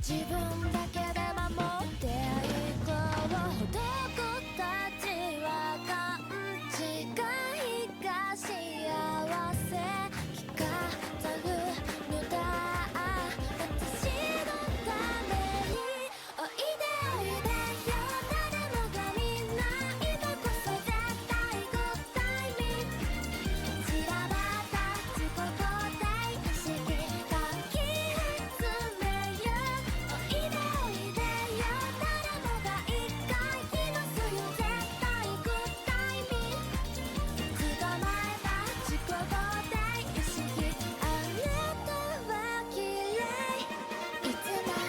自分だけで守っていこうほどこたちは勘違いが幸せ聞かざるのだ私のためにおいでおいでよ誰もがみんな今こそ絶対グッタイミング散らばった自己肯定意識かき集めよおいでおいでよ誰もが一回来ますよ絶対グッタイミング捕まえた自己肯定意識あなたは綺麗いつまで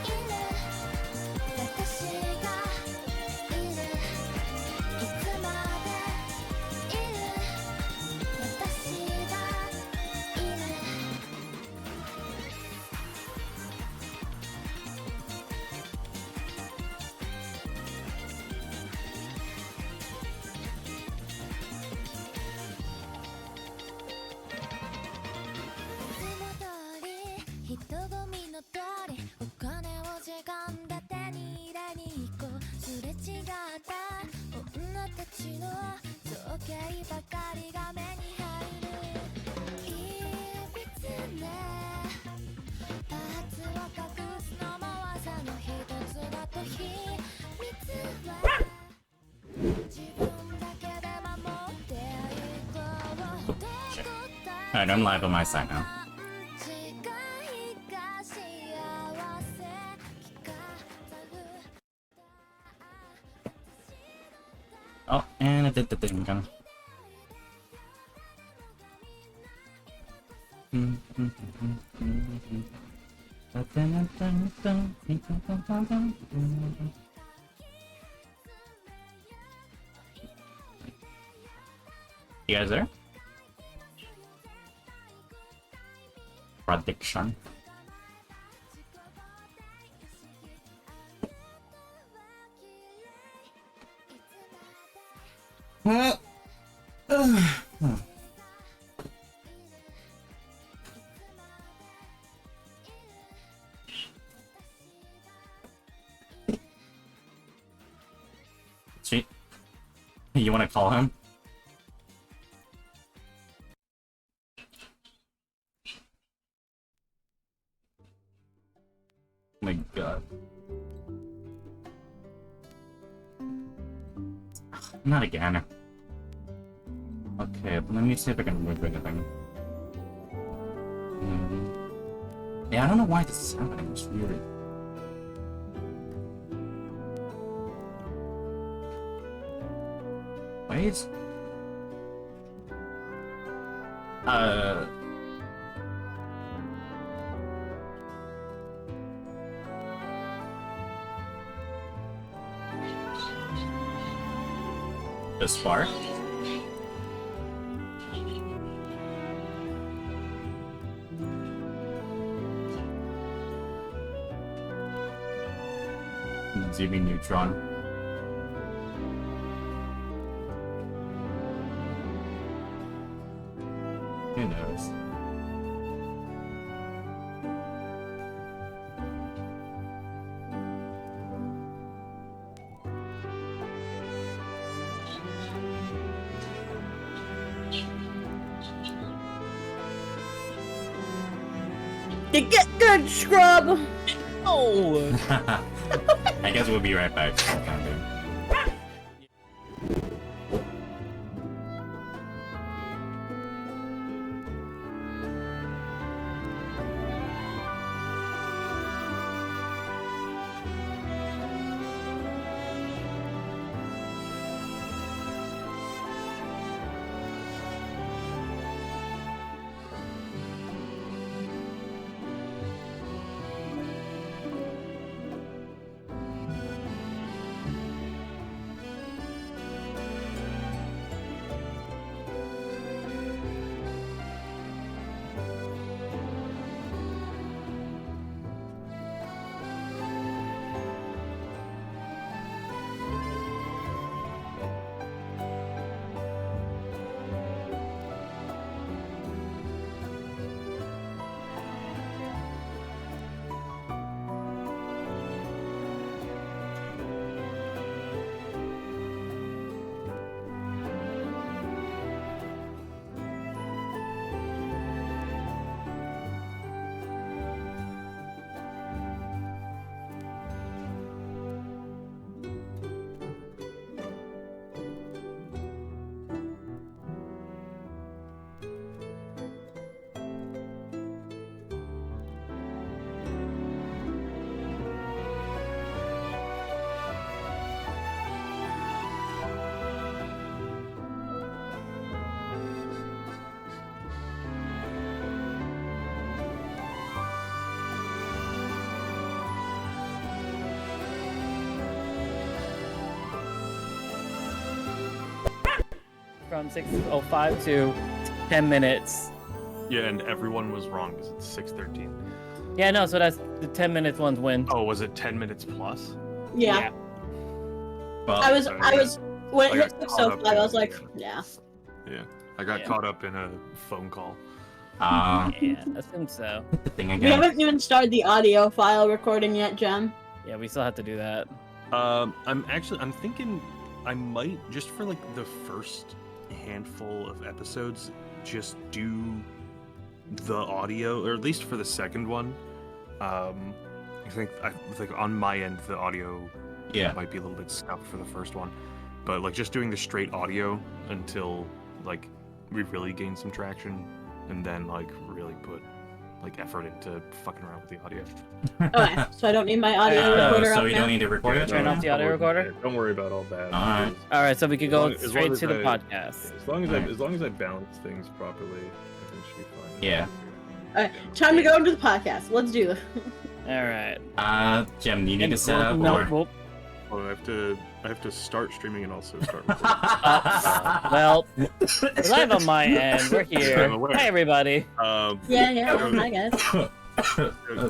いる私がいるいつまでいる私がいるいつも通り人混みの通りお金を時間で手に入れに行こうすれ違った女たちの造形ばかりが目に入るいびつねパーツを隠すのも技の一つだと秘密は自分だけで守っていこうほどこ Alright, I'm live on my side now. Oh, and I did the thing again. You guys there? Prediction. See? You want to call him? Oh my god. Not again. Okay, but let me see if I can remove anything. Yeah, I don't know why this is happening. It's weird. Wait. The spark? Zooming neutron. Who knows? You get good, scrub! Oh! I guess we'll be right back. from 6:05 to 10 minutes. Yeah, and everyone was wrong because it's 6:13. Yeah, no, so that's the 10 minutes ones win. Oh, was it 10 minutes plus? Yeah. Well, I was when it I hit got 6:05, caught I up was in- like, yeah. Yeah. I got Yeah. caught up in a phone call. Yeah, assume so. the thing We again. haven't even started the audio file recording yet, Jem. Yeah, we still have to do that. I'm thinking I might, just for like the first handful of episodes, just do the audio, or at least for the second one. I think on my end the audio Yeah. might be a little bit scuffed for the first one, but like just doing the straight audio until like we really gain some traction, and then like really put like effort into fucking around with the audio. Okay, so I don't need my audio recorder so up you now. don't need to record it? Turn off the audio recorder? Don't worry about all that. Alright. All right, so we could go As long straight as to the I- podcast. As long as Alright. as long as I balance things properly, I think it should be fine. Yeah. Alright, time to go into the podcast. Let's do it. All right. Jem, do you need to set up No, or? well, Oh, I have to start streaming and also start recording. well, we're live on my end. We're here. I'm aware. Hi, everybody. Yeah, hi guys.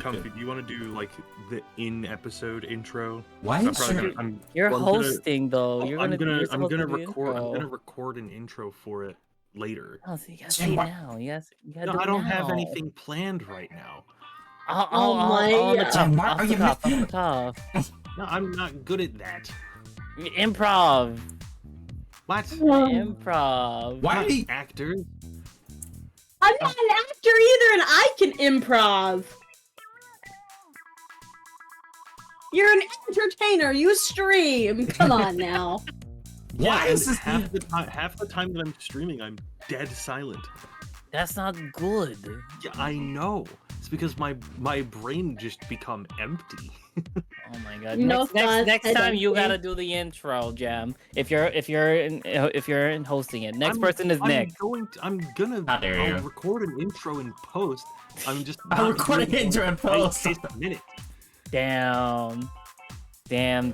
Comfy, do you want to do like the in-episode intro? Why I'm is probably your... gonna, I'm, You're well, I'm gonna- hosting, though. You're I'm you're gonna supposed to do the record. I'm intro. gonna record an intro for it later. Oh, so you gotta Jim, say it what- now. Yes, you gotta No, do it I don't have now. anything planned right now. I'll, my on the God. cuff, Jim, why off are the you cuff, making- off the cuff. No, I'm not good at that. Improv. What? Improv. Why I'm are not you... an actor? I'm not an actor either, and I can improv. You're an entertainer. You stream. Come on now. Why and is this... half the time that I'm streaming, I'm dead silent. That's not good. Yeah, I know. It's because my brain just become empty. Oh my god. No Next thoughts, next time you identity. gotta do the intro, Jam. If you're in hosting it. Next person is Nick. I'm gonna How dare I'll you. record an intro in post. I'm just I'll not record an doing intro in it post. right this minute. Damn. Damn.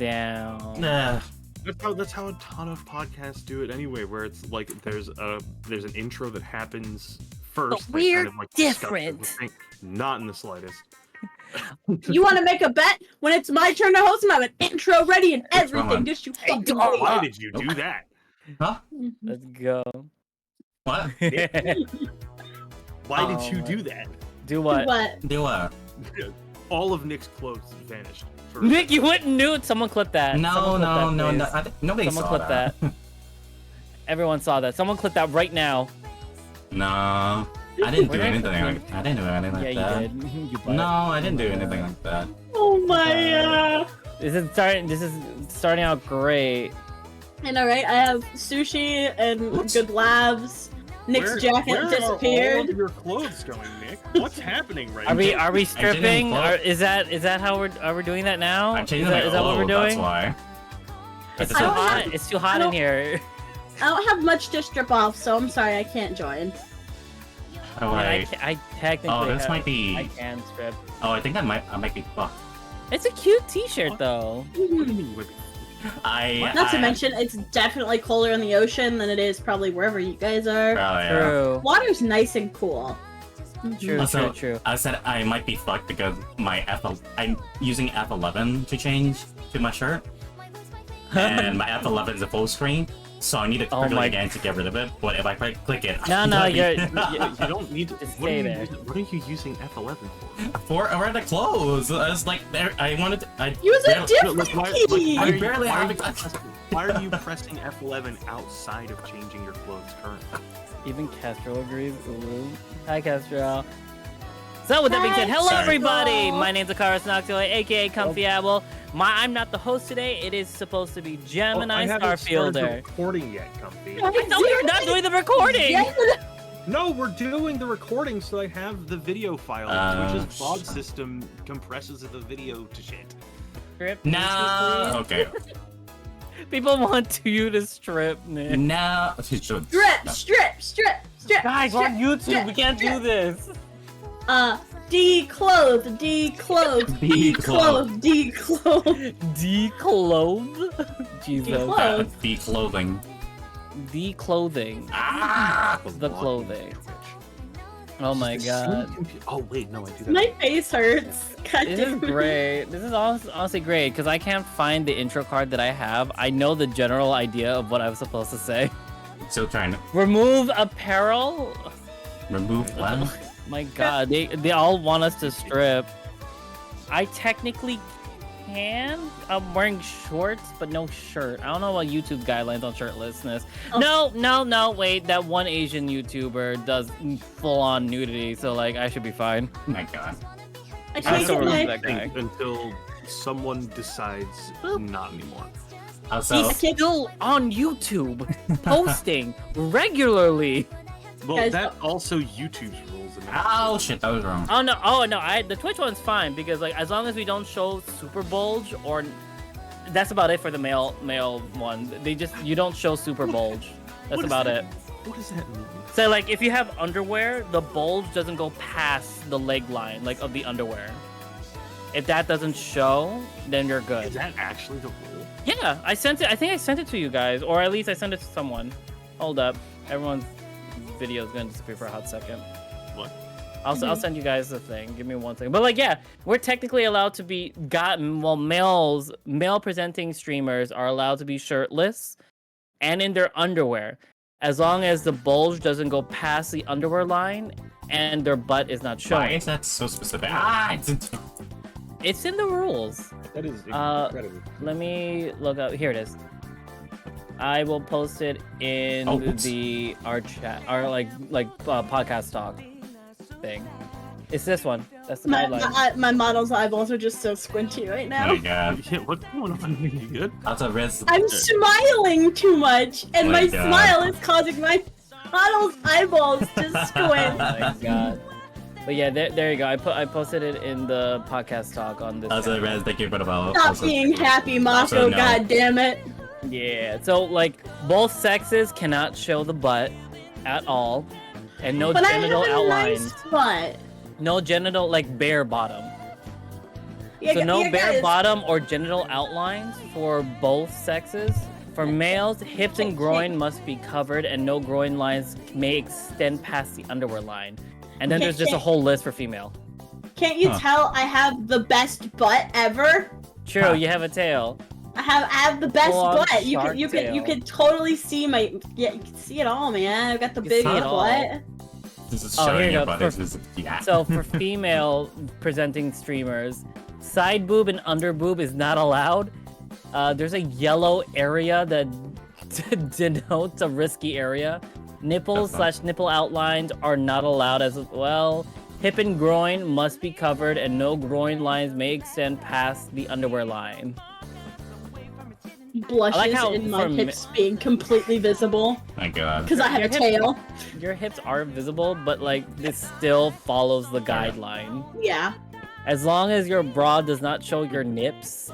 Ugh. That's how a ton of podcasts do it anyway, where it's like there's an intro that happens first. But that we're kind of, like, discusses the different. thing. Not in the slightest. You want to make a bet? When it's my turn to host, I have an intro ready and everything. on. Just you fucking don't- wait. Why did you do that? Huh? Let's go. What? Why did you Oh do my- that? Do what? What? Do what? All of Nick's clothes vanished. for- Nick, you wouldn't knew it. Someone clip that. No, Someone clip no, that, no, no. please. Nobody Someone saw clip that. Everyone saw that. Someone clip that right now. No, I didn't do We're not anything. clicking. I didn't do anything like Yeah, that. you did. You butt. No, I didn't do anything like that. Oh my. This is starting out great. I know, right? I have sushi and What? good labs. Nick's Where jacket are all disappeared. of your clothes going, Nick? What's happening right Are now? we changing stripping? clothes. Is that how we're doing that now? I'm Is changing that, my is that what we're that's doing? why. It's I too don't hot. have- It's too hot I in don't- here. I don't have much to strip off, so I'm sorry I can't join. Oh, wait. I technically. Oh, this have- might be... I can strip. Oh, I think I might be fucked. It's a cute T-shirt though. What do you mean you would be- Not to mention, it's definitely colder in the ocean than it is probably wherever you guys are. Oh, yeah. True. Water's nice and cool. True. Also, True. I said I might be fucked because I'm using F11 to change to my shirt, and my F11 is a full screen, so I need to Oh click it my- again to get rid of it. But if I click it, No, no, you're. You don't need to. Just What are, stay you there. using, what are you using F11 for? for the clothes. I was like, I wanted to. Use a barely- different Like, why key! I are you- barely why are have you it. pressing- Why are you pressing F11 outside of changing your clothes currently? Even Castro agrees. Ooh. Hi, Castro. So with that being said, hello Sorry. everybody! My name's Akaris Noctula, aka Comfy Apple. I'm not the host today. It is supposed to be Gemini I haven't started Starfielder. recording yet, Comfy. I thought we were not doing the recording! Yeah. No, we're doing the recording, so I have the video file. Twitch's VOD shit. system compresses the video to shit. Strip, No. Okay. please. People want you to strip, Nick. No. Strip, strip, strip, strip. Guys, we're strip, on YouTube. strip, We can't do strip. this. Declothed, declothed, declothed, declothed. Declothed? Jesus. Declothed. Declothing. the clothing. Ah! The clothing. Oh my god. Oh wait, no, I do that. My face hurts. God This is damn it. great. This is honestly great because I can't find the intro card that I have. I know the general idea of what I was supposed to say. Still trying to Remove apparel. remove one. My god, they all want us to strip. I technically can. I'm wearing shorts, but no shirt. I don't know about YouTube guidelines on shirtlessness. Oh. No, wait. That one Asian YouTuber does full-on nudity, so like I should be fine. Oh my god. I I can't still get remember my. that guy. Until someone decides not anymore. Also, He's still on YouTube, posting regularly. Well, Guys, that also YouTube's rules. And oh shit, that was wrong. Oh no! The Twitch one's fine because like as long as we don't show super bulge or that's about it for the male one. You don't show super bulge. That's What is about that? it. What does that mean? So like if you have underwear, the bulge doesn't go past the leg line like of the underwear. If that doesn't show, then you're Is good. that actually the rule? Yeah, I sent it. I think I sent it to you guys, or at least I sent it to someone. Hold up, everyone's video is gonna disappear for a hot second. What? I'll send you guys the thing. Give me one second. But like, yeah, we're technically allowed to be male presenting streamers are allowed to be shirtless and in their underwear, as long as the bulge doesn't go past the underwear line and their butt is not Why showing. is that so specific? It's in the rules. That is incredible. Let me look up. Here it is. I will post it in Oh, oops. our chat, our podcast talk thing. It's this one. That's the guideline. My model's eyeballs are just so squinty right Oh now. my god. Yeah, what's going on? You good? Also, Riz. I'm smiling too much, and Oh my my God. smile is causing my model's eyeballs to squint. Oh my god. But yeah, there you go. I posted it in the podcast talk on this. Also, channel. Riz, thank you for the follow. Stop Also- being happy, Mako. Also, no. God damn it. Yeah. So like both sexes cannot show the butt at all, and no But I genital have a outlines. nice butt. No genital like bare bottom. Yeah, So no yeah, bare guys. bottom or genital outlines for both sexes. For males, hips and groin must be covered, and no groin lines may extend past the underwear line. And then there's just a whole list for female. Can't you Huh. tell I have the best butt ever? True, Huh. you have a tail. I have the best Full-on butt. You shark can tail. totally see my you can see it all, man. I've got the You big see it all. butt. This is Oh, here showing you your go. butt. This is yeah. So for female presenting streamers, side boob and under boob is not allowed. There's a yellow area that denotes a risky area. Nipples That's / nipple outlines are not allowed as well. Hip and groin must be covered, and no groin lines may extend past the underwear line. Blushes I like how in my for hips being completely visible my god. because I have a Your hips- tail. Your hips are visible, but like this still follows the guideline. Yeah. As long as your bra does not show your nips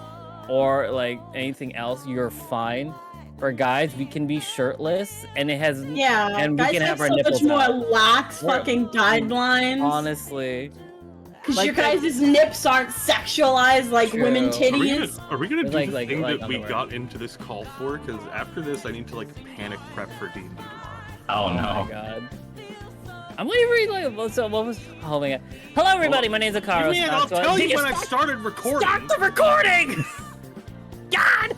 or like anything else, you're fine. For guys, we can be shirtless, and it has Yeah. And we guys can have our so nipples much more out. lax We're- fucking guidelines. honestly. Because like your that- guys' nips aren't sexualized like True. women Are we titties. Are we gonna do Like- the like- thing like that we underwear. got into this call for? Because after this, I need to like panic prep for D&D tomorrow. Oh my no. god. I'm gonna read like what was oh my god. Hello everybody, my name's Akaros. Man, I'll tell you when I started recording. Start the recording! God!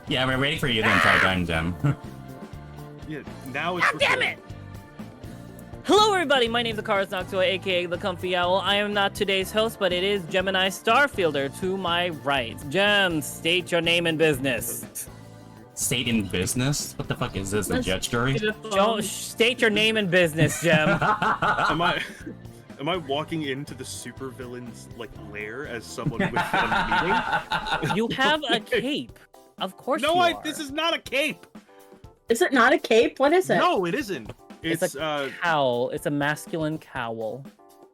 Yeah, we're waiting for you the entire time, Jim. Yeah, now it's God damn it! Hello everybody, my name's Akaros Noctua, aka The Comfy Owl. I am not today's host, but it is Gemini Starfielder to my right. Gem, state your name and business. State in business? What the fuck is this? A That's judge jury? Don't state your name and business, Gem. Am I walking into the supervillain's like lair as someone with a meeting? You have a cape. Of course No, you are. this is not a cape. Is it not a cape? What is it? No, it isn't. It's a cowl. It's a masculine cowl.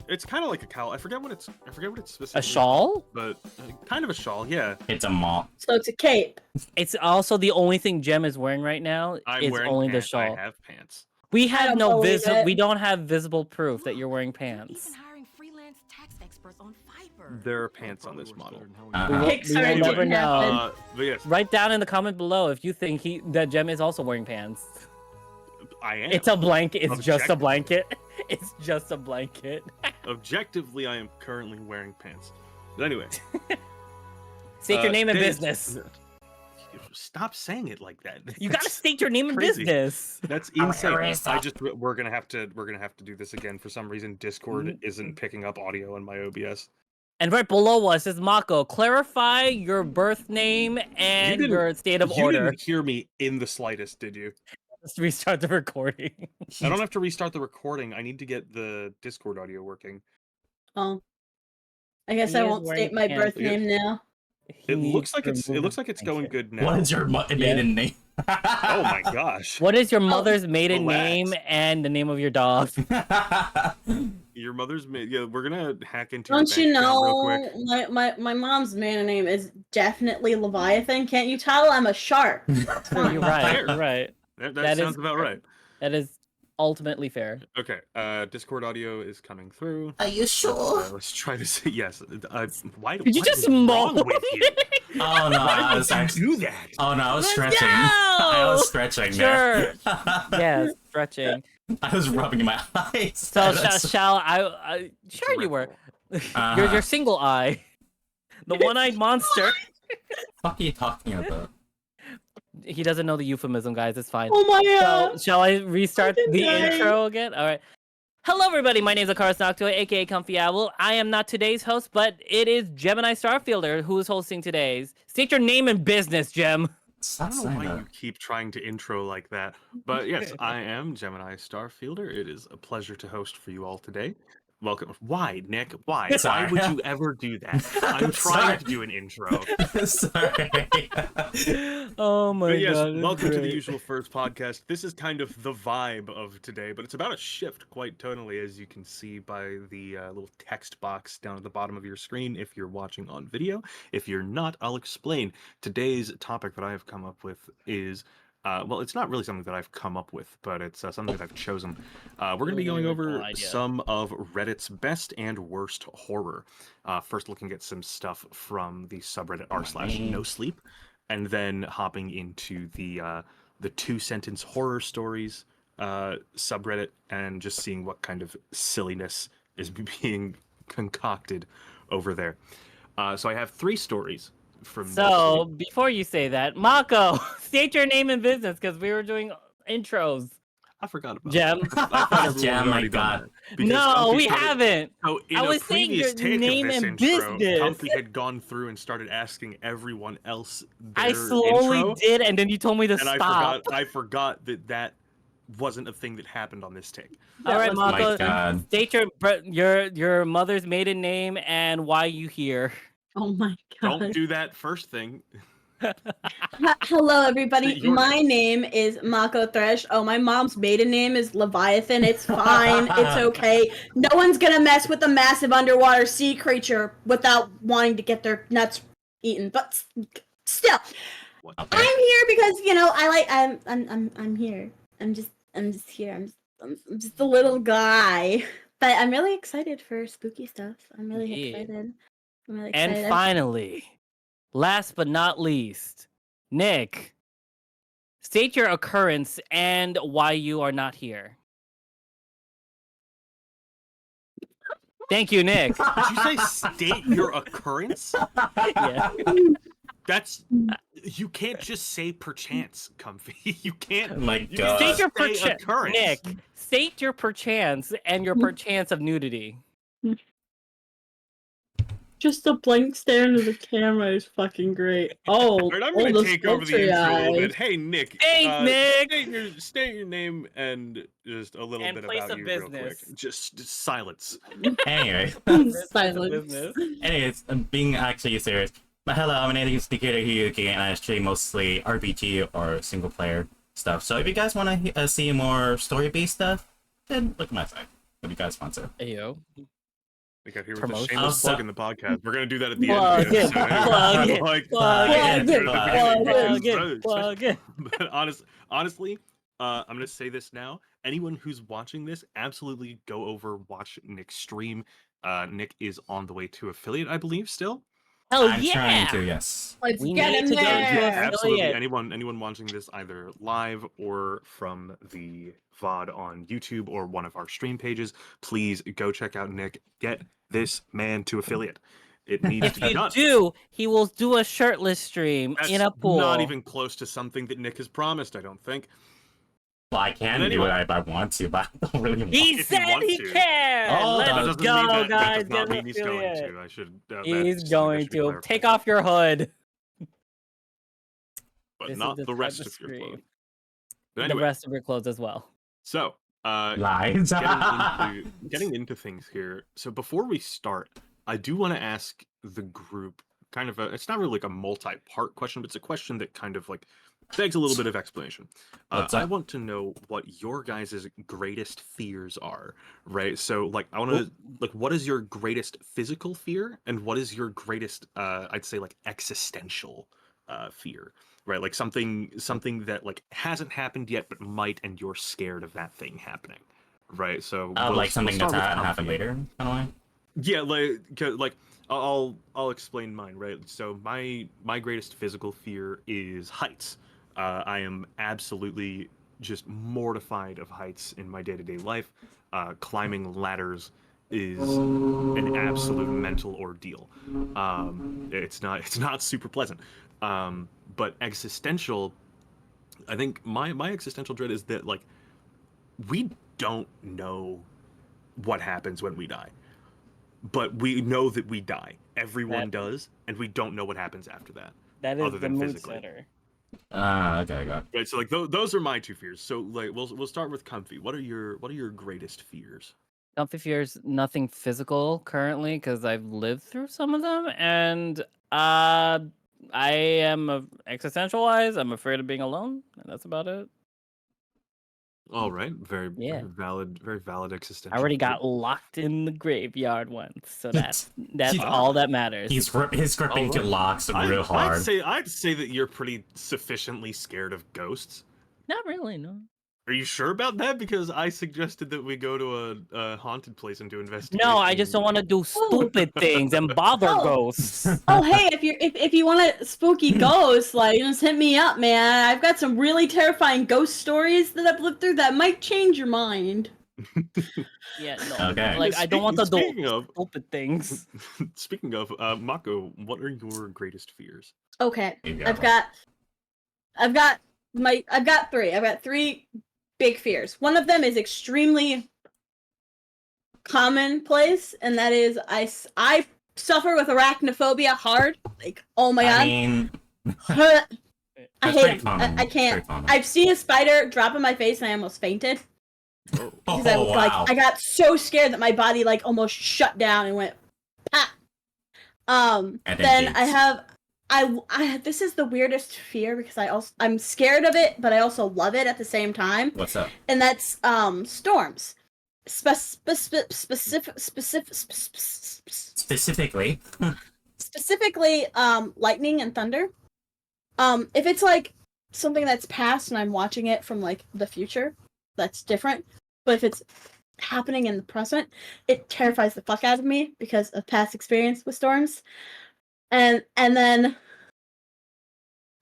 It's kind of like a cowl. I forget what it's specifically. A shawl? But kind of a shawl, yeah. It's a mop. So it's a cape. It's also the only thing Gem is wearing right now. I'm is wearing only pants. the shawl. I have pants. We I have don't no believe it. We don't have visible proof that you're wearing pants. Even hiring freelance tax experts on Fiverr. There are pants on this model. Uh-huh. Pixar will didn't never know. happen. But yes, Write down in the comment below if you think that Gem is also wearing pants. I am. It's a blanket. It's just a Objectively. blanket. It's just a blanket. Objectively, I am currently wearing pants. But anyway. State your name and today's- business. Stop saying it like that. You gotta That's state your name and crazy. business. That's I'm insane. erased. We're gonna have to do this again for some reason. Discord Mm. isn't picking up audio on my OBS. And right below us is Mako. Clarify your birth name and didn't- your state of You order. didn't hear me in the slightest, did you? Let's restart the recording. I don't have to restart the recording. I need to get the Discord audio working. Oh. I guess He I is won't wearing state my pants. birth name now. He It needs looks like to it's remove going blanket. good now. What is your maiden name? Oh my gosh. What is your mother's maiden relax. name and the name of your dog? Your mother's yeah, we're gonna hack into Don't your you bank account real know quick. my mom's maiden name is definitely Leviathan? Can't you tell I'm a shark? It's You're fine. right. Fair. You're right. That that sounds is about fair. right. That is ultimately fair. Okay, Discord audio is coming through. Are you sure? Let's try to say yes. Why? Did you what just is wrong moan? with you? Oh no, I Why was would you actually. do that? Oh no, I was Let's stretching. go! I was stretching there. Yes, stretching. I was rubbing my eyes. So That's- shall I? Sure, you were. Uh-huh. Your single eye, the one-eyed monster. What are you talking about? He doesn't know the euphemism, guys. It's fine. Oh my So, god. shall I restart Fucking the dying. intro again? All right. Hello, everybody. My name is Akaris Noctua, aka Comfy Owl. I am not today's host, but it is Gemini Starfielder who is hosting today's. State your name and business, Gem. I Stop don't know saying why that. you keep trying to intro like that. But yes, I am Gemini Starfielder. It is a pleasure to host for you all today. Welcome. Why, Nick? Why? Sorry. Why would you ever do that? I'm Sorry. trying to do an intro. Sorry. Oh my But yes, god. it's welcome to the great. Usual First podcast. This is kind of the vibe of today, but it's about a shift quite tonally, as you can see by the little text box down at the bottom of your screen if you're watching on video. If you're not, I'll explain. Today's topic that I have come up with is, well, it's not really something that I've come up with, but it's something that I've chosen. We're going to be going over Original idea. some of Reddit's best and worst horror. First, looking at some stuff from the subreddit r/NoSleep, and then hopping into the 2-sentence horror stories subreddit and just seeing what kind of silliness is being concocted over there. So I have 3 stories from So, NoSleep. before you say that, Mako, state your name and business because we were doing intros. I forgot about Gem. that. I thought everyone Gem, had my already done God. that. Because No, Comfy we started- haven't. So in I a was saying previous your take name of this and intro, business. Comfy had gone through and started asking everyone else their I slowly intro, did, and then you told me to and stop. I forgot that wasn't a thing that happened on this take. All right, That was Mako, my God. state your mother's maiden name and why you here. Oh my god. Don't do that first thing. Hello, everybody. Your My name is Mako Thresh. Oh, my mom's maiden name is Leviathan. It's fine. It's okay. No one's gonna mess with a massive underwater sea creature without wanting to get their nuts eaten. But still, What? I'm here because I'm here. I'm just here. I'm just a little guy. But I'm really excited for spooky stuff. I'm really Yeah. excited. I'm really excited. And finally, last but not least, Nick, state your occurrence and why you are not here. Thank you, Nick. Did you say state your occurrence? Yeah. That's you can't just say perchance, Comfy. You can't. Oh my you God. State your say perchance, occurrence. Nick. State your perchance and your perchance of nudity. Just a blank stare into the camera is fucking great. Oh, Alright, I'm gonna those take over the sultry intro a little eyes. bit. Hey, Nick. Hey, Nick! State your name and just a little And bit place about of you real quick. business. Just silence. Anyway. Silence. Anyways, I'm being actually serious. But hello, my name is Nikita Hyuki, and I stream mostly RPG or single player stuff. So if you guys want to see more story-based stuff, then look at my site. If you guys want to. Ayo. We got here with a Promotion. shameless Also- plug in the podcast. We're gonna do that at the Plug end of the it, episode. plug it, Like, plug it, Plug Yeah. it, plug it. But honestly, I'm gonna say this now. Anyone who's watching this, absolutely go over watch Nick's stream. Nick is on the way to affiliate, I believe, still. Hell I'm yeah! trying to, yes. Let's We get need in to go there. to Yeah, absolutely. affiliate. Anyone watching this either live or from the VOD on YouTube or one of our stream pages, please go check out Nick. Get this man to affiliate. It needs If to be you done. do, he will do a shirtless stream That's in a pool. not even close to something that Nick has promised, I don't think. Well, I can And do it anyway- if I want to, but I don't really want He If you said want he to. can. Oh, Let's that That doesn't go, mean that, guys. that does not Get mean he's going affiliate. to. I should. He's going to take off your hood. but This is not the the type rest of of your stream. clothes. But The anyway, rest of your clothes as well. so lies. getting into things here. So before we start, I do want to ask the group kind of it's not really like a multi-part question, but it's a question that kind of like begs a little bit of explanation. What's I up? want to know what your guys' greatest fears are, right? So like I want to like what is your greatest physical fear and what is your greatest I'd say like existential fear, right? Like something that like hasn't happened yet but might, and you're scared of that thing happening, right? So Like something start that's with happen Comfy. later, kind of way. Yeah, like I'll explain mine, right? So my greatest physical fear is heights. I am absolutely just mortified of heights in my day-to-day life. Climbing ladders is an absolute mental ordeal. It's not super pleasant. But existential, I think my existential dread is that like we don't know what happens when we die, but we know that we die. Everyone does, and we don't know what happens after that. That is Other the than mood physically. setter. Okay, I got it. Right, so like those are my two fears. So like we'll start with Comfy. What are your greatest fears? Comfy fears nothing physical currently because I've lived through some of them, and I am existential wise. I'm afraid of being alone, and that's about it. All right, very Yeah. very valid existential. I already fear. got locked in the graveyard once, so that's He- all that matters. He's gripping Alright. locks real hard. I'd say that you're pretty sufficiently scared of ghosts. Not really, no. Are you sure about that? Because I suggested that we go to a haunted place and do investigation. No, I just don't want to do stupid things and bother Oh. ghosts. Oh hey, if you want a spooky ghost, like just hit me up, man. I've got some really terrifying ghost stories that I've lived through that might change your mind. Yeah, no. Okay. Like I don't want to do Speaking of- stupid things. Speaking of, Mako, what are your greatest fears? Okay, There you I've go. got three. I've got three big fears. One of them is extremely commonplace, and that is I suffer with arachnophobia hard. Like, oh my I god, mean, I that's hate pretty it. common. I can't. Pretty common. I've seen a spider drop in my face, and I almost fainted. Oh, Because I, wow. like, I got so scared that my body like almost shut down and went pop. And then Then I gates. have I this is the weirdest fear because I'm scared of it, but I also love it at the same time, What's up? and that's storms. Specifically, Specifically lightning and thunder. If it's like something that's past and I'm watching it from like the future, that's different. But if it's happening in the present, it terrifies the fuck out of me because of past experience with storms. And then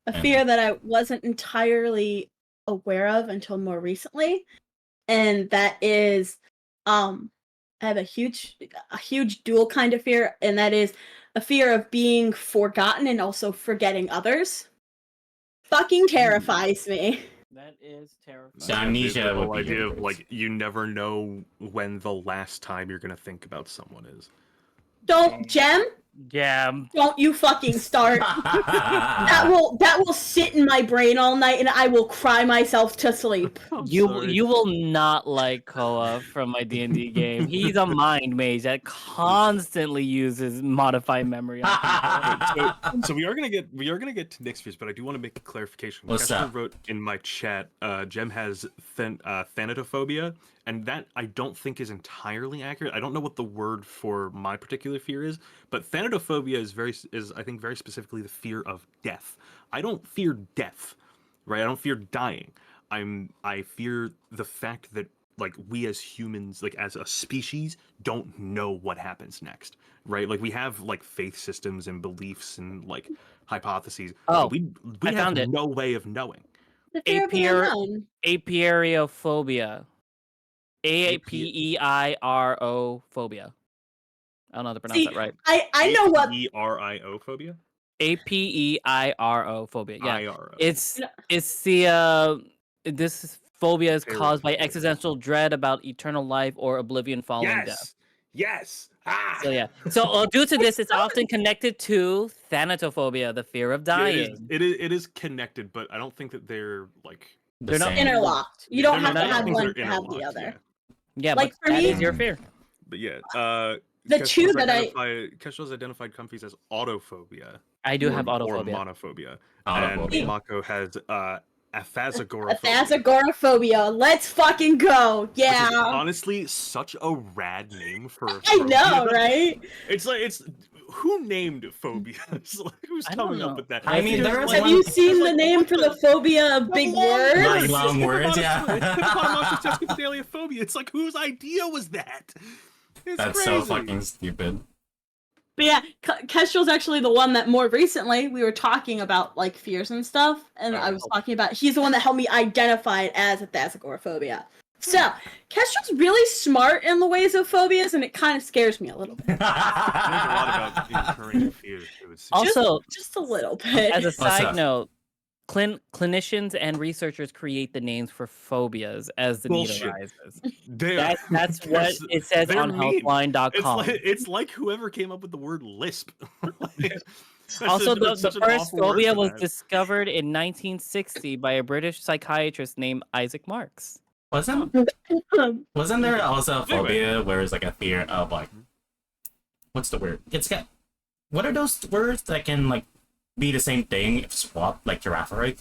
a fear that I wasn't entirely aware of until more recently, and that is I have a huge dual kind of fear, and that is a fear of being forgotten and also forgetting others. Fucking terrifies me. That is terrifying. So amnesia the would whole be idea your of like you never know when the last time you're gonna think about someone is. Don't Gem, Yeah. don't you fucking start. That will sit in my brain all night and I will cry myself to sleep. You will not like Koa from my D&D game. He's a mind mage that constantly uses modified memory on people. So we are gonna get to Nick's fears, but I do want to make a clarification. What's Kester that? wrote in my chat, Jem has thanatophobia, and that I don't think is entirely accurate. I don't know what the word for my particular fear is, but thanatophobia is I think very specifically the fear of death. I don't fear death, right? I don't fear dying. I fear the fact that like we as humans, like as a species, don't know what happens next, right? Like we have like faith systems and beliefs and like hypotheses. Oh, but we I have found it. no way of knowing. The fear of the Apiar- unknown. Apiariophobia. APEIRO phobia. I don't know how to pronounce See, that right. I know what. ERIO phobia. APEIRO phobia. Yeah. IRO. It's No. the this phobia is Terror caused by phobia. existential dread about eternal life or oblivion following death. Yes. Yes. Ah. So yeah. So due to this, it's often connected to thanatophobia, the fear of Yeah, dying. it is connected, but I don't think that they're like They're not Interlocked. You they're don't have not- to I don't have think one they're to have the interlocked, other. Yeah, Like, but for that me- is your fear. But yeah, The two that I Kestrel's identified Comfies as autophobia. I do or, have or autophobia. monophobia. Autophobia. And Mako has aphasagoraphobia. Agoraphobia. Let's fucking go. Which is Yeah. honestly such a rad name for a I know, phobia. right? It's who named phobias? Like, who's I don't coming know. up with that? I mean, there is Have one- you seen the name for the phobia of big words? Like long words, yeah. Phobia. It's like whose idea was that? It's That's crazy. so fucking stupid. But yeah, Kestrel's actually the one that more recently we were talking about like fears and stuff, and I was talking about. He's the one that helped me identify it as a agoraphobia. So Kestrel's really smart in the ways of phobias, and it kind of scares me a little bit. There's a lot about incurring fears. It would seem. Also, Just a little bit. as a side up? note, clinicians and researchers create the names for phobias as the need Bullshit. arises. They're- That's what it says they're on mean. healthline.com. It's like whoever came up with the word lisp. Like, Also, that's the such an first awful word phobia for was that. discovered in 1960 by a British psychiatrist named Isaac Marks. Wasn't there also a phobia where it's like a fear of like what's the word? It's got what are those words that can like be the same thing if swapped, like giraffaric?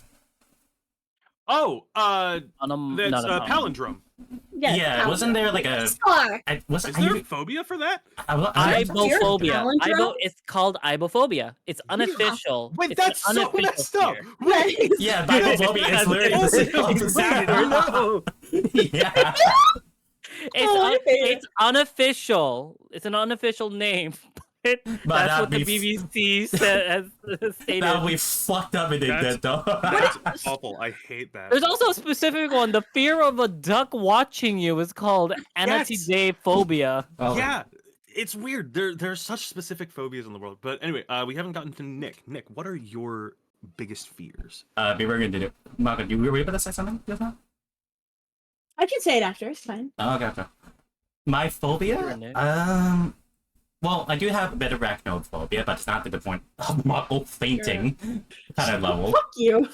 Oh, Not that's a palindrome. Yes, Yeah, wasn't there like a Scar. was Is there a phobia for that? Ibophobia. palindrome? It's called ibophobia. It's unofficial. Wait, It's an that's so unofficial messed up. fear. Right. Yeah, biphobia is literally the same. No. Yeah. It's unofficial. It's an unofficial name. That's that'd what the be BBC has stated. That would be fucked up if they did though. That's awful. I hate that. There's also a specific one. The fear of a duck watching you is called anatidaephobia. Oh. Yeah, it's weird. There's such specific phobias in the world. But anyway, we haven't gotten to Nick. Nick, what are your biggest fears? Be very good. Maka, you were able to say something just now? I can say it after. It's fine. Oh, okay. My phobia? Nick. Well, I do have a bit of arachnophobia, but it's not to the point of Mako fainting kind of level. Fuck you.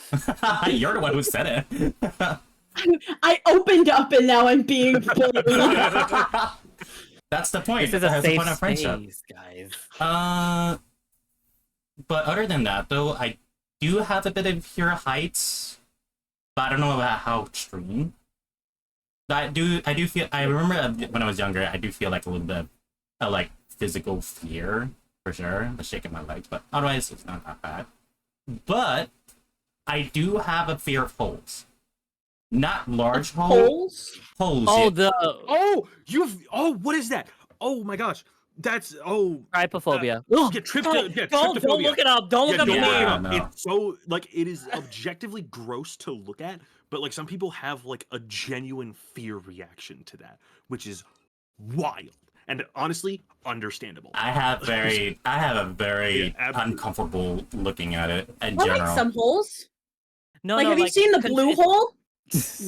You're the one who said it. I opened up and now I'm being bullied. That's the point. This is a That's the safe point of friendship. space, guys. But other than that, though, I do have a bit of fear of heights, but I don't know about how extreme. I do feel. I remember when I was younger, I do feel like a little bit of like physical fear for sure, the shaking my legs. But otherwise, it's not that bad. But I do have a fear of holes, not large holes. Holes? Holes. Oh, yeah. the What is that? Oh my gosh, that's trypophobia. Don't look it up. Don't look up the don't look it name. up. No. It's so like it is objectively gross to look at, but like some people have like a genuine fear reaction to that, which is wild and honestly understandable. I have a very Yeah, absolutely. uncomfortable looking at it in Well, general. like some holes. No, Like, no, have you seen the blue hole? No, It's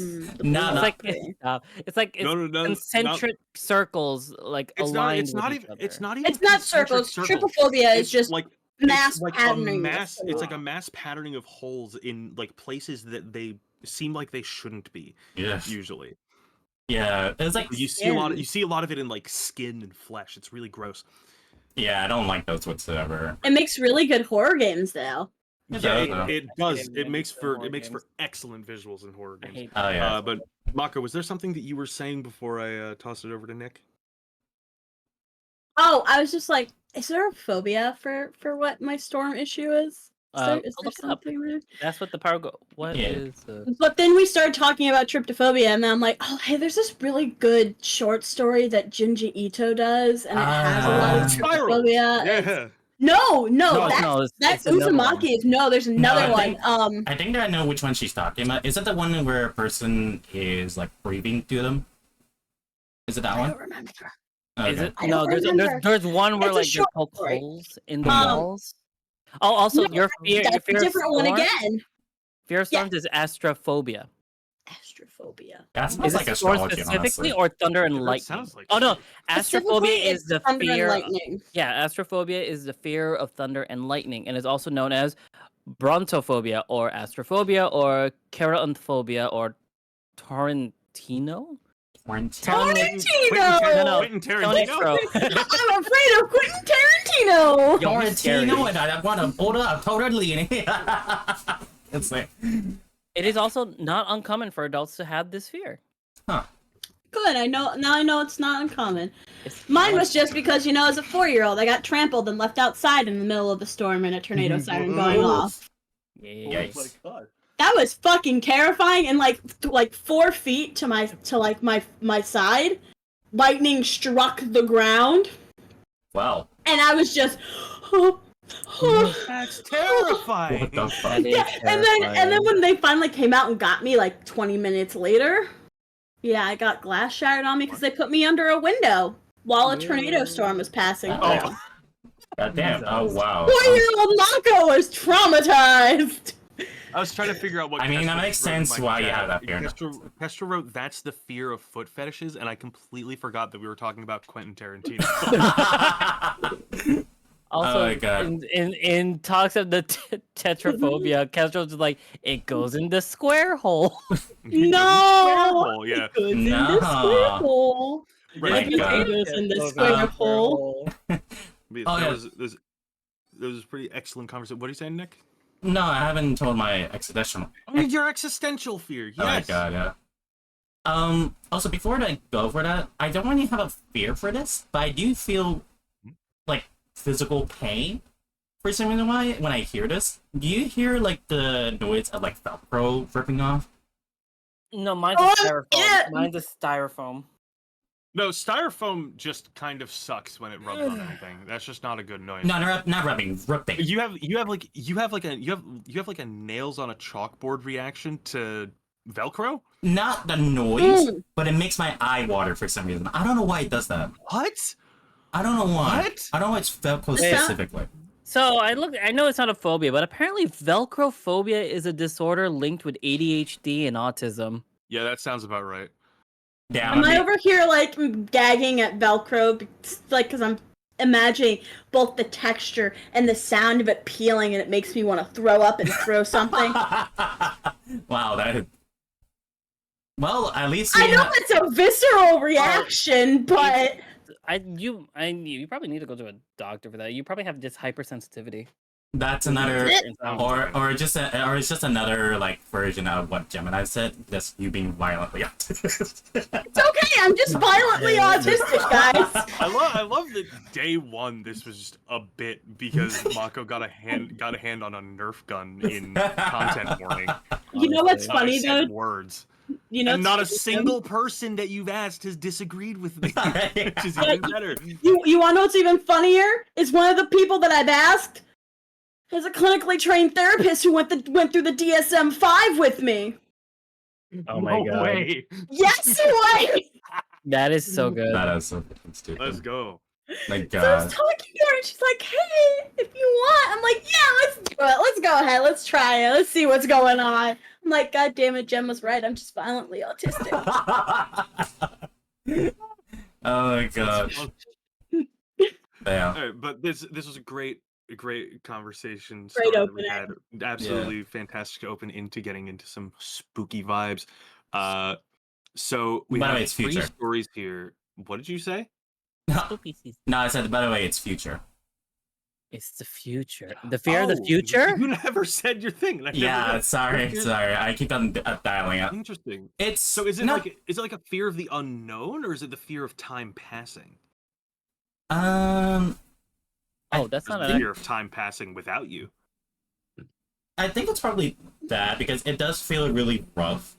no. like it's like No, concentric circles, like It's aligned. not. It's not with even. each It's other. not even. It's not concentric circles. Trypophobia is It's just like mass it's like patterning. a mass. It's like a mass patterning of holes in like places that they seem like they shouldn't be. Yes. Usually, Yeah, it's like you see a lot. You see a lot of it in like skin and flesh. It's really gross. yeah, I don't like those whatsoever. It makes really good horror games, though. It Yeah, does, though. it does. Game It makes games for and it makes for horror excellent visuals in horror I games. hate Oh yeah. But Mako, was there something that you were saying before I tossed it over to Nick? Oh, I was just like, is there a phobia for what my storm issue is? Is I'll there look it up. something weird? That's what the power go. What Yeah. is the? But then we started talking about tryptophobia, and then I'm like, oh, hey, there's this really good short story that Junji Ito does, and it has a lot of Spiral. tryptophobia. It's- Yeah. No, No, that's it's another one. Uzumaki. No, there's another I one. think- I think that I know which one she's talking about. Is it the one where a person is like breathing to them? Is it that I one? don't remember. Is Okay. it? I No, don't remember. there's one where It's a like there's short poke story. holes in the Um, walls. Oh, also No, your That's a fear of different one storms? again. Fear of storms is astrophobia. Astrophobia. That sounds Is like it storm astrology, specifically honestly. or thunder and That lightning? sounds like Oh no, Specifically, astrophobia is it's the thunder and fear. lightning. Yeah, astrophobia is the fear of thunder and lightning, and is also known as brontophobia or astrophobia or keratophobia or Tarantino. Tarantino! No, Quentin Tony Tarantino. Stro. I'm afraid of Quentin Tarantino. Yo, he's scary. Tarantino, and I want to pull it up totally. It's like, It is also not uncommon for adults to have this fear. huh? Good. I know now. I know it's not uncommon. It's Mine was just because as a 4-year-old, I got trampled and left outside in the middle of a storm and a tornado siren going off. Yikes. God. That was fucking terrifying. And like 4 feet to my side, lightning struck the ground, Wow. and I was just. That's terrifying. What the fuck? That is Yeah, and then when they finally came out and got me like 20 minutes later, yeah, I got glass shattered on me because they put me under a window while a tornado storm was passing through. Oh. God damn. Oh, wow. 4-year-old Mako was traumatized. I was trying to figure out what. I mean, that Kestra makes wrote in sense my why you chat. have that fear. Kestra wrote, "That's the fear of foot fetishes," and I completely forgot that we were talking about Quentin Tarantino. Also, Oh my God. in talks of the tetraphobia, Castro's just like, it goes in the square hole. No. Yeah. Goes in the No. square hole. My Everything God. goes in the Goes square hole. There yeah. was a pretty excellent conversation. What are you saying, Nick? No, I haven't told my existential. I mean, your existential fear. Yes. Oh my god, yeah. Also, before I go for that, I don't really have a fear for this, but I do feel like physical pain for some reason why when I hear this. Do you hear like the noise of like Velcro ripping off? No, mine's Oh, a styrofoam. yeah. Mine's a styrofoam. No, styrofoam just kind of sucks when it rubs on anything. That's just not a good noise. No, not rubbing, ripping. You have like a nails on a chalkboard reaction to Velcro. Not the noise, Mm. but it makes my eye water for some reason. I don't know why it does that. What? I don't know why. What? I don't know why it's Velcro Yeah. specifically. So I know it's not a phobia, but apparently Velcro phobia is a disorder linked with ADHD and autism. Yeah, that sounds about right. Yeah, Am I over here like gagging at Velcro, because I'm imagining both the texture and the sound of it peeling, and it makes me want to throw up and throw something. Wow, that. Well, at least I you know ha- it's a visceral reaction, but You probably need to go to a doctor for that. You probably have just hypersensitivity. that's another, Or or it's just another like version of what Gemini said. Just you being violently autistic. it's okay. I'm just violently autistic, guys. I love that day one this was just a bit because Mako got a hand on a Nerf gun in content warning. You know what's Not a funny set though? words. You know, And not a it's- single person that you've asked has disagreed with me, which is even better. You want to know what's even funnier? Is one of the people that I've asked is a clinically trained therapist who went through the DSM-5 with me. Oh my No god, way. Yes way. that is so good. That is so fucking stupid. Let's go. My So I was God. talking to her, and she's like, "Hey, if you want," I'm like, "Yeah, let's do it. Let's go ahead. Let's try it. Let's see what's going on." I'm like, "God damn it, Jem was right. I'm just violently autistic." Oh my God. Damn. All right, but this was a great conversation. Great starter that we opening. had. Absolutely fantastic open into getting into some spooky vibes. So we By the have way, it's 3 future. stories here. What did you say? No, I said, by the way, it's future. It's the future. The fear of the Oh, future. You never said your thing. and I never Yeah, did. sorry. Here's- I keep on dialing up. Interesting. It's So is it not, like a fear of the unknown, or is it the fear of time passing? um Oh, that's There's not the an. fear of time passing without you. I think it's probably that because it does feel really rough,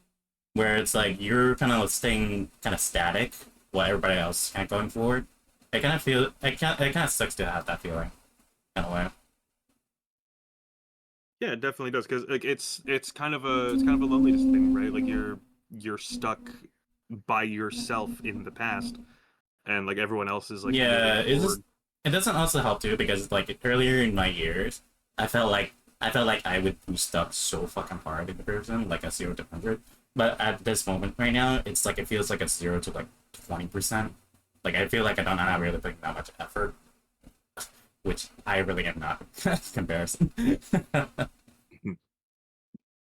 where it's like you're kind of staying kind of static while everybody else is kind of going forward. I kind of feel it kind of sucks to have that feeling in a way. Yeah, it definitely does because like it's kind of a loneliness thing, right? Like you're stuck by yourself in the past, and like everyone else is like Yeah, moving forward. it doesn't also help too because like earlier in my years, I felt like I would be stuck so fucking hard in the person, like a 0 to 100. But at this moment right now, it's like it feels like a 0 to like 20%. Like I feel like I'm not really putting that much effort, which I really am not in comparison.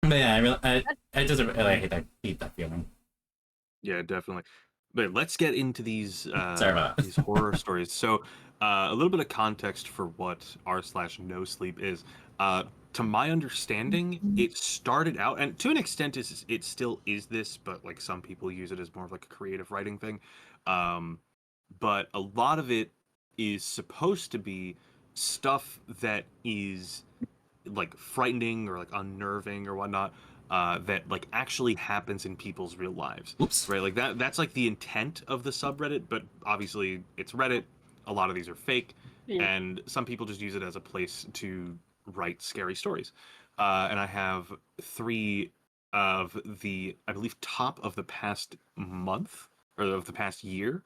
But yeah, I just really hate that feeling. Yeah, definitely. But let's get into these Sorry about that. these horror stories. So, a little bit of context for what r/no sleep is. To my understanding, it started out, and to an extent, it still is this, but like some people use it as more of like a creative writing thing. Um, but a lot of it is supposed to be stuff that is like frightening or like unnerving or whatnot, that like actually happens in people's real lives. Oops. Right, like that's like the intent of the subreddit, but obviously it's Reddit. A lot of these are fake, Yeah. and some people just use it as a place to write scary stories. And I have three of the, I believe, top of the past month or of the past year,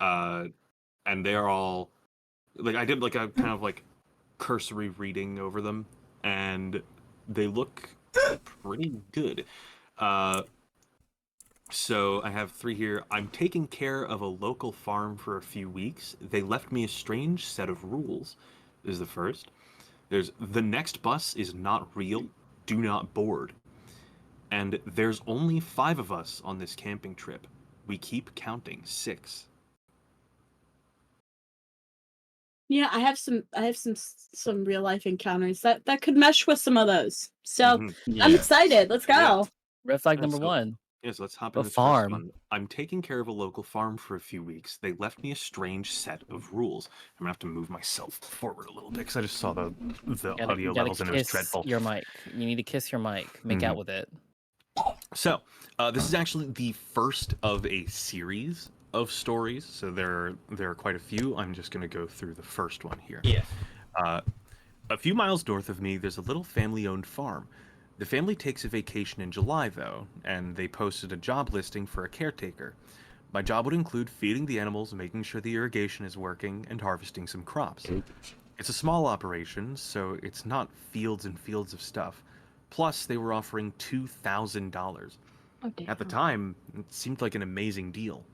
and they're all like I did like a kind of like cursory reading over them, and they look pretty good. Uh, so I have three here. I'm taking care of a local farm for a few weeks. They left me a strange set of rules. Is the first. There's the next bus is not real. Do not board. And there's only 5 of us on this camping trip. We keep counting 6. Yeah, I have some real life encounters that could mesh with some of those. So Mhm. I'm Yeah. excited. Let's go. Yeah. Red flag Yeah, number so- one. Yeah, so let's hop A into this farm. first one. I'm taking care of a local farm for a few weeks. They left me a strange set of rules. I'm gonna have to move myself forward a little bit because I just saw the audio levels and it was kiss dreadful. your mic. You need to kiss your mic. Make out with it. So, this is actually the first of a series of stories. So there are quite a few. I'm just gonna go through the first one here. Yeah. A few miles north of me, there's a little family-owned farm. The family takes a vacation in July, though, and they posted a job listing for a caretaker. My job would include feeding the animals, making sure the irrigation is working, and harvesting some crops. It's a small operation, so it's not fields and fields of stuff. Plus, they were offering $2,000. Oh, At the damn. time, it seemed like an amazing deal.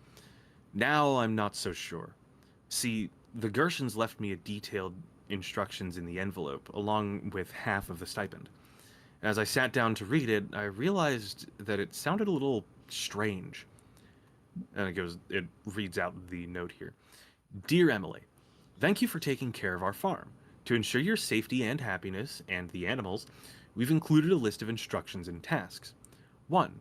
Now I'm not so sure. See, the Gershons left me a detailed instructions in the envelope, along with half of the stipend. As I sat down to read it, I realized that it sounded a little strange. And it reads out the note here. Dear Emily, thank you for taking care of our farm. To ensure your safety and happiness, and the animals, we've included a list of instructions and tasks. 1.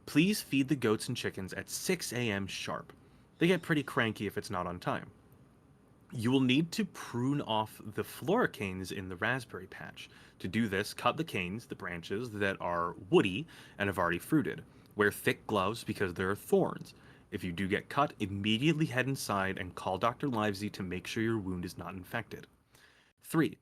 Please feed the goats and chickens at 6 a.m. sharp. They get pretty cranky if it's not on time. You will need to prune off the floricanes in the raspberry patch. To do this, cut the canes, the branches that are woody and have already fruited. Wear thick gloves because there are thorns. If you do get cut, immediately head inside and call Dr. Livesey to make sure your wound is not infected. 3.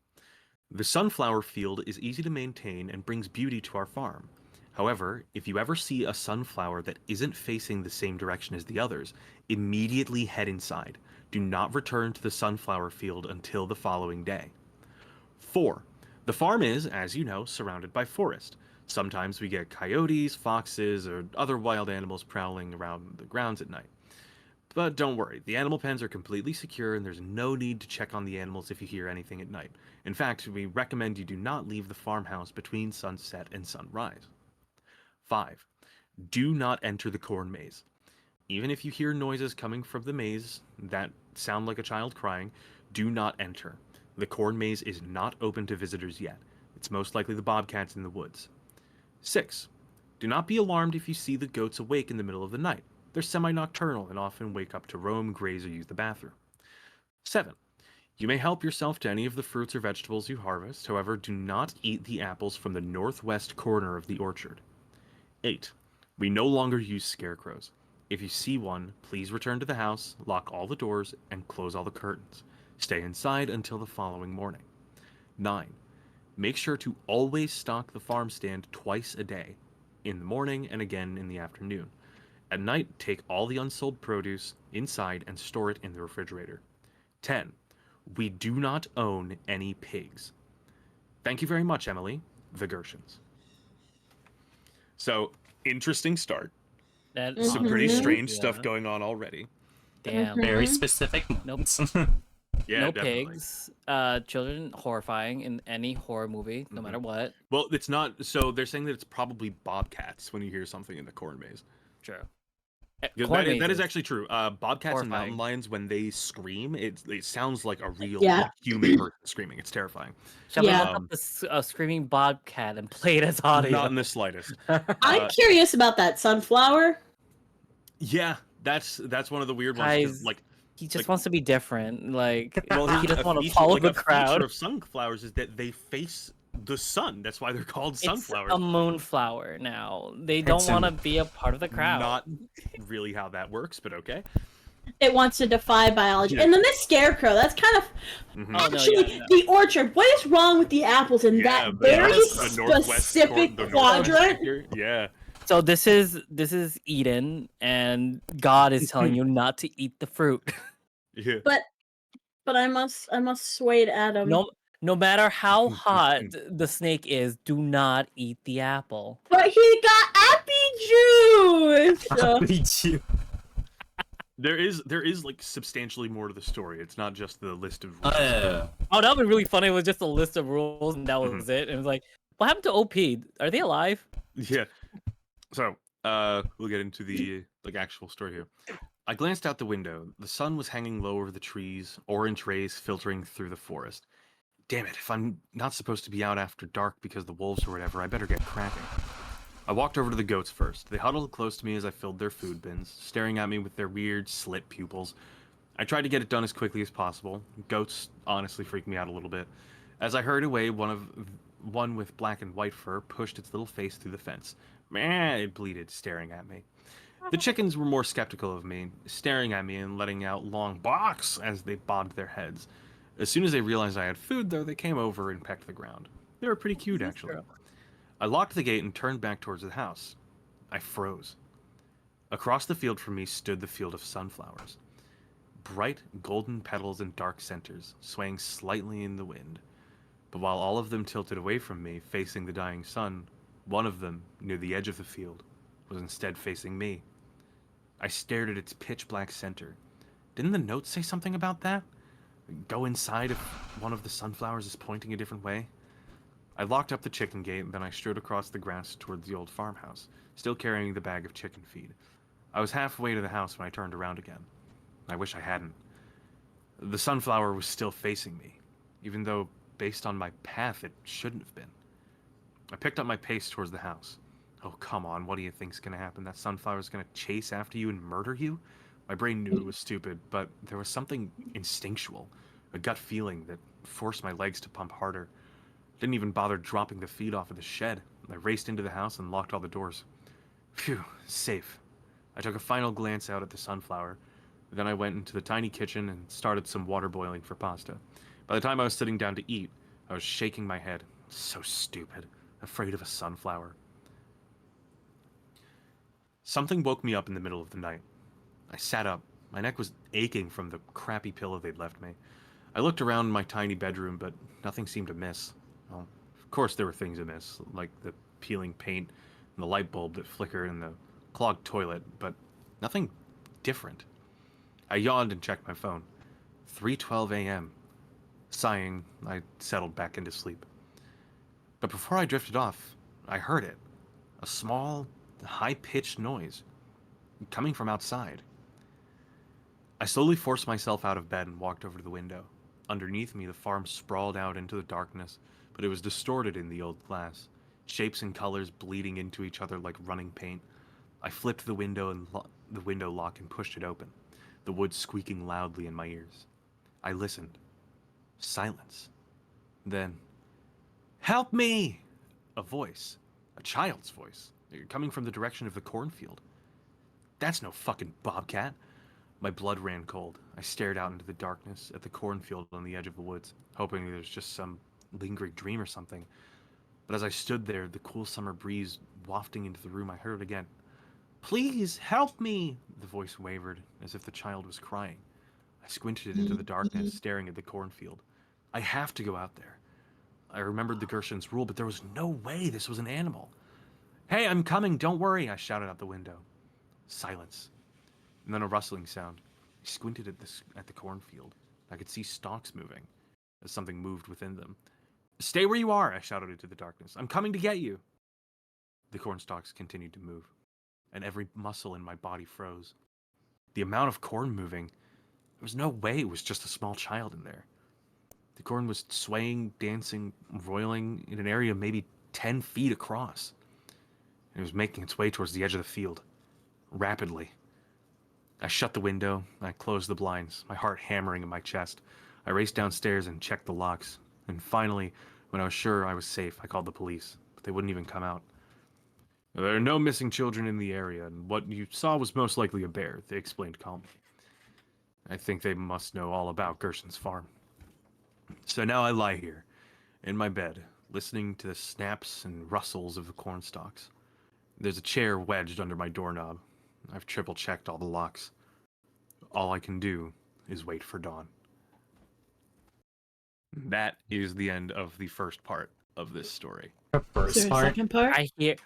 The sunflower field is easy to maintain and brings beauty to our farm. However, if you ever see a sunflower that isn't facing the same direction as the others, immediately head inside. Do not return to the sunflower field until the following day. 4. The farm is, as you know, surrounded by forest. Sometimes we get coyotes, foxes, or other wild animals prowling around the grounds at night. But don't worry, the animal pens are completely secure and there's no need to check on the animals if you hear anything at night. In fact, we recommend you do not leave the farmhouse between sunset and sunrise. 5. Do not enter the corn maze. Even if you hear noises coming from the maze that sound like a child crying, do not enter. The corn maze is not open to visitors yet. It's most likely the bobcats in the woods. 6. Do not be alarmed if you see the goats awake in the middle of the night. They're semi-nocturnal and often wake up to roam, graze, or use the bathroom. 7. You may help yourself to any of the fruits or vegetables you harvest, however, do not eat the apples from the northwest corner of the orchard. 8. We no longer use scarecrows. If you see one, please return to the house, lock all the doors, and close all the curtains. Stay inside until the following morning. 9. Make sure to always stock the farm stand twice a day, in the morning and again in the afternoon. At night, take all the unsold produce inside and store it in the refrigerator. 10. We do not own any pigs. Thank you very much, Emily. The Gershons. So, interesting start. That Some pretty Mhm. strange yeah. stuff going on already. Damn. Mhm. Very specific. Nope. Yeah, No definitely. pigs. Children horrifying in any horror movie, no matter what. Well, it's not. So they're saying that it's probably bobcats when you hear something in the corn maze. True. Because Corn that is mazes. actually true. Bobcats and mountain Horrifying. lions, when they scream, it sounds like a real Yeah. human person screaming. It's terrifying. Shall we Yeah. look up the screaming bobcat and play it as audio? Not in the slightest. I'm curious about that sunflower. Yeah, that's one of the weird ones. 'Cause, Guys, like, he just like- wants to be different. Like well, he doesn't want to feature- follow like the a feature crowd. of sunflowers is that they face the sun. That's why they're called It's sunflowers. a moonflower now. They don't want to be a part of the crowd. Not really how that works, but okay. It wants to defy biology. Yeah. And then this scarecrow, that's kind of Mhm. Oh, no, actually yeah, no. the orchard. What is wrong with the apples in Yeah, that but very the northwest specific the northwest quadrant? sector, yeah. So this is Eden, and God is telling you not to eat the fruit. Yeah. But I must sway to Adam. No matter how hot the snake is, do not eat the apple. But he got appy juice. Beat you. There is like substantially more to the story. It's not just the list of rules. Oh, that would be really funny. It was just a list of rules, and that was it. And it was like, what happened to OP? Are they alive? Yeah. So, we'll get into the like actual story here. I glanced out the window. The sun was hanging low over the trees, orange rays filtering through the forest. Damn it, if I'm not supposed to be out after dark because the wolves or whatever, I better get cracking. I walked over to the goats first. They huddled close to me as I filled their food bins, staring at me with their weird slit pupils. I tried to get it done as quickly as possible. Goats honestly freaked me out a little bit. As I hurried away, one with black and white fur pushed its little face through the fence. Meh, it bleated, staring at me. The chickens were more skeptical of me, staring at me and letting out long barks as they bobbed their heads. As soon as they realized I had food, though, they came over and pecked the ground. They were pretty cute, actually. I locked the gate and turned back towards the house. I froze. Across the field from me stood the field of sunflowers. Bright golden petals and dark centers, swaying slightly in the wind. But while all of them tilted away from me, facing the dying sun, one of them, near the edge of the field, was instead facing me. I stared at its pitch-black center. Didn't the note say something about that? Go inside if one of the sunflowers is pointing a different way? I locked up the chicken gate, and then I strode across the grass towards the old farmhouse, still carrying the bag of chicken feed. I was halfway to the house when I turned around again. I wish I hadn't. The sunflower was still facing me, even though, based on my path, it shouldn't have been. I picked up my pace towards the house. Oh, come on, what do you think's gonna happen? That sunflower's gonna chase after you and murder you? My brain knew it was stupid, but there was something instinctual, a gut feeling that forced my legs to pump harder. Didn't even bother dropping the feed off of the shed. I raced into the house and locked all the doors. Phew, safe. I took a final glance out at the sunflower. Then I went into the tiny kitchen and started some water boiling for pasta. By the time I was sitting down to eat, I was shaking my head. So stupid. Afraid of a sunflower. Something woke me up in the middle of the night. I sat up. My neck was aching from the crappy pillow they'd left me. I looked around my tiny bedroom, but nothing seemed amiss. Well, of course there were things amiss, like the peeling paint and the light bulb that flickered and the clogged toilet, but nothing different. I yawned and checked my phone. 3:12 a.m. Sighing, I settled back into sleep. But before I drifted off, I heard it. A small, high-pitched noise coming from outside. I slowly forced myself out of bed and walked over to the window. Underneath me, the farm sprawled out into the darkness, but it was distorted in the old glass, shapes and colors bleeding into each other like running paint. I flipped the window and the window lock and pushed it open, the wood squeaking loudly in my ears. I listened. Silence. Then, help me! A voice. A child's voice. Coming from the direction of the cornfield. That's no fucking bobcat. My blood ran cold. I stared out into the darkness at the cornfield on the edge of the woods, hoping it was just some lingering dream or something. But as I stood there, the cool summer breeze wafting into the room, I heard it again. Please help me! The voice wavered, as if the child was crying. I squinted into the darkness, staring at the cornfield. I have to go out there. I remembered the Gershon's rule, but there was no way this was an animal. Hey, I'm coming, don't worry, I shouted out the window. Silence. And then a rustling sound. I squinted at the cornfield. I could see stalks moving, as something moved within them. Stay where you are, I shouted into the darkness. I'm coming to get you. The corn stalks continued to move, and every muscle in my body froze. The amount of corn moving, there was no way it was just a small child in there. The corn was swaying, dancing, roiling in an area maybe 10 feet across. It was making its way towards the edge of the field, rapidly. I shut the window, I closed the blinds, my heart hammering in my chest. I raced downstairs and checked the locks, and finally, when I was sure I was safe, I called the police, but they wouldn't even come out. There are no missing children in the area, and what you saw was most likely a bear, they explained calmly. I think they must know all about Gershon's farm. So now I lie here, in my bed, listening to the snaps and rustles of the corn stalks. There's a chair wedged under my doorknob. I've triple-checked all the locks. All I can do is wait for dawn. That is the end of the first part of this story. The Is first there a part. second part?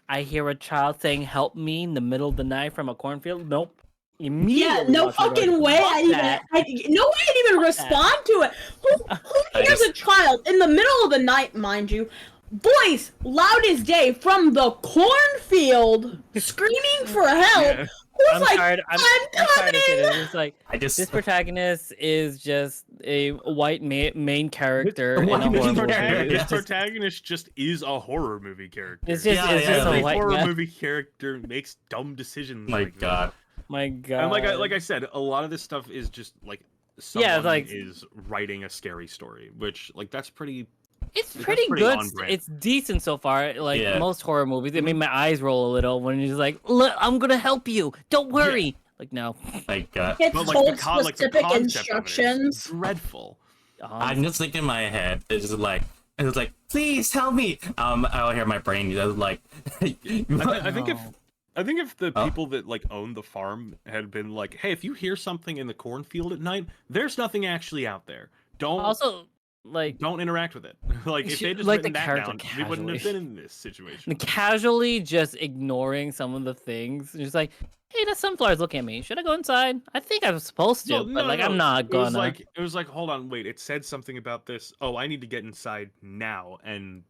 I hear a child saying "Help me" in the middle of the night from a cornfield. Nope. Yeah, Immediately. no watch it, fucking like, way. fuck that. No way I'd even respond to it. Who I hears just- a child in the middle of the night, mind you, voice loud as day from the cornfield, screaming for help? Yeah. Who's I'm like, tired. I'm tired of coming! it. It's like I just this protagonist is just a white main character in a White horror main movie. character. This It's just, protagonist just is a horror movie character. it's just, Yeah, it's yeah, just like a a white horror guy. movie character makes dumb decisions. my like god. My God. And like I said, a lot of this stuff is just like someone Yeah, like- is writing a scary story, which like that's pretty. It's That's pretty pretty good. on brand. It's decent so far. Like Yeah. most horror movies, it made my eyes roll a little when he's like, "Look, I'm gonna help you. Don't worry." Like no. My god. It's But told like the specific concept of it is instructions. dreadful. I'm just thinking in my head. It's just like it was like, please help me. I'll hear my brain. It was like, I think if No. I think if the Oh. people that like own the farm had been like, hey, if you hear something in the cornfield at night, there's nothing actually out there. Also, like Don't interact with it. Like if they just like written the that character down, we wouldn't have casually. been in this situation. casually just ignoring some of the things. Just like, hey, that sunflower's looking at me. Should I go inside? I think I was supposed to, but like I'm not It was gonna. like hold on, wait. It said something about this. Oh, I need to get inside now, and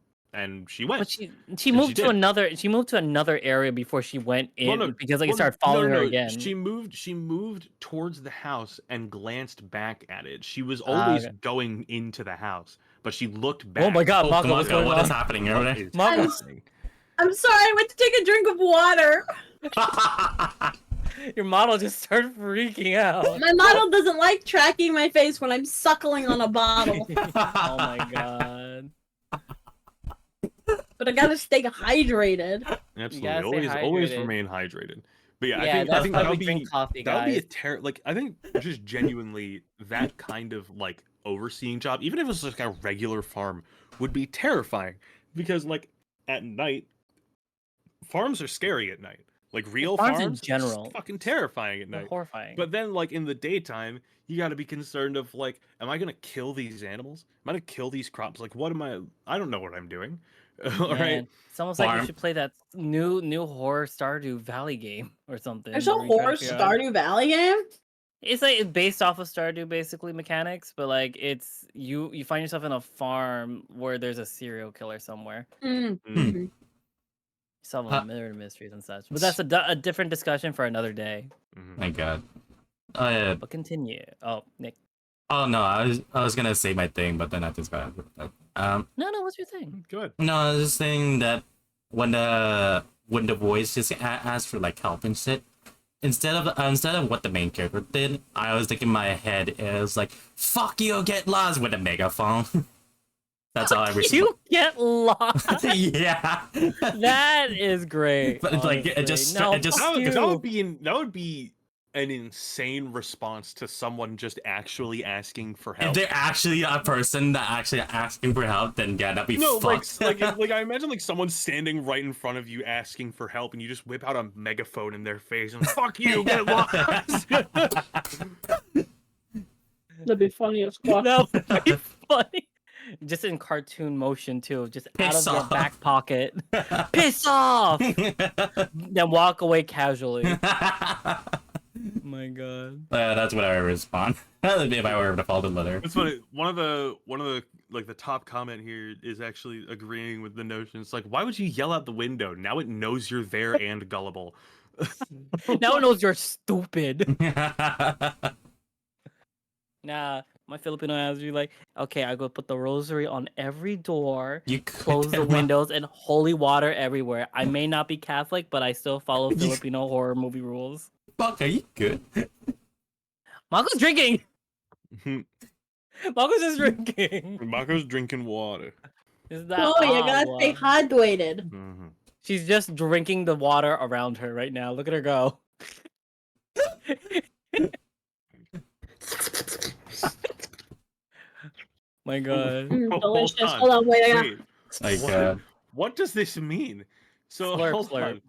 she went. But she And she moved to did. another area before she went in Well, no, because like well, it started following her no, again. She moved towards the house and glanced back at it. She was Ah, always okay. going into the house, but she looked back. Oh my God, oh, Mako, what's Mako, going what on? is happening over What there? is Mako. happening? I'm sorry, I went to take a drink of water. Your model just started freaking out. My model doesn't like tracking my face when I'm suckling on a bottle. Oh my God. But I gotta stay hydrated. Absolutely, stay always hydrated. remain hydrated. But yeah, Yeah, I that's think why that we would drink be coffee, that would be a guys. like I think just genuinely that kind of like overseeing job, even if it was like a regular farm, would be terrifying because like at night, farms are scary at night. Like real Farms farms, in general. fucking terrifying at They're night. horrifying. But then, like in the daytime, you got to be concerned of like, am I gonna kill these animals? Am I gonna kill these crops? Like, what am I? I don't know what I'm doing. All right. Man, it's almost like Farm. you should play that new horror Stardew Valley game or something. There's a where you try to horror figure out- Stardew Valley game? It's like it's based off of Stardew basically mechanics, but like it's you find yourself in a farm where there's a serial killer somewhere. Mm. Mm. You solve Huh. murder mysteries and such. But that's a different discussion for another day. Mhm. My god. Oh yeah. But continue. Oh, Nick. Oh no, I was gonna say my thing, but then I just got No, what's your thing? Good. no, I was just saying that when the voice just asks for like help and shit, instead of what the main character did, I was thinking in my head is like, "Fuck you, get lost" with a megaphone. That's all I respond. You get lost. Yeah. That is great. But it's like, it honestly. just- no, it just- fuck you. That would be an insane response to someone just actually asking for If help. they're actually a person that actually asking for help, then yeah, that'd be No, fucked. like I imagine like someone standing right in front of you asking for help, and you just whip out a megaphone in their face and "fuck you, get lost." That'd be funny as fuck. That would be funny. Just in cartoon motion too, just Piss out of your off. back pocket. Piss off! Then walk away casually. My god. That's what I would respond. If I were to follow the letter. It's funny. One of the like the top comment here is actually agreeing with the notion. It's like, why would you yell out the window? Now it knows you're there and gullible. Now it knows you're stupid. Nah, my Filipino has you like, okay, I go put the rosary on every door, You close the windows, and holy water everywhere. I may not be Catholic, but I still follow Filipino horror movie rules. Fuck, are you good? Marco's drinking! Marco's just drinking. Mako's drinking water. Is that Oh, you gotta stay agua? hydrated. Mhm. She's just drinking the water around her right now. Look at her go. My god. Hold Delicious. on. Hold on, wait. I gotta... Wait, Like, what, what does this mean? So Slurp, hold slurp.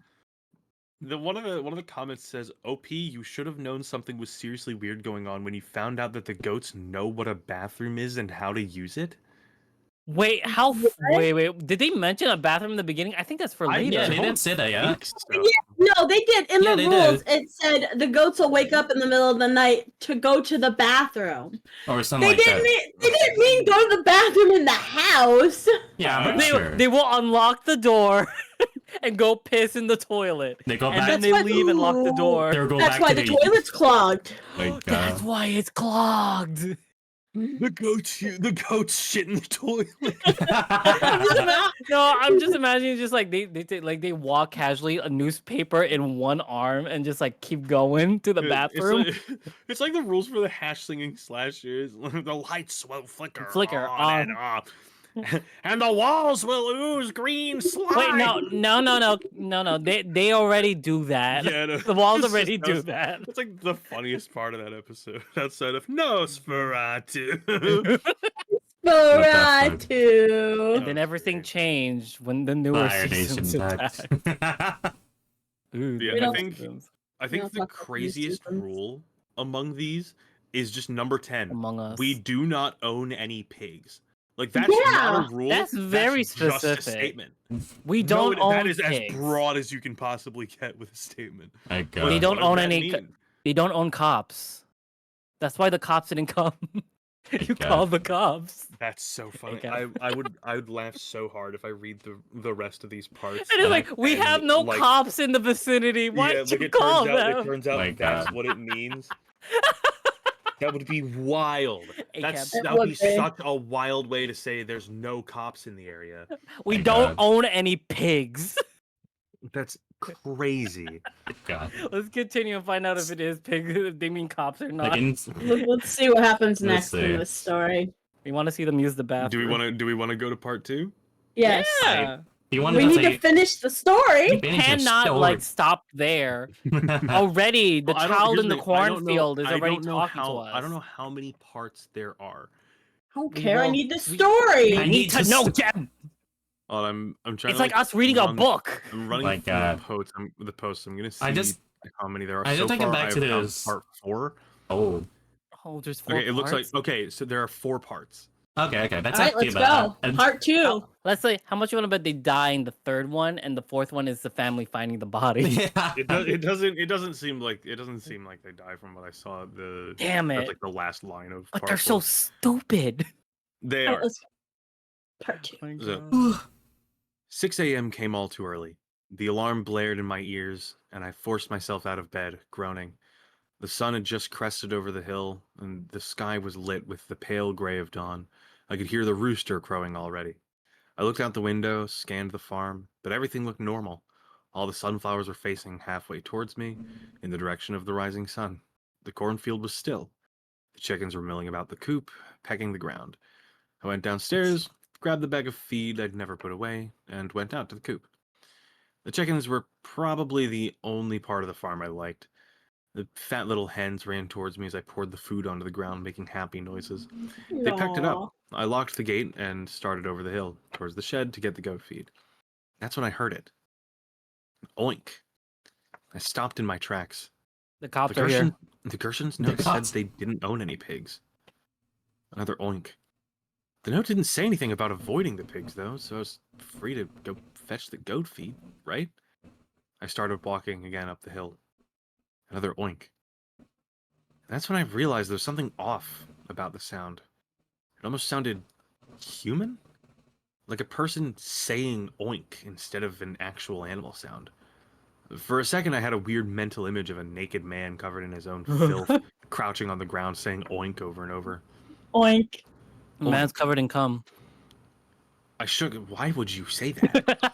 on. One of the comments says, "OP, you should have known something was seriously weird going on when you found out that the goats know what a bathroom is and how to use it." Wait, how? What? Wait. Did they mention a bathroom in the beginning? I think that's for I- later. yeah, they don't did say that, yeah. think so. No, they did. In Yeah, the they rules, did. it said the goats will wake up in the middle of the night to go to the bathroom. Or something They like didn't that. mean they didn't mean go to the bathroom in the house. Yeah, I'm They, sure. they will unlock the door and go piss in the toilet. They go And back. then they That's leave and lock the door. They'll go That's back why to the toilet's clogged. Like, That's why it's clogged. The goats shit in the toilet. No, I'm just imagining just like they walk casually, a newspaper in one arm, and just like keep going to the Dude, bathroom. It's like the rules for the hash slinging slashers. The lights will flicker, Flicker on and off, and the walls will ooze green slime. Wait, no. They already do that. Yeah, no, The walls it's already just- do that. That's like the funniest part of that episode, outside of Nosferatu. Sporatu. And then everything changed when the newer Fire seasons Nation attacked. tax. Ooh, Yeah, the I newer think- seasons. I think don't the fuck with these craziest seasons. rule among these is just number 10. Among Us. We do not own any pigs. Like that's not Yeah, a rule. that's very just a specific. statement. We No, don't own that is pigs. as broad as you can possibly get with a statement. Like, We What don't does own that any mean? They don't own cops. That's why the cops didn't come. You God. called the cops. That's so funny. Okay. I would laugh so hard if I read the rest of these parts. And it's like, we and, have no like, cops in the vicinity. Why yeah, did like you it call turns out, them? it turns out My that's God. what it means. That would be wild. ACAB. It That would be would be. such a wild way to say there's no cops in the area. We My don't God. own any pigs. That's crazy. God. Let's continue and find out if it is pigs, if they mean cops or not. Like, Let's see what happens Let's next in see. this story. We want to see them use the bathroom. Do we want to go to part 2? Yes. Yeah. you wanted We to need say, to finish the story. finish your Cannot like story. stop there. Already, the Well, I don't- child here's in the thing, I don't know- cornfield is I already don't know talking how, to us. I don't know how many parts there are. I don't We care. I won't- need the we- story. I I need need to to know st- them. Oh, I'm trying. It's to, like us reading a run- book. I'm running My through God. the posts. I'm gonna see I just- how many there are. I just so thinking far, back to I've found this- part 4. Oh. Oh, there's four Okay, it looks like parts? okay. So there are 4 parts. Okay, that's All right, actually let's bad. go. And- Part 2. Oh, let's say how much you want to bet they die in the third one, and the fourth one is the family finding the body. yeah. It doesn't seem like they die from what I saw. Damn That's it! like the last line of. But part they're so 4. stupid. They All are. right, let's go. Part 2. My So- God. 6 a.m. came all too early. The alarm blared in my ears, and I forced myself out of bed, groaning. The sun had just crested over the hill, and the sky was lit with the pale gray of dawn. I could hear the rooster crowing already. I looked out the window, scanned the farm, but everything looked normal. All the sunflowers were facing halfway towards me, in the direction of the rising sun. The cornfield was still. The chickens were milling about the coop, pecking the ground. I went downstairs, grabbed the bag of feed I'd never put away, and went out to the coop. The chickens were probably the only part of the farm I liked. The fat little hens ran towards me as I poured the food onto the ground, making happy noises. They pecked it Aw. up. I locked the gate and started over the hill, towards the shed to get the goat feed. That's when I heard it. Oink. I stopped in my tracks. The The, cops are here. the Gershons The note said cops. they didn't own any pigs. Another oink. The note didn't say anything about avoiding the pigs, though, so I was free to go fetch the goat feed, right? I started walking again up the hill. Another oink. That's when I realized there was something off about the sound. It almost sounded human? Like a person saying oink instead of an actual animal sound. For a second, I had a weird mental image of a naked man covered in his own filth, crouching on the ground saying oink over and over. Oink. Man's covered in cum. I shook. Why would you say that?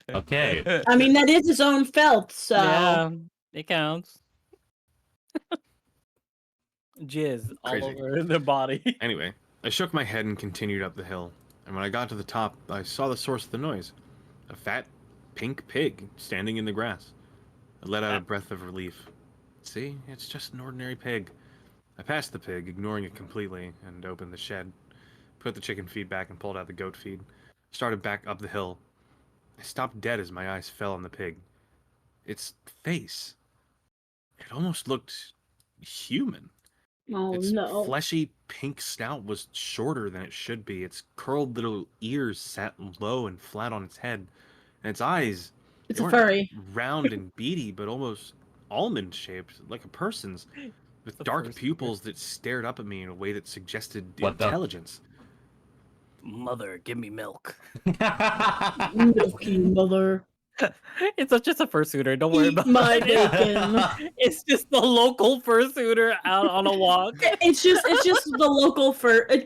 Okay. I mean, that is his own felt, so. Yeah, it counts. Jizz Crazy. all over their body. Anyway, I shook my head and continued up the hill. And when I got to the top, I saw the source of the noise. A fat, pink pig standing in the grass. I let out a breath of relief. See, it's just an ordinary pig. I passed the pig, ignoring it completely, and opened the shed. Put the chicken feed back and pulled out the goat feed. Started back up the hill. I stopped dead as my eyes fell on the pig. Its face. It almost looked human. Oh Its no. fleshy pink snout was shorter than it should be. Its curled little ears sat low and flat on its head. And its eyes, It's they a weren't furry. round and beady, but almost almond shaped, like a person's, with The dark fursuiter. pupils that stared up at me in a way that suggested What the- intelligence. Mother, give me milk. Milky mother. It's just a fursuiter. Don't worry Eat about my it. bacon. It's just the local fursuiter out on a walk. It's just the local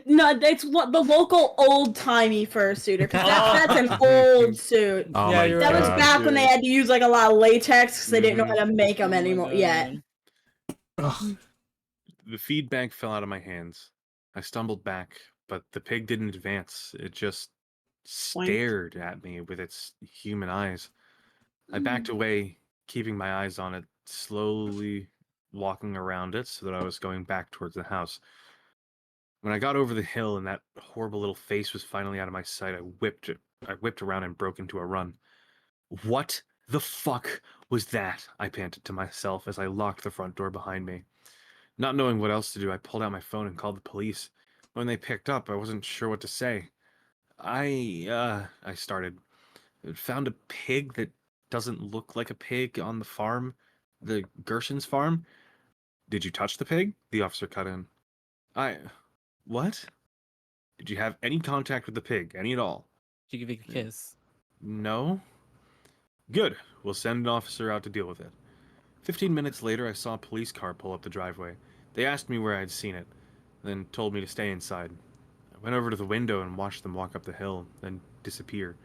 no, it's what the local old timey fursuiter. 'Cause that's an old suit. Oh Yeah, my you're That was right. back when they had to use like a lot of latex because they didn't know Mhm. how to make them Oh my anymore God. yet. Ugh. The feed bag fell out of my hands. I stumbled back, but the pig didn't advance. It just stared at me with its human eyes. I backed away, keeping my eyes on it, slowly walking around it so that I was going back towards the house. When I got over the hill and that horrible little face was finally out of my sight, I whipped around and broke into a run. What the fuck was that? I panted to myself as I locked the front door behind me. Not knowing what else to do, I pulled out my phone and called the police. When they picked up, I wasn't sure what to say. I started. Found a pig that doesn't look like a pig on the farm, the Gershon's farm. Did you touch the pig? The officer cut in. What? Did you have any contact with the pig? Any at all? She give you a kiss. No? Good. We'll send an officer out to deal with it. 15 minutes later, I saw a police car pull up the driveway. They asked me where I'd seen it, then told me to stay inside. I went over to the window and watched them walk up the hill, then disappear.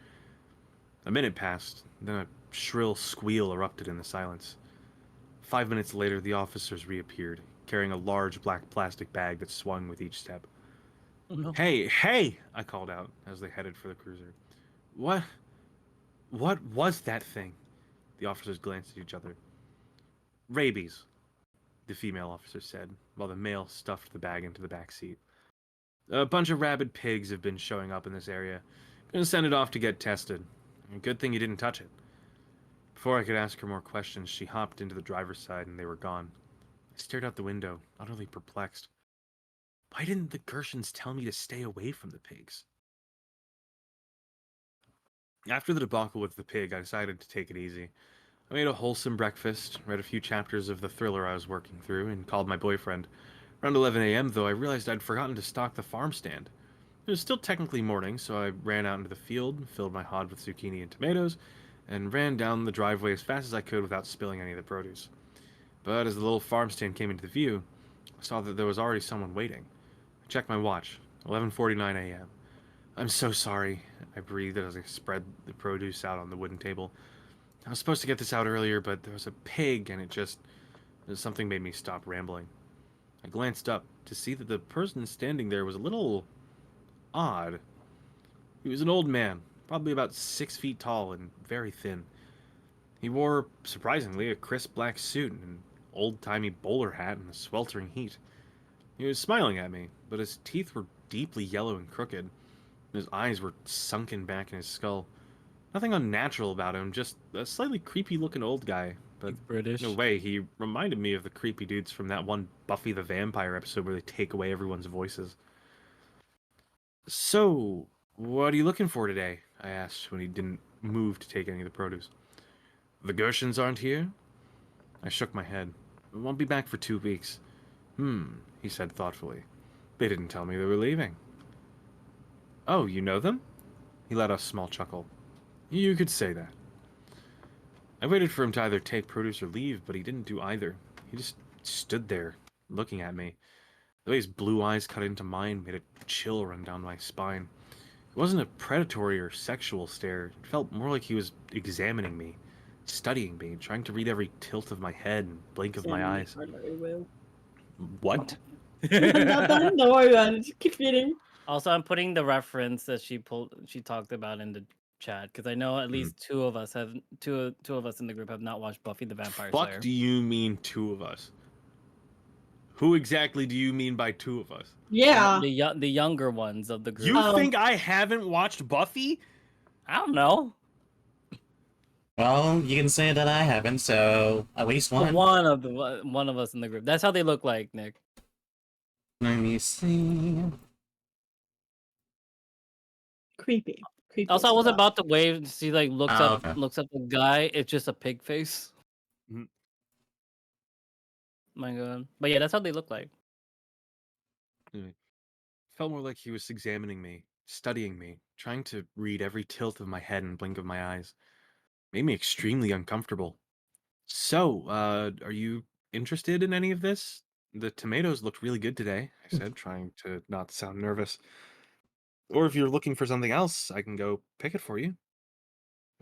A minute passed, then a shrill squeal erupted in the silence. 5 minutes later, the officers reappeared, carrying a large black plastic bag that swung with each step. Oh, no. Hey! I called out as they headed for the cruiser. What was that thing? The officers glanced at each other. Rabies, the female officer said, while the male stuffed the bag into the back seat. A bunch of rabid pigs have been showing up in this area. Gonna send it off to get tested. Good thing you didn't touch it. Before I could ask her more questions, she hopped into the driver's side and they were gone. I stared out the window, utterly perplexed. Why didn't the Gershons tell me to stay away from the pigs? After the debacle with the pig, I decided to take it easy. I made a wholesome breakfast, read a few chapters of the thriller I was working through, and called my boyfriend. Around 11 a.m., though, I realized I'd forgotten to stock the farm stand. It was still technically morning, so I ran out into the field, filled my hod with zucchini and tomatoes, and ran down the driveway as fast as I could without spilling any of the produce. But as the little farm stand came into view, I saw that there was already someone waiting. I checked my watch, 11:49 a.m. I'm so sorry. I breathed as I spread the produce out on the wooden table. I was supposed to get this out earlier, but there was a pig, and something made me stop rambling. I glanced up to see that the person standing there was a little odd. He was an old man, probably about 6 feet tall and very thin. He wore, surprisingly, a crisp black suit and an old-timey bowler hat in the sweltering heat. He was smiling at me, but his teeth were deeply yellow and crooked. His eyes were sunken back in his skull. Nothing unnatural about him, just a slightly creepy-looking old guy. But British. in a way, he reminded me of the creepy dudes from that one Buffy the Vampire episode where they take away everyone's voices. So, what are you looking for today? I asked when he didn't move to take any of the produce. The Gershons aren't here? I shook my head. We won't be back for 2 weeks. He said thoughtfully. They didn't tell me they were leaving. Oh, you know them? He let out a small chuckle. You could say that. I waited for him to either take produce or leave, but he didn't do either. He just stood there, looking at me. The way his blue eyes cut into mine made a chill run down my spine. It wasn't a predatory or sexual stare. It felt more like he was examining me, studying me, trying to read every tilt of my head and blink of my eyes. What? Nothing. Don't worry about it. Just keep reading. Also, I'm putting the reference that she talked about in the chat because I know at least two of us in the group have not watched Buffy the Vampire Slayer. Fuck do you mean 2 of us? Who exactly do you mean by 2 of us? Yeah. The younger ones of the group. You think I haven't watched Buffy? I don't know. Well, you can say that I haven't, so at least one. One of us in the group. That's how they look like, Nick. Let me see. Creepy. Creepy. Also, I as was fuck. about to wave. She like looks Oh, up, okay. looks up the guy. It's just a pig face. Mhm. My God. But yeah, that's how they look like. Felt more like he was examining me, studying me, trying to read every tilt of my head and blink of my eyes. Made me extremely uncomfortable. So, are you interested in any of this? The tomatoes looked really good today, I said, trying to not sound nervous. Or if you're looking for something else, I can go pick it for you.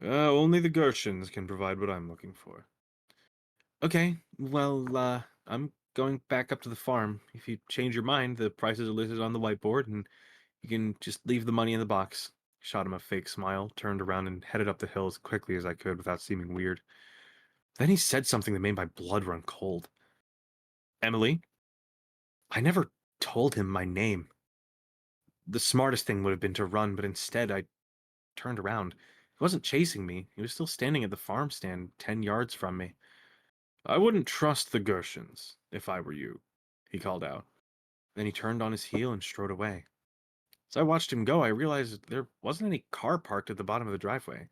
Only the Gershons can provide what I'm looking for. Okay, well, I'm going back up to the farm. If you change your mind, the prices are listed on the whiteboard, and you can just leave the money in the box. Shot him a fake smile, turned around, and headed up the hill as quickly as I could without seeming weird. Then he said something that made my blood run cold. Emily? I never told him my name. The smartest thing would have been to run, but instead I turned around. He wasn't chasing me. He was still standing at the farm stand 10 yards from me. I wouldn't trust the Gershons if I were you, he called out. Then he turned on his heel and strode away. As I watched him go, I realized there wasn't any car parked at the bottom of the driveway. I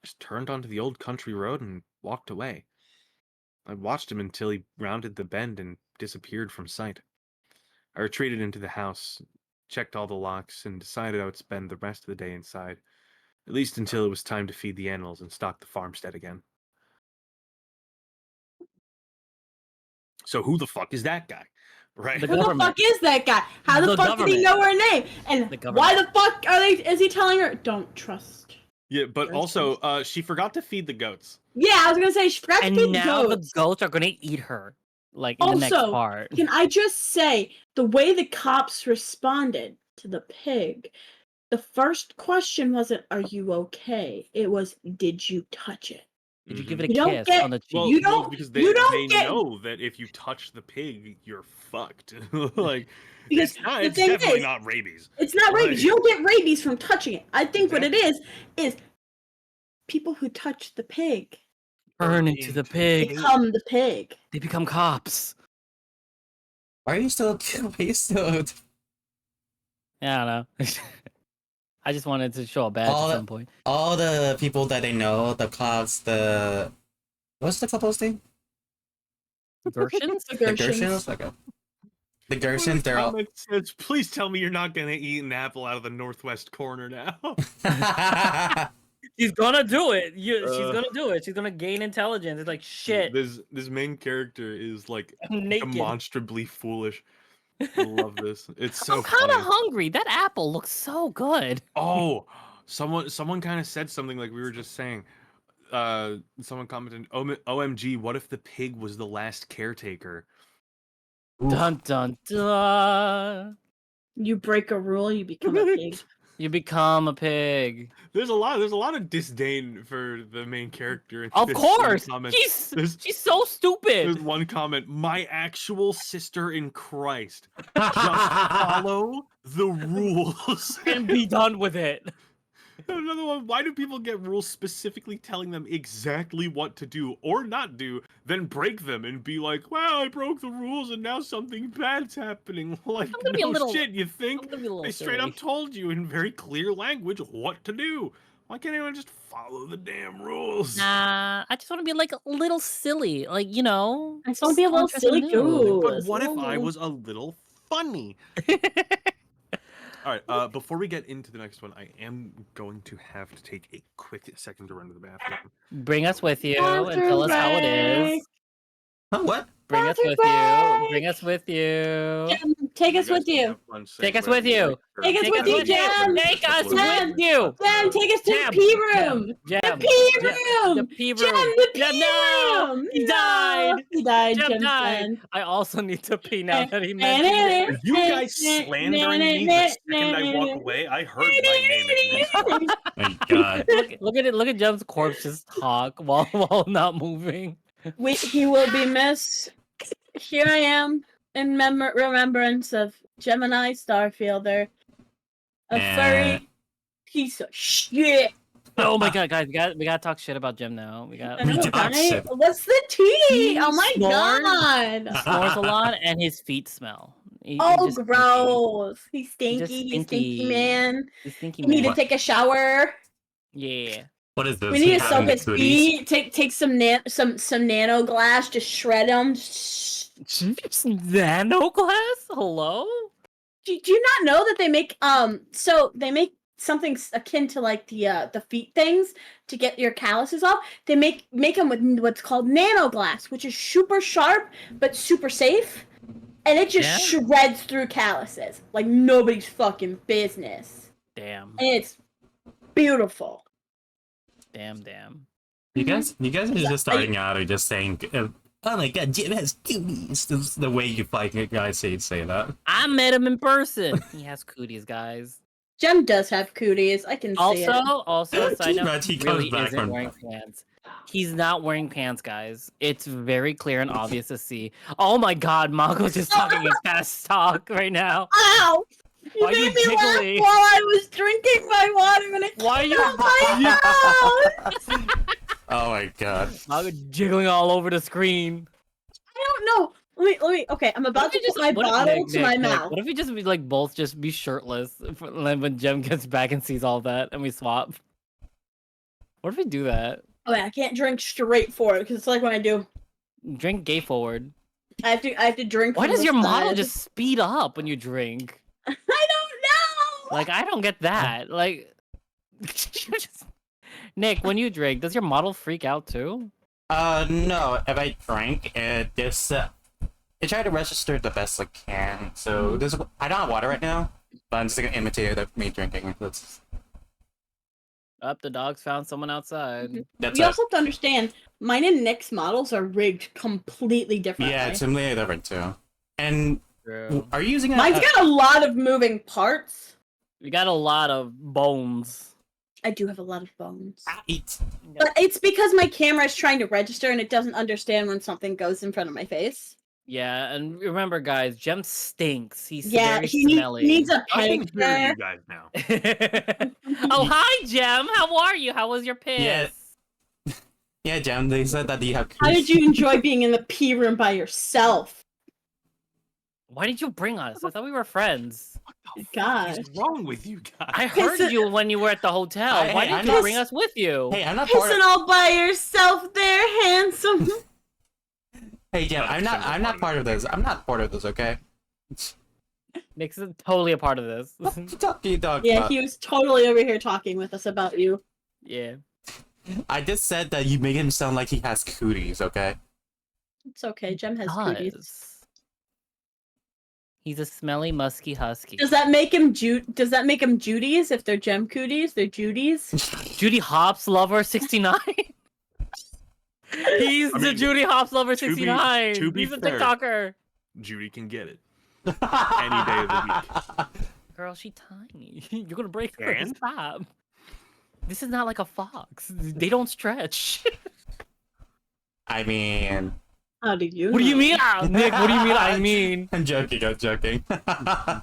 just turned onto the old country road and walked away. I watched him until he rounded the bend and disappeared from sight. I retreated into the house, checked all the locks, and decided I would spend the rest of the day inside, at least until it was time to feed the animals and stock the farmstead again. So who the fuck is that guy? Right? The Who the government. fuck is that guy? How the The fuck did he know her name? And The why government. the fuck is he telling her don't trust? Yeah, but Gershons. also, she forgot to feed the goats. Yeah, I was gonna say she forgot to And feed now the the goats. goats are gonna eat her. Like in the next Also, part. Can I just say the way the cops responded to the pig? The first question wasn't "Are you okay?" It was "Did you touch it?" Did you give it a You don't kiss get- on the cheek? Well, You well, don't- because you don't they get- know that if you touch the pig, you're fucked. Like, Because it's the thing definitely is- not rabies. It's not Right. rabies. You don't get rabies from touching it. I think what it is people who touch the pig Turn into the pig. become the pig. They become cops. Why are you still? Why are you still? Yeah, I don't know. I just wanted to show a badge All at the- some point. All the people that they know, the cops, what's the couple's name? Versions? The The Gershons. Gershons. Okay. The Gershons. They're all. Comment says, please tell me you're not gonna eat an apple out of the northwest corner now. She's gonna do it. She's Uh, gonna do it. She's gonna gain intelligence. It's like shit. This main character is like I'm naked. demonstrably foolish. I love this. It's so I'm kind of funny. hungry. That apple looks so good. Oh, Someone kind of said something like we were just saying. Someone commented, "OMG, what if the pig was the last caretaker?" Dun dun dun. You break a rule, you become a pig. You become a pig. There's a lot of disdain for the main character. In Of this course. comment. She's so There's stupid. one comment. My actual sister in Christ. Just follow the rules. And be done with it. Another one. Why do people get rules specifically telling them exactly what to do or not do, then break them and be like, "Well, I broke the rules and now something bad's happening." Like, I'm gonna be a no little- shit. You I'm think gonna be a little they straight silly. up told you in very clear language what to do? Why can't anyone just follow the damn rules? Nah, I just want to be like a little silly, like I just want to be a little silly too. But what if I was a little funny? All right. Before we get into the next one, I am going to have to take a quick second to run to the bathroom. Bring us with you and tell us how it is. Huh, what? Bring us Bathroom with you. break. Bring us with you. Jem, take us with you. Take us with you. Take us Take with us you, with you. Jem. Take us Jem. with you. Jem, take us to Jem, the pee room. Jem, The pee Jem, room. The pee Jem, room. the Jem, pee no! room. He No, died. He died. Jem Jem's died. done. I also need to pee now that he mentioned it. Are you guys slandering me the second I walk away? I heard my name at least. My God. Look at Jem's corpse just talk while not moving. He will be missed. Here I am in remembrance of Gemini Starfielder, a furry piece of shit. Oh my god, guys, we gotta talk shit about Jem now. We got Me I know, too. right? Shit. What's the tea? He Oh my snores. god! snores a lot and his feet smell. He Oh, just gross! He's stinky. Just He's stinky. stinky, man. He's stinky We need to man. take a shower. Yeah. What is this? We need to soak Having his cooties? feet. Take some nano glass. Just shred them. Nano glass? Hello? Do you not know that they make so they make something akin to like the feet things to get your calluses off? They make them with what's called nano glass, which is super sharp but super safe, and it just Yeah? shreds through calluses like nobody's fucking business, Damn. and it's beautiful. Damn. You guys are just starting out or just saying, "Oh my God, Jim has cooties." This is the way you guys say that. I met him in person. He has cooties, guys. Jem does have cooties. I can see it. Also, side note, But he he comes really back isn't from- wearing pants. He's not wearing pants, guys. It's very clear and obvious to see. Oh my god, Mako's just talking in fast talk right now. Ow! You Why are you made me laugh jiggly? while I was drinking my water and it Why are came you- out my mouth! Oh my God. Mako jiggling all over the screen. I don't know. Let me. Okay, I'm about to put my bottle to my mouth. What if we just be like both just be shirtless when Jem gets back and sees all that and we swap? What if we do that? Oh, I can't drink straight forward because it's like when I do. Drink gay forward. I have to drink. Why from does the your model side. just speed up when you drink? I don't know. Like I don't get that. Like just... Nick, when you drink, does your model freak out too? No. If I drank, it try to register the best I can. So I don't have water right now, but I'm just gonna imitate it of me drinking. Up, the dogs found someone outside. That's You it. also have to understand, mine and Nick's models are rigged completely differently. Yeah, it's completely different too. And True. are you using a? Mine's got a lot of moving parts. We got a lot of bones. I do have a lot of bones. Eat. But it's because my camera is trying to register and it doesn't understand when something goes in front of my face. Yeah, and remember, guys, Jem stinks. He's Yeah, very he smelly. needs a I can hear pedicure. you guys now. Oh, hi, Jem. How are you? How was your piss? Yeah. Yeah, Jem, they said that you have. How did you enjoy being in the pee room by yourself? Why did you bring us? I thought we were friends. God. What's wrong with you guys? I heard Pissing- you when you were at the hotel. Hey, Why I'm didn't you not- bring us with you? Hey, I'm not part Pissing of. all by yourself there, handsome. Hey, Jem, I'm not part of this. I'm not part of this. Okay. Nick's totally a part of this. You talk Yeah, about? he was totally over here talking with us about you. Yeah. I just said that you make him sound like he has cooties. Okay. It's okay, Jem has cooties. Does. He's a smelly, musky husky. Does that make him Does that make him Judies if they're gem cooties? They're Judies. Judy Hopps lover 69. He's I the mean, Judy Hopps lover to be- 69. to be He's a fair- TikToker. Judy can get it any day of the week. Girl, she tiny. You're gonna break her. And? Stop. This is not like a fox. They don't stretch. I mean, How do you? What do you know? mean, Nick? What do you mean? I mean. I'm joking. I'm joking. Oh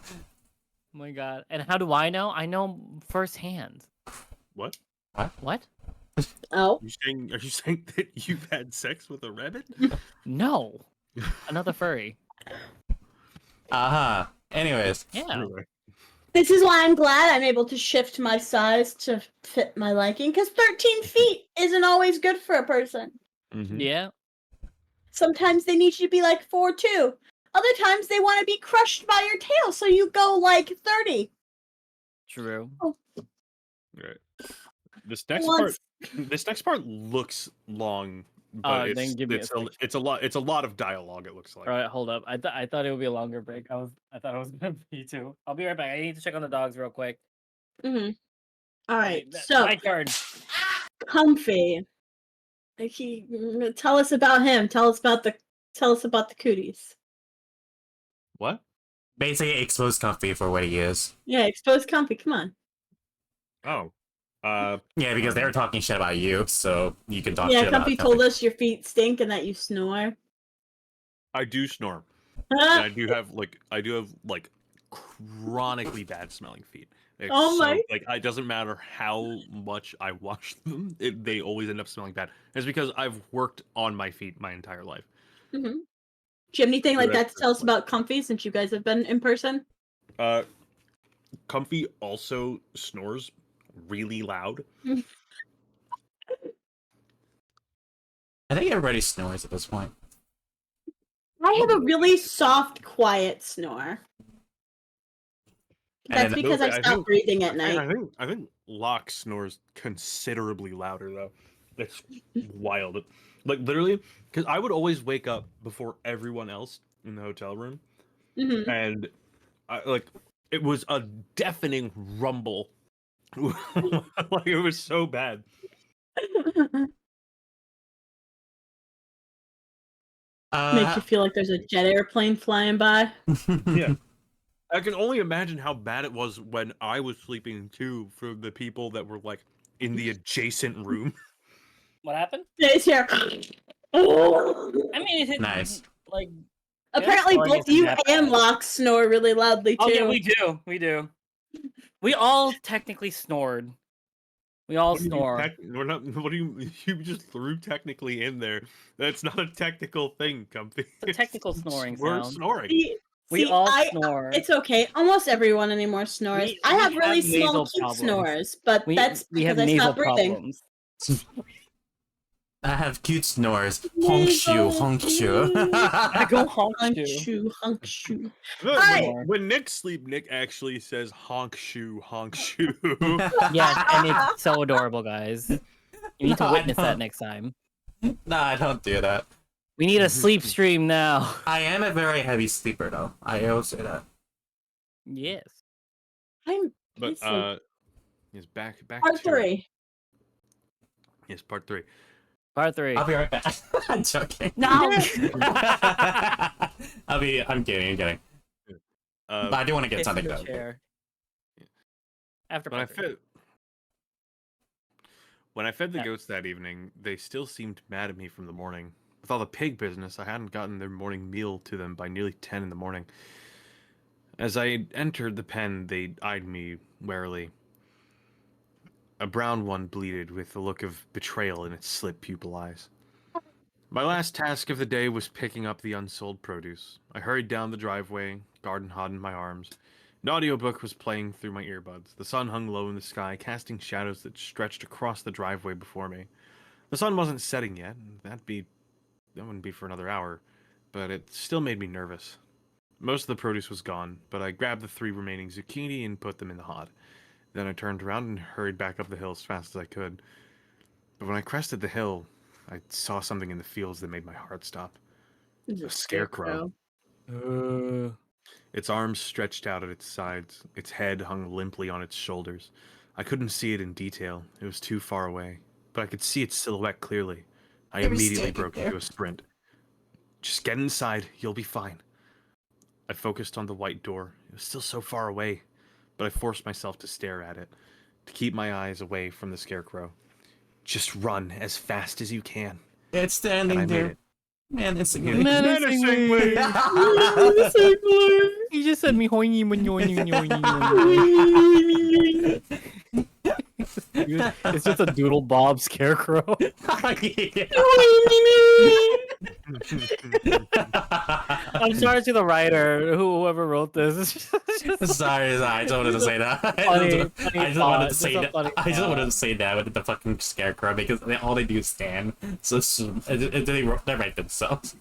my god. And how do I know? I know firsthand. What? What? Oh, Are you saying that you've had sex with a rabbit? No. Another furry. Anyways, Yeah. Anyway. this is why I'm glad I'm able to shift my size to fit my liking. Because 13 feet isn't always good for a person. Mhm. Yeah. Sometimes they need you to be like 4'2". Other times they want to be crushed by your tail, so you go like 30. True. Right. This next Once- part. This next part looks long, but then give me a it's second. it's a lot. It's a lot of dialogue. It looks like. All right, hold up. I thought it would be a longer break. I thought it was gonna be too. I'll be right back. I need to check on the dogs real quick. Mm-hmm. All right, Okay, so my turn. Comfy. Tell us about him. Tell us about the cooties. What? basically expose Comfy for what he is. Yeah, expose Comfy. Come on. Oh. Yeah, because they were talking shit about you, so you can talk Yeah, shit about Comfy told us your feet stink and that you snore. I do snore. And I do have like chronically bad smelling feet. It's Oh my- like it doesn't matter how much I wash them, they always end up smelling bad. It's because I've worked on my feet my entire life. Mm-hmm. Do you have anything like that to That's tell us like- about Comfy since you guys have been in person? Comfy also snores really loud. I think everybody snores at this point. I have a really soft, quiet snore. And That's then- because I I stop think- breathing at night. I think Locke snores considerably louder though. It's wild. Like literally, because I would always wake up before everyone else in the hotel room, Mhm. and it was a deafening rumble. Like it was so bad. Makes you feel like there's a jet airplane flying by. Yeah. I can only imagine how bad it was when I was sleeping too for the people that were like in the adjacent room. What happened? It's here. I mean, it's Nice. like. Apparently, snoring both isn't you that and bad. Locke snore really loudly too. Oh yeah, we do. We do. We all technically snored. We all What do you mean snore. we're not. What do you just threw technically in there? That's not a technical thing, Comfy. It's a technical snoring We're sound. snoring. We See, all I- snore. It's okay. Almost everyone anymore snores. We- I we have really have small, nasal cute problems. snores, but we that's we have because I nasal stopped breathing. problems. I have cute snores. Honk shoe, honk shoe. I go honk Hunk you. shoe, hunk shoe. No, Alright. when Nick sleep, Nick actually says honk shoe, honk shoe. Yes, and it's so adorable, guys. You need No, to I witness that don't. next time. No, I don't do that. We need a sleep stream now. I am a very heavy sleeper, though. I will say that. Yes. I'm But Excellent. yes, back part to 3. Yes, part 3. Part 3. I'll be right back. I'm joking. No! I'm kidding. But I do want to get Piss in something the done. chair. After When I part 3. fed the Yeah. goats that evening, they still seemed mad at me from the morning. With all the pig business, I hadn't gotten their morning meal to them by nearly 10 in the morning. As I entered the pen, they eyed me warily. A brown one bleated with the look of betrayal in its slit pupil eyes. My last task of the day was picking up the unsold produce. I hurried down the driveway, garden hod in my arms. An audiobook was playing through my earbuds. The sun hung low in the sky, casting shadows that stretched across the driveway before me. The sun wasn't setting yet, and that wouldn't be for another hour, but it still made me nervous. Most of the produce was gone, but I grabbed the 3 remaining zucchini and put them in the hod. Then I turned around and hurried back up the hill as fast as I could. But when I crested the hill, I saw something in the fields that made my heart stop. It's A scarecrow. Its arms stretched out at its sides, its head hung limply on its shoulders. I couldn't see it in detail, it was too far away, but I could see its silhouette clearly. I They were immediately standing broke there. into a sprint. Just get inside, you'll be fine. I focused on the white door. It was still so far away, but I forced myself to stare at it, to keep my eyes away from the scarecrow. Just run as fast as you can. It's And I standing made there. it. Man, it's Menacingly. He just said me hoiny It's just a doodle bob scarecrow. I'm sorry to the writer, whoever wrote this. It's just Sorry, I just wanted to say that. funny I just thought. wanted to Just say a that. funny I just thought. wanted to say that with the fucking scarecrow because all they do is stand. So they write themselves.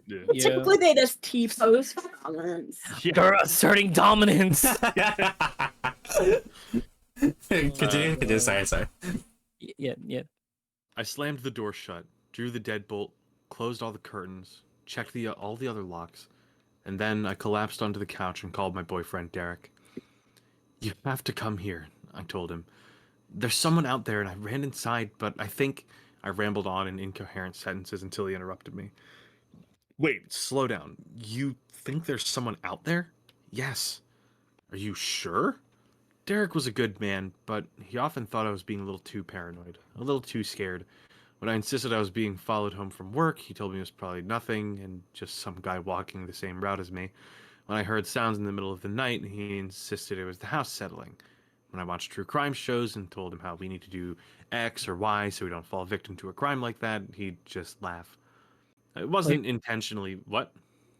Yeah. Yeah. Typically, they just T-pose for comments. They're asserting dominance. Continue. Sorry. Yeah. I slammed the door shut, drew the deadbolt, closed all the curtains, checked all the other locks, and then I collapsed onto the couch and called my boyfriend Derek. You have to come here, I told him. There's someone out there, and I ran inside, but I think I rambled on in incoherent sentences until he interrupted me. Wait, slow down. You think there's someone out there? Yes. Are you sure? Derek was a good man, but he often thought I was being a little too paranoid, a little too scared. When I insisted I was being followed home from work, he told me it was probably nothing and just some guy walking the same route as me. When I heard sounds in the middle of the night, he insisted it was the house settling. When I watched true crime shows and told him how we need to do X or Y so we don't fall victim to a crime like that, he'd just laugh. It wasn't intentionally. What?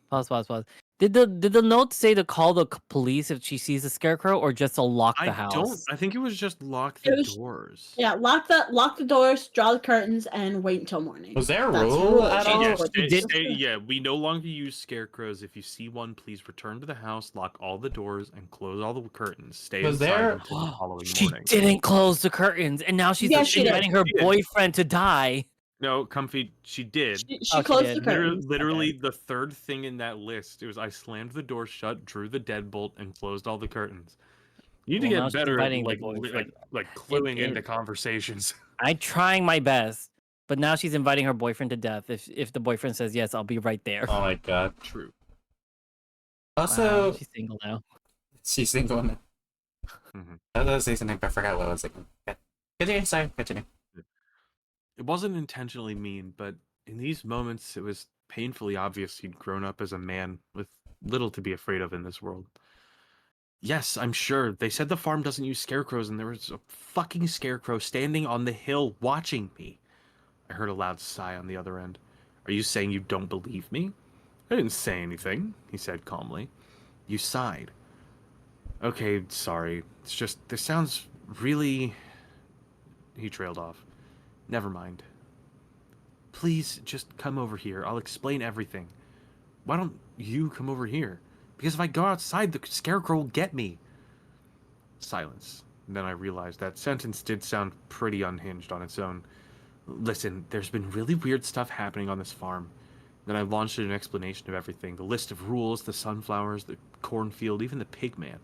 Pause. Did the note say to call the police if she sees a scarecrow, or just to lock the house? don't. I think it was just lock It the was- doors. Yeah, lock the doors, draw the curtains, and wait until morning. Was there a That's the rule rule. at She all? just- Yeah, we no longer use scarecrows. If you see one, please return to the house, lock all the doors, and close all the curtains. Stay Was inside there- until the following She morning. didn't close the curtains, and now she's Yes, she did. inviting her She did. boyfriend to die. No, Comfy, she did. She Oh, she closed did. the curtains. Literally, the third thing in that list, it was I slammed the door shut, drew the deadbolt, and closed all the curtains. You need Well, now to she's get better at inviting the like boyfriend. cluing It- into conversations. I'm trying my best, but now she's inviting her boyfriend to death. If the boyfriend says yes, I'll be right there. Oh my god. True. Also, Wow, she's single now. she's single now. Mhm. I was gonna say something, but I forgot what I was thinking. Okay. Continue. It wasn't intentionally mean, but in these moments, it was painfully obvious he'd grown up as a man with little to be afraid of in this world. Yes, I'm sure. They said the farm doesn't use scarecrows, and there was a fucking scarecrow standing on the hill watching me. I heard a loud sigh on the other end. Are you saying you don't believe me? I didn't say anything, he said calmly. You sighed. Okay, sorry. It's just, this sounds really... He trailed off. Never mind. Please, just come over here. I'll explain everything. Why don't you come over here? Because if I go outside, the scarecrow will get me. Silence. And then I realized that sentence did sound pretty unhinged on its own. Listen, there's been really weird stuff happening on this farm. Then I launched an explanation of everything. The list of rules, the sunflowers, the cornfield, even the pig man.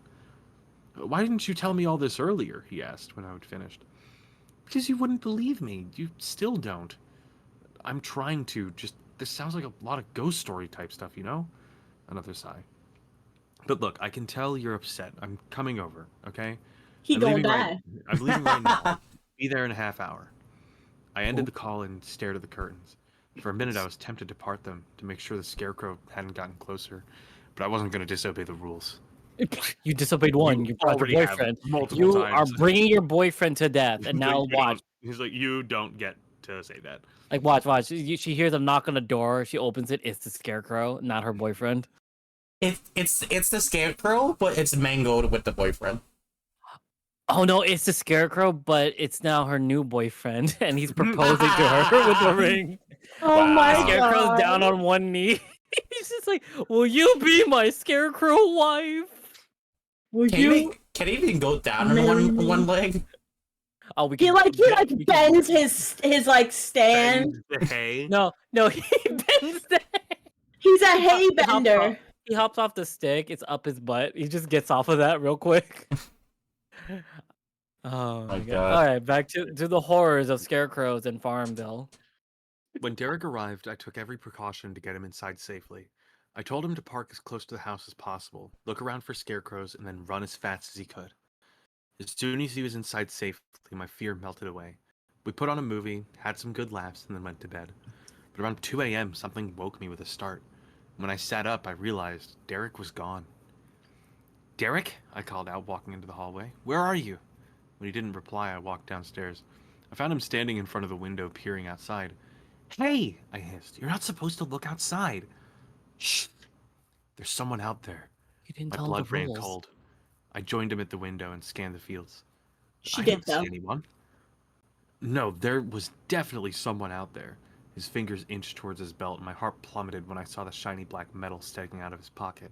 Why didn't you tell me all this earlier? He asked when I had finished. Because you wouldn't believe me. You still don't. I'm trying to. Just, this sounds like a lot of ghost story type stuff, you know? Another sigh. But look, I can tell you're upset. I'm coming over, okay? He I'm gonna leaving die. right- I'm leaving right now. Be there in a half hour. I ended the call and stared at the curtains. For a minute, I was tempted to part them to make sure the scarecrow hadn't gotten closer, but I wasn't going to disobey the rules. You disobeyed one. You brought your already have boyfriend. multiple You times. are bringing your boyfriend to death, and He's now like, "You watch. don't-" He's like, you don't get to say that. Like watch. She hears a knock on the door. She opens it. It's the scarecrow, not her boyfriend. It's the scarecrow, but it's mangled with the boyfriend. Oh no, it's the scarecrow, but it's now her new boyfriend, and he's proposing to her with the ring. Oh Wow. my Scarecrow's god. down on one knee. He's just like, "Will you be my scarecrow wife?" Will Can you? he even go down on marry one me? leg? Oh, we He can. like bends his like stand. And, hey, No, he bends down. He's a hay Hop bender. he hops off the stick. It's up his butt. He just gets off of that real quick. Oh my god! God. All right, back to the horrors of scarecrows in Farmville. When Derek arrived, I took every precaution to get him inside safely. I told him to park as close to the house as possible, look around for scarecrows, and then run as fast as he could. As soon as he was inside safely, my fear melted away. We put on a movie, had some good laughs, and then went to bed. But around 2 a.m., something woke me with a start. When I sat up, I realized Derek was gone. "Derek?" I called out, walking into the hallway. "Where are you?" When he didn't reply, I walked downstairs. I found him standing in front of the window, peering outside. "Hey!" I hissed. "You're not supposed to look outside." "Shh! There's someone out there." You didn't My tell him blood the ran rules. cold. I joined him at the window and scanned the fields. She I did, didn't see though. anyone. No, there was definitely someone out there. His fingers inched towards his belt, and my heart plummeted when I saw the shiny black metal sticking out of his pocket.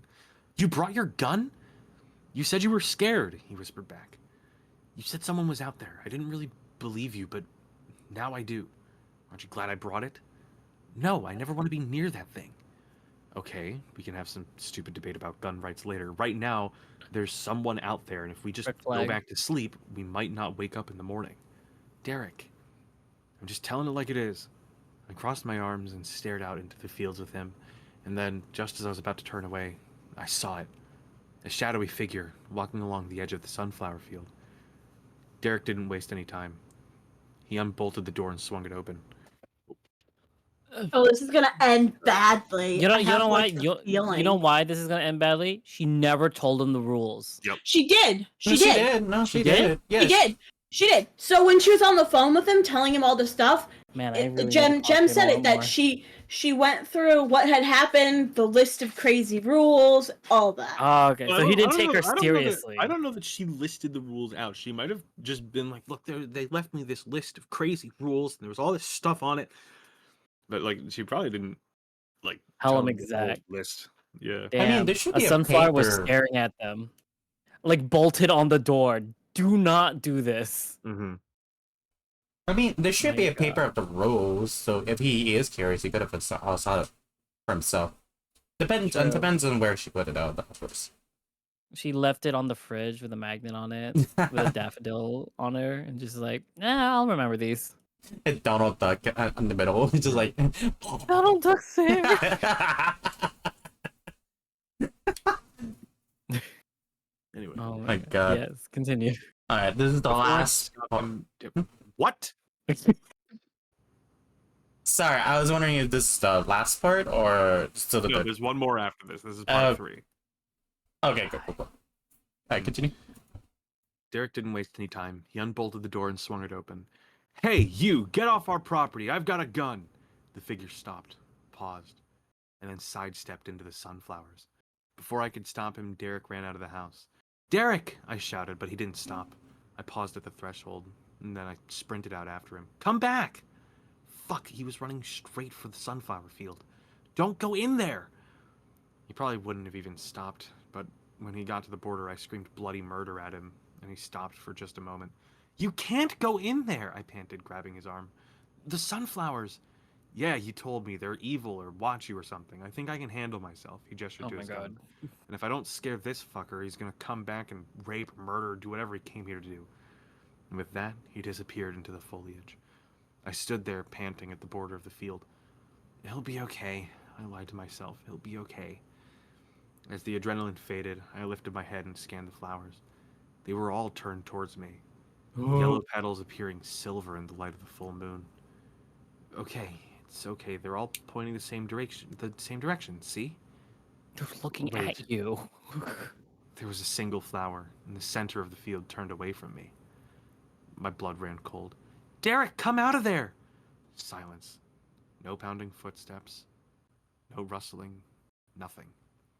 "You brought your gun? You said you were scared," he whispered back. "You said someone was out there. I didn't really believe you, but now I do. Aren't you glad I brought it?" "No, I never want to be near that thing." "Okay, we can have some stupid debate about gun rights later. Right now, there's someone out there, and if we just Red go flag. back to sleep, we might not wake up in the morning." "Derek, I'm just telling it like it is." I crossed my arms and stared out into the fields with him, and then, just as I was about to turn away, I saw it. A shadowy figure walking along the edge of the sunflower field. Derek didn't waste any time. He unbolted the door and swung it open. Oh, this is gonna end badly. You know, I you have, know why? like, the You feeling. know why this is gonna end badly? She never told him the rules. She did. She No, did. No, She she did? did. Yes. She did. She did. So when she was on the phone with him, telling him all the stuff, Man, I really Jem need to talk to him said a it lot that more. she went through what had happened, the list of crazy rules, all that. Oh, okay. Well, So I he don't- didn't I don't take know- her I don't know that- seriously. I don't know that she listed the rules out. She might have just been like, "Look, they left me this list of crazy rules, and there was all this stuff on it." But like, she probably didn't like Tell him the whole exact. list. Yeah. Damn, I mean, there should a be a sunflower was paper. staring at them, like bolted on the door. Do not do this. Mm-hmm. I mean, there should be My a paper of the rules, so if he is curious, he could have saw it for himself. Depends True. depends on where she put it out, of course. She left it on the fridge with a magnet on it, with a daffodil on her, and just like, I'll remember these. And Donald Duck in the middle, just like. Donald Duck sing. Anyway. Oh My God. Yes, continue. All right, this is the Before I last. stop him- What? Sorry, I was wondering if this is the last part or still the No, good. there's one more after this. This is part 3. Okay, cool. All right, continue. Derek didn't waste any time. He unbolted the door and swung it open. "Hey, you! Get off our property! I've got a gun!" The figure stopped, paused, and then sidestepped into the sunflowers. Before I could stop him, Derek ran out of the house. "Derek!" I shouted, but he didn't stop. I paused at the threshold, and then I sprinted out after him. "Come back!" Fuck, he was running straight for the sunflower field. "Don't go in there!" He probably wouldn't have even stopped, but when he got to the border, I screamed bloody murder at him, and he stopped for just a moment. "You can't go in there!" I panted, grabbing his arm. "The sunflowers!" "Yeah, you told me they're evil or watch you or something. I think I can handle myself." He gestured Oh to my his god. gun. "And if I don't scare this fucker, he's gonna come back and rape, murder, do whatever he came here to do." And with that, he disappeared into the foliage. I stood there, panting at the border of the field. "It'll be okay," I lied to myself. "It'll be okay." As the adrenaline faded, I lifted my head and scanned the flowers. They were all turned towards me, yellow petals appearing silver in the light of the full moon. "Okay, it's okay. They're all pointing the same direction. See?" They're looking Wait. at you. There was a single flower in the center of the field turned away from me. My blood ran cold. "Derek, come out of there!" Silence. No pounding footsteps. No rustling. Nothing.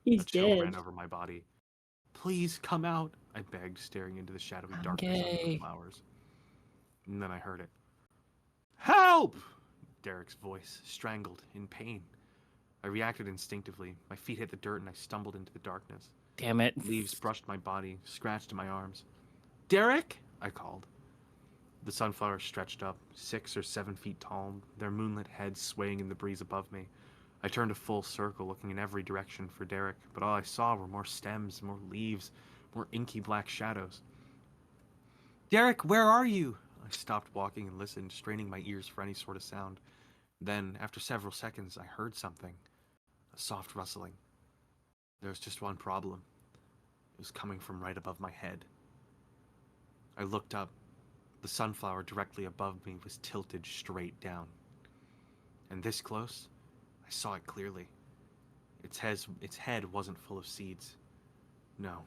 He's A chill dead. ran over my body. "Please come out," I begged, staring into the shadowy I'm darkness under gay. the flowers. And then I heard it. "Help!" Derek's voice, strangled, in pain. I reacted instinctively. My feet hit the dirt and I stumbled into the darkness. Damn it. Leaves brushed my body, scratched my arms. "Derek!" I called. The sunflowers stretched up, 6 or 7 feet tall, their moonlit heads swaying in the breeze above me. I turned a full circle, looking in every direction for Derek, but all I saw were more stems, more leaves, more inky black shadows. Derek, where are you? I stopped walking and listened, straining my ears for any sort of sound. Then, after several seconds, I heard something. A soft rustling. There was just one problem. It was coming from right above my head. I looked up. The sunflower directly above me was tilted straight down. And this close, I saw it clearly. Its head wasn't full of seeds. No.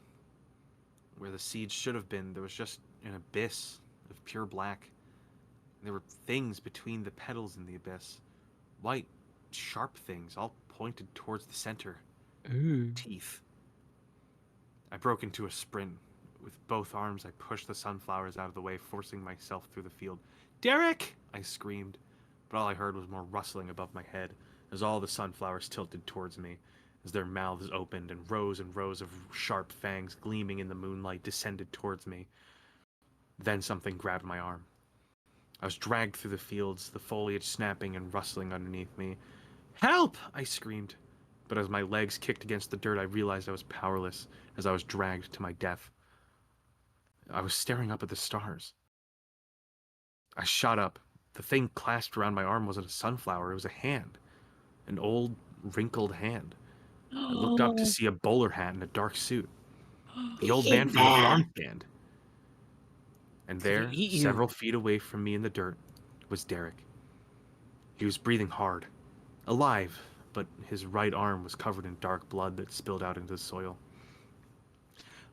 Where the seeds should have been, there was just an abyss of pure black. There were things between the petals in the abyss. White, sharp things, all pointed towards the center. Ooh. Teeth. I broke into a sprint. With both arms, I pushed the sunflowers out of the way, forcing myself through the field. Derek! I screamed, but all I heard was more rustling above my head as all the sunflowers tilted towards me, as their mouths opened and rows of sharp fangs gleaming in the moonlight descended towards me. Then something grabbed my arm. I was dragged through the fields, the foliage snapping and rustling underneath me. Help! I screamed. But as my legs kicked against the dirt, I realized I was powerless as I was dragged to my death. I was staring up at the stars. I shot up. The thing clasped around my arm wasn't a sunflower, it was a hand. An old, wrinkled hand. I looked up to see a bowler hat and a dark suit. The old man from the farm stand. And there, eat you? several feet away from me in the dirt, was Derek. He was breathing hard, alive, but his right arm was covered in dark blood that spilled out into the soil.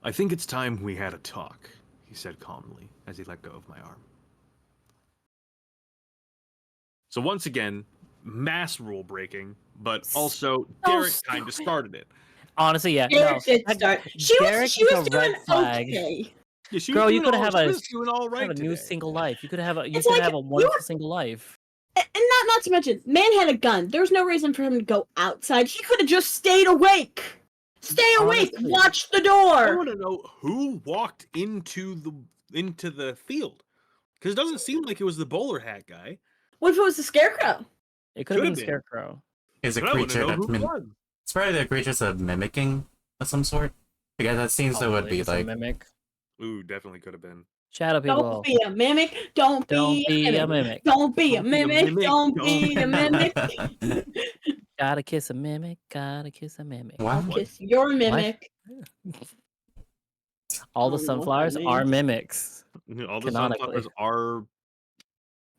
I think it's time we had a talk, he said calmly as he let go of my arm. So once again, mass rule breaking, but also Derek kind of started it. Honestly, yeah. Derek did I- start. She Derek was is a doing red flag. okay. Yeah, she Girl, was you doing could all- have she a- was doing all right Have a new today. single life. You could have a. You It's could like, have a you wonderful were- single life. And not to mention, man had a gun. There was no reason for him to go outside. He could have just stayed awake. Stay awake. Honestly. Watch the I door. want to know who walked into the field, because it doesn't seem like it was the bowler hat guy. What if it was the scarecrow? It could have been Could've the been. Scarecrow. Is a But I want to creature know that's who it was. it's probably the creatures of mimicking of some sort. Because that seems to would Probably be it's a like mimic. Ooh, definitely could have been. Shadow people. Don't be a mimic. Don't Don't be a a mimic. mimic. Don't be a Don't be a mimic. mimic. Don't be a mimic. Gotta kiss a mimic. Gotta kiss a mimic. wow. Kiss your mimic. All the Oh, sunflowers man. are mimics. All the Canonically. sunflowers are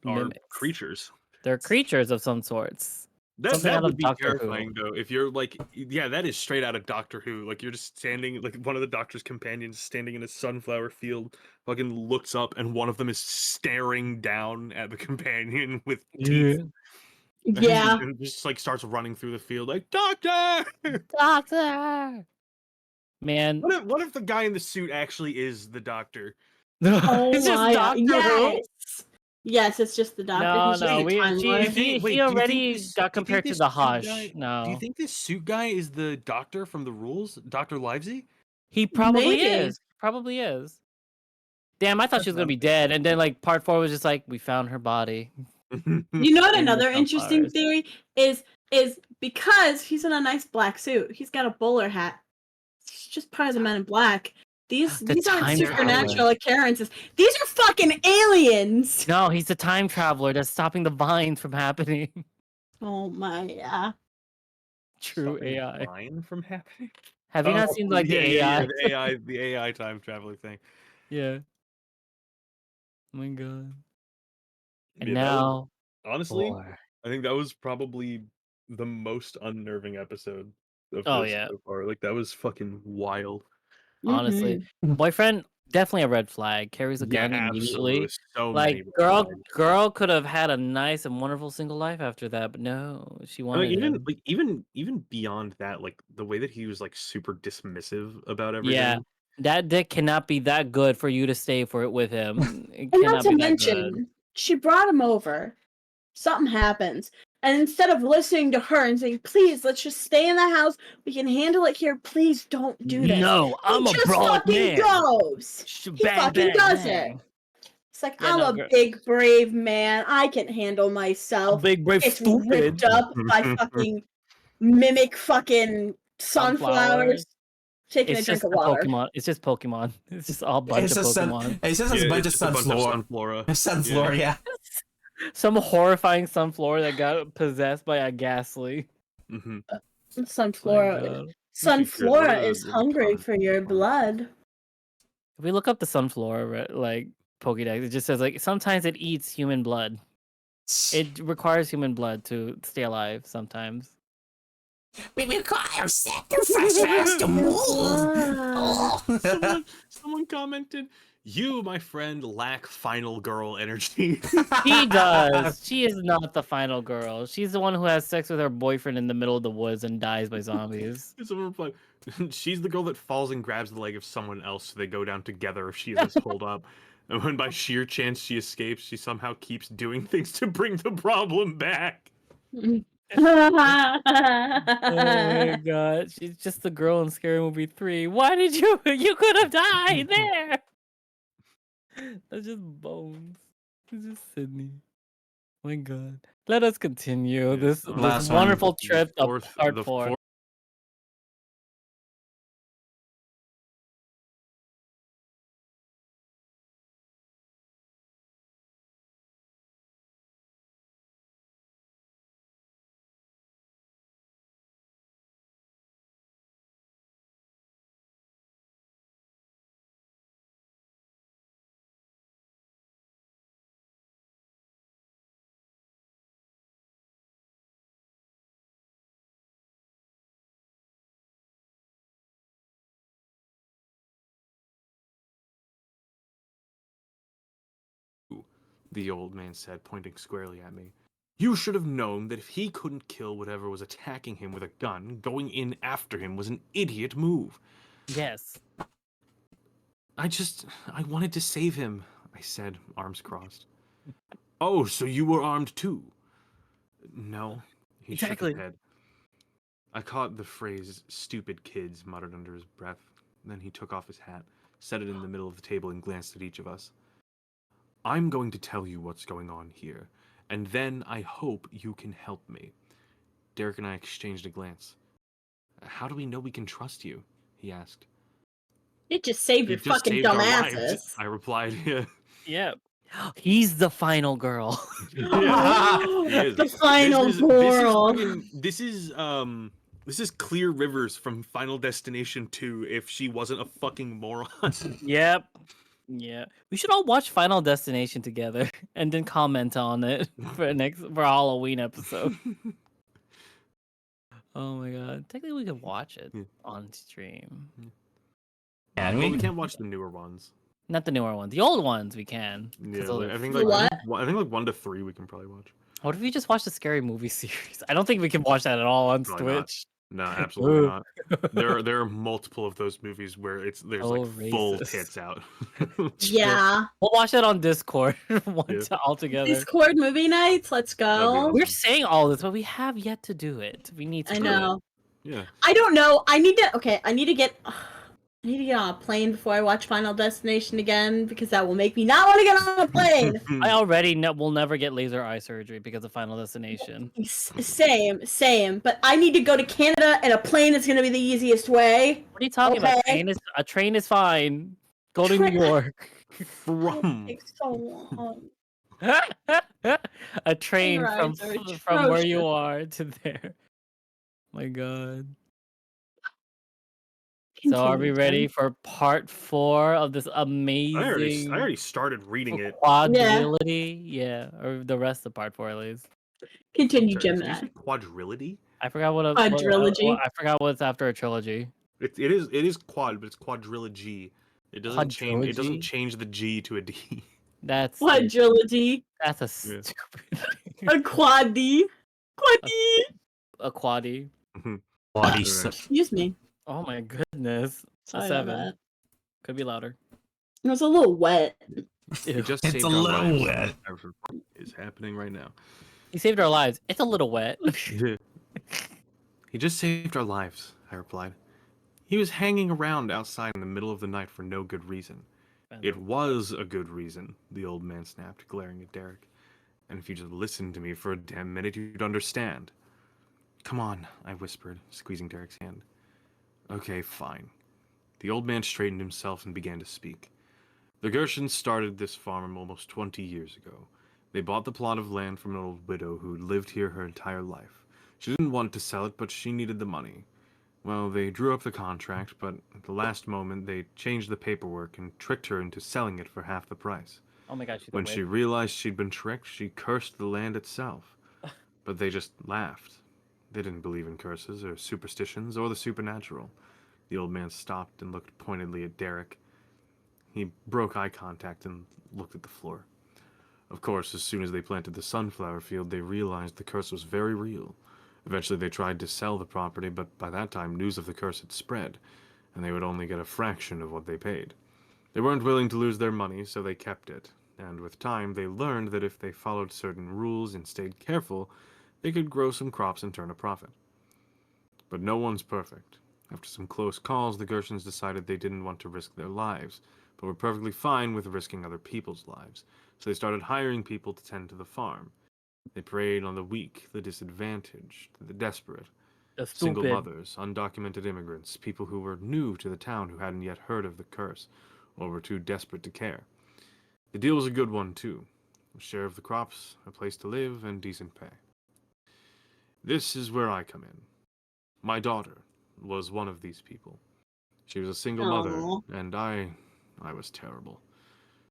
Mimics. creatures. They're creatures of some sorts. That, Something that out of would be Doctor Who. terrifying, though. If you're like, yeah, that is straight out of Doctor Who. Like, you're just standing, like, one of the Doctor's companions standing in a sunflower field, fucking looks up, and one of them is staring down at the companion with teeth. Yeah. And just, like, starts running through the field, like, Doctor! Doctor. Man. What if the guy in the suit actually is the Doctor? Oh It's just my Doctor Who. yes. Yes, it's just the doctor. No, He's no, just we, Time he, Lord. he, Wait, do you he think already this- got do you think compared to this the suit Hush. guy- No, Do you think this suit guy is the Doctor from the Rules? Dr. Livesey? he probably Maybe. is. Probably is. Damn, I thought she was gonna be dead, and then like part 4 was just like we found her body. You know what? in the Another interesting sunflowers. theory is because he's in a nice black suit. He's got a bowler hat. He's just part of the Men in Black. These The aren't time supernatural occurrences. These are fucking aliens. No, he's the time traveler that's stopping the vines from happening. Oh my yeah. True Stopping AI. Line from happening? Have you not seen like the AI? the AI time traveling thing. Yeah. Oh my god. And Yeah, that was- now, honestly, boy. I think that was probably the most unnerving episode of Oh, this yeah. so far. Like, that was fucking wild. Honestly, boyfriend definitely a red flag. Carries a gun immediately. absolutely. So Like many red girl, flags. girl could have had a nice and wonderful single life after that, but no, she And, wanted him. even beyond that, like the way that he was like super dismissive about everything. Yeah, that dick cannot be that good for you to stay for it with him. It And not cannot to be that mention, good. she brought him over. Something happens. And instead of listening to her and saying, please, let's just stay in the house. We can handle it here. Please don't do this. No, I'm he a just broad fucking man. goes. Sh- He bang, fucking bang, does bang. it. It's like, Yeah, I'm no, a girl. big, brave man. I can handle A myself. big brave It's stupid. ripped up by fucking mimic fucking sunflowers, Sunflowers. taking a It's drink just of the water. Pokemon. It's just Pokemon. It's just all bunch It's of just Pokemon. it's just a bunch of it's just sunflora. Sunflora. Sunflora, yeah. Some horrifying Sunflora that got possessed by a Ghastly. Mm-hmm. Sunflora. God. Sunflora What is a hungry pun. for your blood. If we look up the Sunflora like Pokédex, it just says like sometimes it eats human blood. It requires human blood to stay alive sometimes. We require sacrifices to move. Someone commented, "You, my friend, lack final girl energy." She does. She is not the final girl. She's the one who has sex with her boyfriend in the middle of the woods and dies by zombies. Someone replied, "She's the girl that falls and grabs the leg of someone else, so they go down together if she isn't pulled up. And when by sheer chance she escapes, she somehow keeps doing things to bring the problem back." Oh my god, she's just the girl in Scary Movie 3. Why did you? You could have died there. That's just bones. It's just Sydney. My god. Let us continue Yeah, this last one. wonderful trip of Fourth- part the 4. fourth- The old man said, pointing squarely at me. "You should have known that if he couldn't kill whatever was attacking him with a gun, going in after him was an idiot move." Yes. I wanted to save him," I said, arms crossed. "Oh, so you were armed too?" "No." He shook Exactly. his head. I caught the phrase "stupid kids" muttered under his breath. Then he took off his hat, set it in the middle of the table, and glanced at each of us. "I'm going to tell you what's going on here, and then I hope you can help me." Derek and I exchanged a glance. "How do we know we can trust you?" he asked. It just saved your "You just fucking saved our lives," dumbasses. I replied. Yeah. Yeah. He's the final girl. The final girl. This is Clear Rivers from Final Destination 2 if she wasn't a fucking moron. Yep. Yeah. We should all watch Final Destination together and then comment on it for Halloween episode. Oh my god. Technically we could watch it Yeah. on stream. Yeah, I Well, we mean, can't watch the newer ones. Not the newer ones. The old ones we can. 'cause Yeah, those like, are I think The like what? I think like 1 to 3 we can probably watch. What if we just watch the Scary Movie series? I don't think we can watch that at all on Probably not. Twitch. No, absolutely Ooh. not. There are multiple of those movies where there's Oh, like full racist. tits out. Yeah. We'll watch that on Discord all together. Discord movie nights. Let's That'd be go. awesome. We're saying all this, but we have yet to do it. We need to I do know. Yeah. I don't know. I need to. Okay, I need to get. I need to get on a plane before I watch Final Destination again because that will make me not want to get on a plane. it. I already will never get laser eye surgery because of Final Destination. Same. But I need to go to Canada, and a plane is going to be the easiest way. What are you talking about? Okay. A train is fine. Go to Tra- New York. From It's so long. A train rides are from where you atrocious. are to there. My god. So are we Continue, ready Jen. for part 4 of this I amazing already started reading it. quadrility? Yeah, or the rest of part 4 at least. Continue, Sorry, did you Gemini. say quadrility? I forgot what Quadrilogy? I forgot what's after a trilogy. It is quad, but it's quadrilogy. It doesn't change. It doesn't Quadrilogy? change the G to a D. That's Quadrilogy. that's a Yeah. stupid A quaddy. Quaddy. a quaddy. body Alright. Excuse me. Oh my goodness. Sorry A about 7. that. Could be louder. It was a little wet. He just It's saved a our little lives. wet. Whatever is happening right now. He saved our lives. It's a little wet. He just saved our lives, I replied. He was hanging around outside in the middle of the night for no good reason. It was a good reason, the old man snapped, glaring at Derek. And if you just listened to me for a damn minute, you'd understand. Come on, I whispered, squeezing Derek's hand. Okay, fine. The old man straightened himself and began to speak. The Gershons started this farm almost 20 years ago. They bought the plot of land from an old widow who had lived here her entire life. She didn't want to sell it, but she needed the money. Well, they drew up the contract, but at the last moment they changed the paperwork and tricked her into selling it for half the price. Oh my god, she's a When witch. she realized she'd been tricked, she cursed the land itself. But they just laughed. They didn't believe in curses or superstitions or the supernatural. The old man stopped and looked pointedly at Derek. He broke eye contact and looked at the floor. Of course, as soon as they planted the sunflower field, they realized the curse was very real. Eventually, they tried to sell the property, but by that time, news of the curse had spread, and they would only get a fraction of what they paid. They weren't willing to lose their money, so they kept it, and with time, they learned that if they followed certain rules and stayed careful, they could grow some crops and turn a profit. But no one's perfect. After some close calls, the Gershons decided they didn't want to risk their lives, but were perfectly fine with risking other people's lives, so they started hiring people to tend to the farm. They preyed on the weak, the disadvantaged, the desperate, The single stupid. mothers, undocumented immigrants, people who were new to the town who hadn't yet heard of the curse, or were too desperate to care. The deal was a good one, too. A share of the crops, a place to live, and decent pay. This is where I come in. My daughter was one of these people. She was a single mother, Aw. and I was terrible.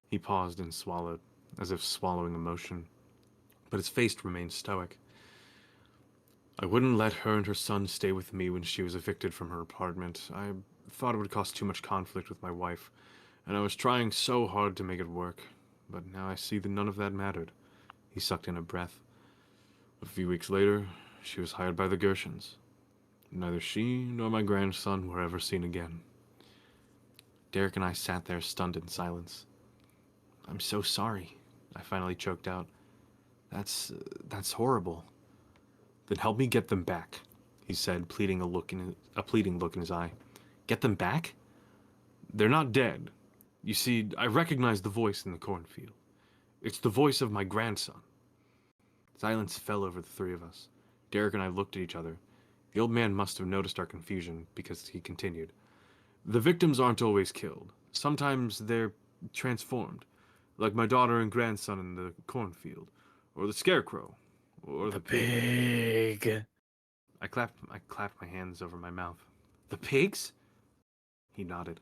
He paused and swallowed, as if swallowing emotion, but his face remained stoic. I wouldn't let her and her son stay with me when she was evicted from her apartment. I thought it would cause too much conflict with my wife, and I was trying so hard to make it work, but now I see that none of that mattered. He sucked in a breath. A few weeks later, she was hired by the Gershons. Neither she nor my grandson were ever seen again. Derek and I sat there stunned in silence. I'm so sorry, I finally choked out. That's horrible. Then help me get them back, he said, a pleading look in his eye. Get them back? They're not dead. You see, I recognize the voice in the cornfield. It's the voice of my grandson. Silence fell over the three of us. Derek and I looked at each other. The old man must have noticed our confusion, because he continued. The victims aren't always killed. Sometimes they're transformed, like my daughter and grandson in the cornfield, or the scarecrow, or the pig. Pig. I clapped my hands over my mouth. The pigs? He nodded.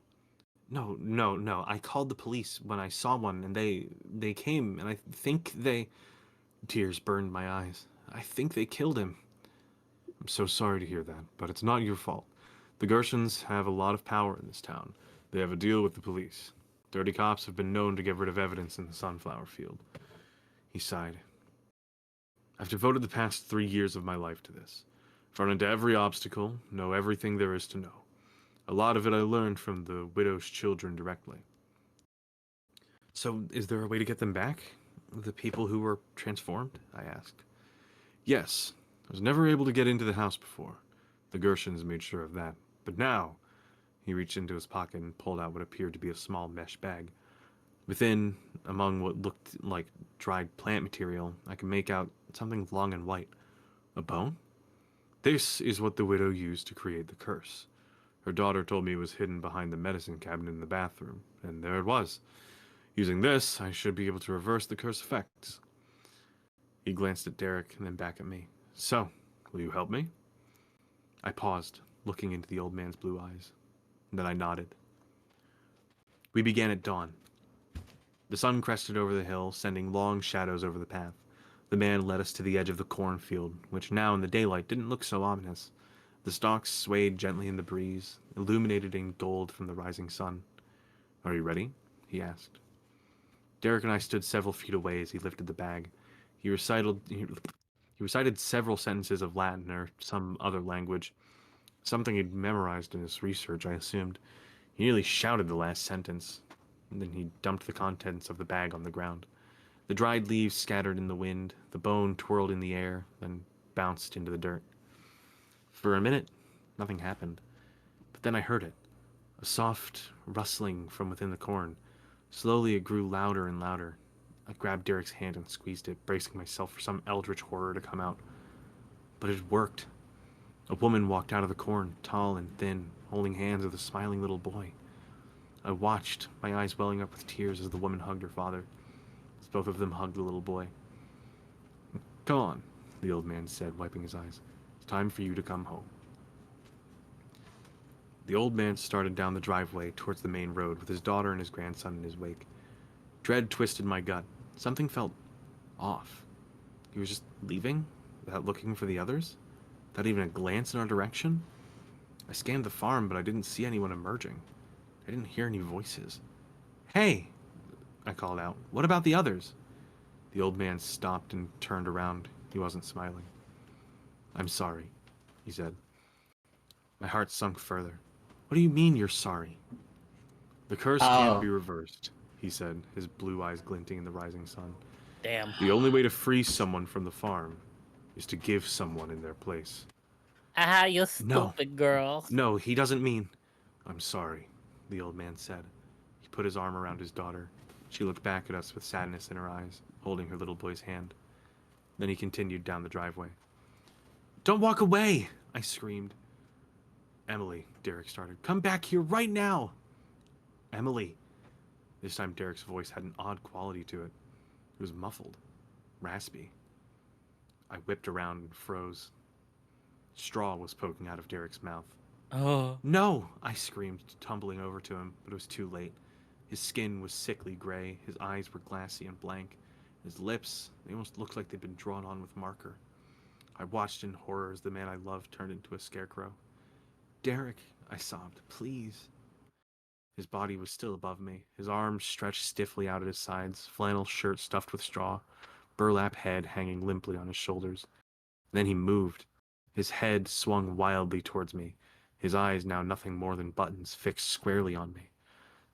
No. I called the police when I saw one, and they came, and I think they... Tears burned my eyes. I think they killed him. I'm so sorry to hear that, but it's not your fault. The Gershons have a lot of power in this town. They have a deal with the police. Dirty cops have been known to get rid of evidence in the sunflower field. He sighed. I've devoted the past 3 years of my life to this. I've run into every obstacle, know everything there is to know. A lot of it I learned from the widow's children directly. So, is there a way to get them back? The people who were transformed? I asked. Yes. I was never able to get into the house before. The Gershons made sure of that. But now, he reached into his pocket and pulled out what appeared to be a small mesh bag. Within, among what looked like dried plant material, I could make out something long and white. A bone? This is what the widow used to create the curse. Her daughter told me it was hidden behind the medicine cabinet in the bathroom, and there it was. Using this, I should be able to reverse the curse effects. He glanced at Derek and then back at me. So, will you help me? I paused, looking into the old man's blue eyes. Then I nodded. We began at dawn. The sun crested over the hill, sending long shadows over the path. The man led us to the edge of the cornfield, which now in the daylight didn't look so ominous. The stalks swayed gently in the breeze, illuminated in gold from the rising sun. Are you ready? He asked. Derek and I stood several feet away as he lifted the bag. He recited several sentences of Latin or some other language. Something he'd memorized in his research, I assumed. He nearly shouted the last sentence, and then he dumped the contents of the bag on the ground. The dried leaves scattered in the wind, the bone twirled in the air, then bounced into the dirt. For a minute, nothing happened. But then I heard it. A soft rustling from within the corn. Slowly it grew louder and louder. I grabbed Derek's hand and squeezed it, bracing myself for some eldritch horror to come out. But it worked. A woman walked out of the corn, tall and thin, holding hands with a smiling little boy. I watched, my eyes welling up with tears as the woman hugged her father, as both of them hugged the little boy. Come on, the old man said, wiping his eyes. It's time for you to come home. The old man started down the driveway towards the main road with his daughter and his grandson in his wake. Dread twisted my gut. Something felt off. He was just leaving, without looking for the others? Without even a glance in our direction? I scanned the farm, but I didn't see anyone emerging. I didn't hear any voices. Hey! I called out. What about the others? The old man stopped and turned around. He wasn't smiling. I'm sorry, he said. My heart sunk further. What do you mean you're sorry? The curse can't be reversed, he said, his blue eyes glinting in the rising sun. Damn. The only way to free someone from the farm is to give someone in their place. Ah, you No. stupid girl. No, he doesn't mean... I'm sorry, the old man said. He put his arm around his daughter. She looked back at us with sadness in her eyes, holding her little boy's hand. Then he continued down the driveway. Don't walk away, I screamed. Emily, Derek started. Come back here right now. Emily. This time Derek's voice had an odd quality to it. It was muffled, raspy. I whipped around and froze. Straw was poking out of Derek's mouth. Oh. No, I screamed, tumbling over to him, but it was too late. His skin was sickly gray, his eyes were glassy and blank. His lips, they almost looked like they'd been drawn on with marker. I watched in horror as the man I loved turned into a scarecrow. Derek, I sobbed, please. His body was still above me, his arms stretched stiffly out at his sides, flannel shirt stuffed with straw, burlap head hanging limply on his shoulders. Then he moved. His head swung wildly towards me, his eyes now nothing more than buttons fixed squarely on me.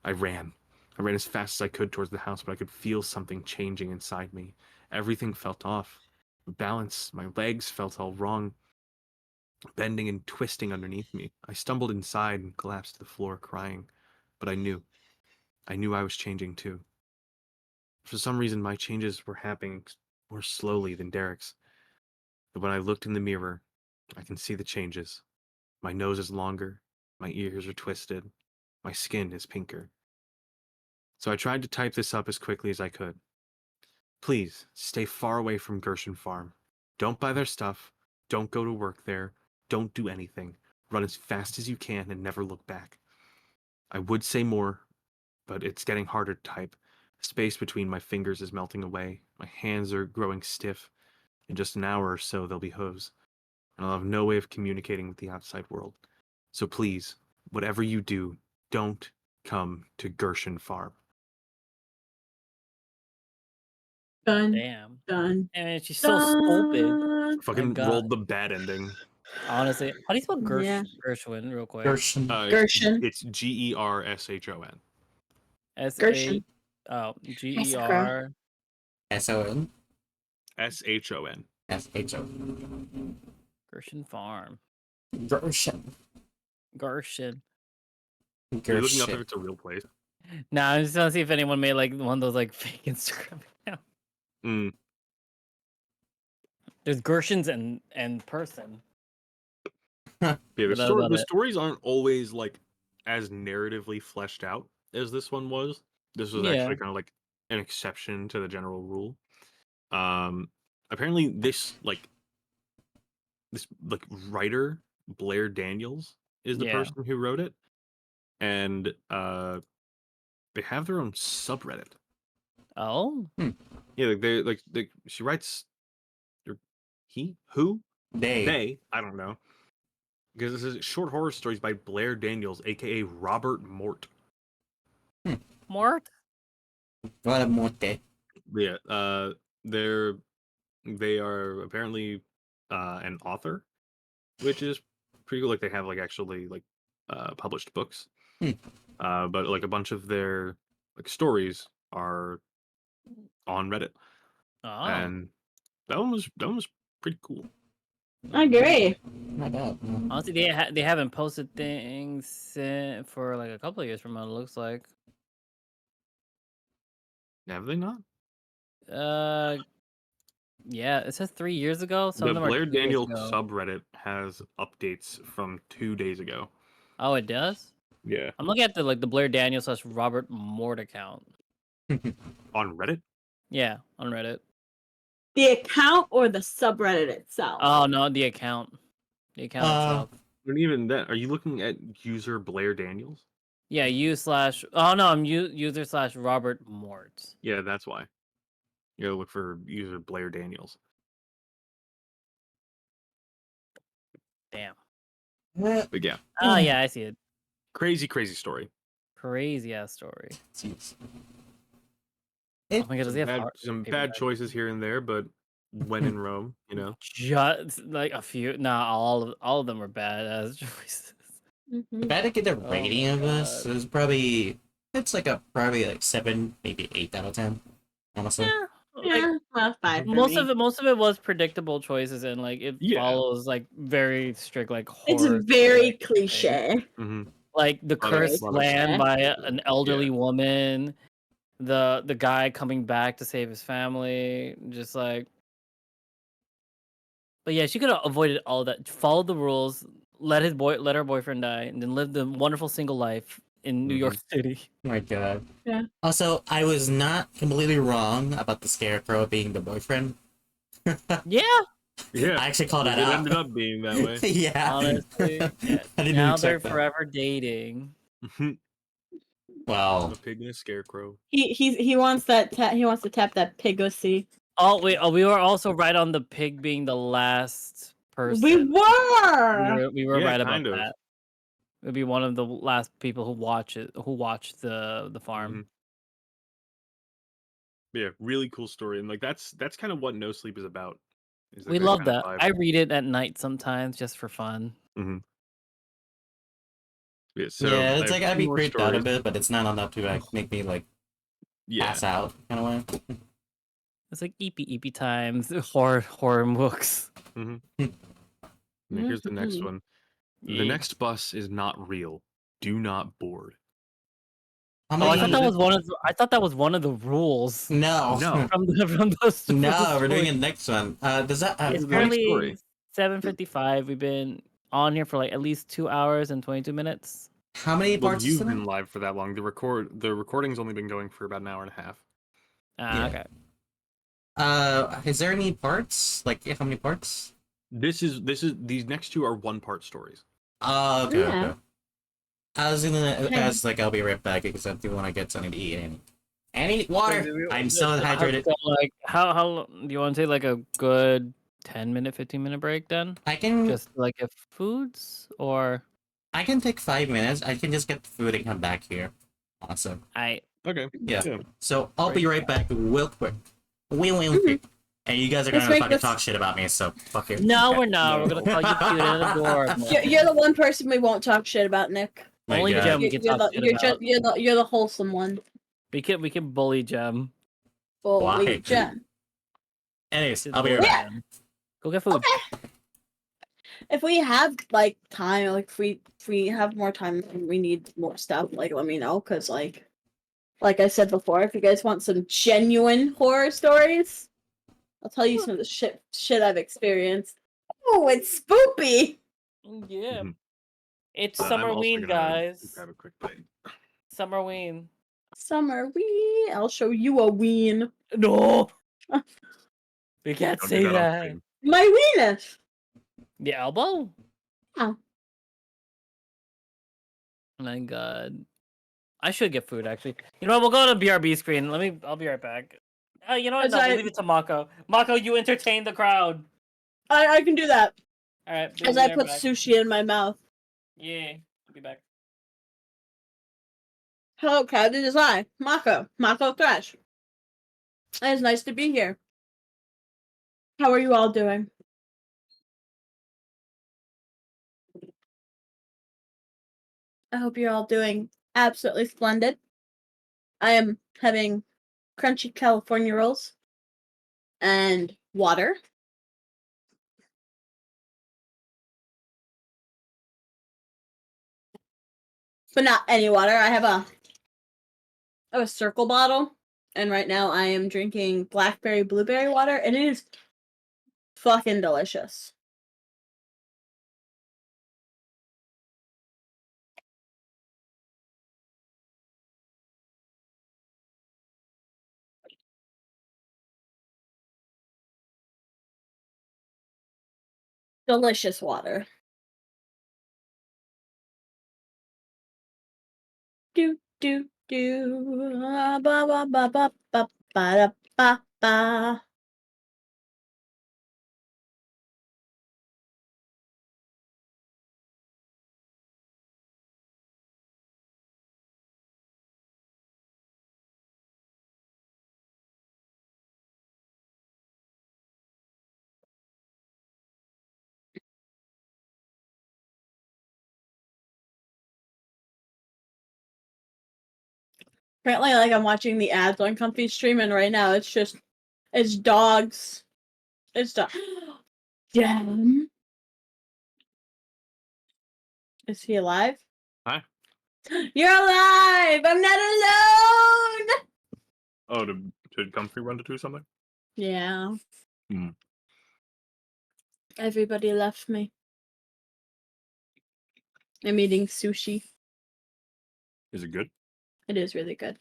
I ran. I ran as fast as I could towards the house, but I could feel something changing inside me. Everything felt off. Balance, my legs felt all wrong, bending and twisting underneath me. I stumbled inside and collapsed to the floor, crying. But I knew I was changing too. For some reason, my changes were happening more slowly than Derek's. But when I looked in the mirror, I can see the changes. My nose is longer, my ears are twisted, my skin is pinker. So I tried to type this up as quickly as I could. Please, stay far away from Gershon Farm. Don't buy their stuff. Don't go to work there. Don't do anything. Run as fast as you can and never look back. I would say more, but it's getting harder to type. The space between my fingers is melting away. My hands are growing stiff. In just an hour or so, they'll be hooves. And I'll have no way of communicating with the outside world. So please, whatever you do, don't come to Gershon Farm. Dun, Damn. dun, And she's so stupid. dun. Fucking God. rolled the bad ending. Honestly. How do you spell Yeah. Gershwin real quick? Gershon. Gershon. It's Gershon. S-A... Gershon. Oh, Massacre. G-E-R... Shon. SHO. Gershon Farm. Gershon. Gershon. Are you looking up if Gershon. it's a real place? Nah, I just want to see if anyone made like one of those like fake Instagram accounts. Mm. There's Gershons and person. Yeah, But that's about the it. stories aren't always like as narratively fleshed out as this one was. This was Yeah. actually kind of like an exception to the general rule. Apparently this writer Blair Daniels is the Yeah. person who wrote it, and they have their own subreddit. Oh, Yeah, she writes, or they, I don't know, because this is short horror stories by Blair Daniels, aka Robert Mort. Mort? Guadamote. Yeah, they are apparently an author, which is pretty cool. Like they have like actually like published books, but like a bunch of their like stories are on Reddit, Oh, and that one was pretty cool. I agree. My God. honestly, they haven't posted things for like a couple of years from what it looks like. Have they not? Yeah, it says 3 years ago. Some The of them are Blair 2 years Daniel ago. subreddit has updates from 2 days ago. Oh, it does. Yeah. I'm looking at the Blair Daniels / Robert Mort account. On Reddit? Yeah, on Reddit. The account or the subreddit itself? Oh no, the account. The account itself. Not even that. Are you looking at user Blair Daniels? Yeah, oh no, I'm user / Robert Mort. Yeah, that's why. You gotta look for user Blair Daniels. Damn. But yeah, Oh yeah, I see it. crazy story. Crazy ass story. Jeez. Oh my god, does he have Some paper bad bag? choices here and there, but when in Rome, you know. Just like a few. Nah, all of them were bad ass choices. Mhm. If I had to get the Oh rating my of this, God. it's probably like 7, maybe 8 out of 10. Honestly. Yeah, well, 5 for Most me. of it was predictable choices, and like it Yeah. follows like very strict like It's horror. very like, cliche. Mm-hmm. like the Lot of- cursed lot of land stuff. by an elderly woman, the guy coming back to save his family, just like. But yeah, she could have avoided all that. Followed the rules, let her boyfriend die, and then lived a wonderful single life in New York City. Oh my god. Yeah. Also, I was not completely wrong about the Scarecrow being the boyfriend. Yeah, Yeah. Ah, I actually called that It out. ended up being that way. Yeah. honestly. I didn't Now they're expect that. forever dating. A Well, pig and a scarecrow. He wants he wants to tap that pigocy. Oh wait, we were also right on the pig being the last person. We were. We were Yeah, right about kind of. that. It would be one of the last people who watch the farm. Mhm. Yeah, really cool story, and like that's kind of what No Sleep is about. Is like We love kind that. of vibe. I read it at night sometimes just for fun. Yeah, so yeah, I it's have like I'd two be more creeped out a stories. bit, but it's not enough to like make me like Yeah, pass out kind of way. It's like eepy times, horror books. and here's the next Mhm. one. The Yeah. next bus is not real. Do not board. How Oh, I many? thought that was one of the rules No. No. from those. No, we're doing the next one. Does that It's It's a long currently story. 7:55. We've been on here for like at least 2 hours and 22 minutes. how many Well, parts is you've it? been live for that long. The recording's only been going for about an hour and a half. Yeah. Okay. Is there any parts? Like, how many parts? These next two are 1-part stories. Oh, okay, Yeah. okay. I was gonna Okay. ask, like, I'll be right back because I do want to get something to eat. And I need water. I'm so hydrated. So, like, how do you want to take like a good 10-minute, 15-minute break then? I can Just like if foods or take 5 minutes. I can just get the food and come back here. Awesome. Okay. Yeah. So I'll be right back real quick. Real quick. And you guys are Let's gonna make fucking this- talk shit about me, so fuck it. No, Okay. we're not. We're gonna call you cute and adorable. You're the one person we won't talk shit about, Nick. My Only God. Gem we can You're talk the shit you're about. just you're the wholesome one. We can bully Gem. Holy Why? gem. Anyways, She's I'll be right bully back. Gem. Go get food. If we have like time, like if we have more time and we need more stuff, like let me know, cause like I said before, if you guys want some genuine horror stories, I'll tell you some of the shit I've experienced. Oh, it's spoopy. Yeah. Mhm. It's I'm also Summerween, gonna guys. Grab a quick bite. Summerween. Summer ween. I'll show you a ween. No. We can't Don't say do that on that. stream. My weenus. The elbow? Oh. My God. I should get food actually. You know what? We'll go to BRB screen. I'll be right back. You know what? As No, I- we'll leave it to Mako. Mako, you entertain the crowd. I can do that All right. as be I right put back. sushi in my mouth. Yeah. I'll be back. Hello, crowd. It is I, Mako Thresh. It is nice to be here. How are you all doing? I hope you're all doing absolutely splendid. I am having crunchy California rolls and water. But not any water. I have a circle bottle, and right now I am drinking blackberry blueberry water, and it is fucking delicious. Delicious water. Do do do ba ba ba ba ba ba ba ba. Apparently, like I'm watching the ads on Comfy stream, and right now it's dogs. It's dog. Damn. Is he alive? Hi. You're alive! I'm not alone! Oh, did Comfy run to do something? Yeah. Hmm. Everybody left me. I'm eating sushi. Is it good? It is really good.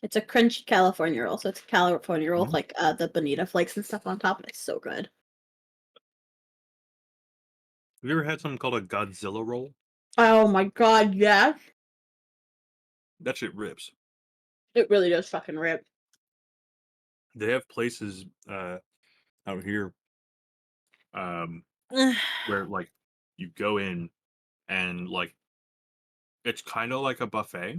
It's a crunchy California roll, so it's a California roll with Mhm. like the bonita flakes and stuff on top, and it's so good. Have you ever had something called a Godzilla roll? Oh my god, yes! That shit rips. It really does fucking rip. They have places out here where like you go in and like it's kind of like a buffet,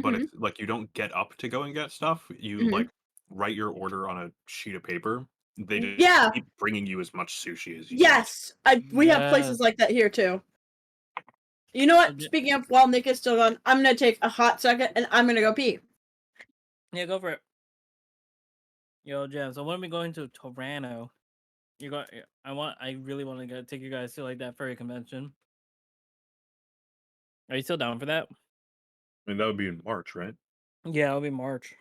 but Mhm. it's like you don't get up to go and get stuff. You Mhm. like write your order on a sheet of paper. They just Yeah. keep bringing you as much sushi as you want. Yes! We have places Yes. like that here too. You know what? Okay. Speaking of, while Nick is still gone, I'm gonna take a hot second and I'm gonna go pee. Yeah, go for it. Yo, Jam. So when are we going to Toronto? You got. I really want to take you guys to like that furry convention. Are you still down for that? I mean, that would be in March, right? Yeah, it'll be March.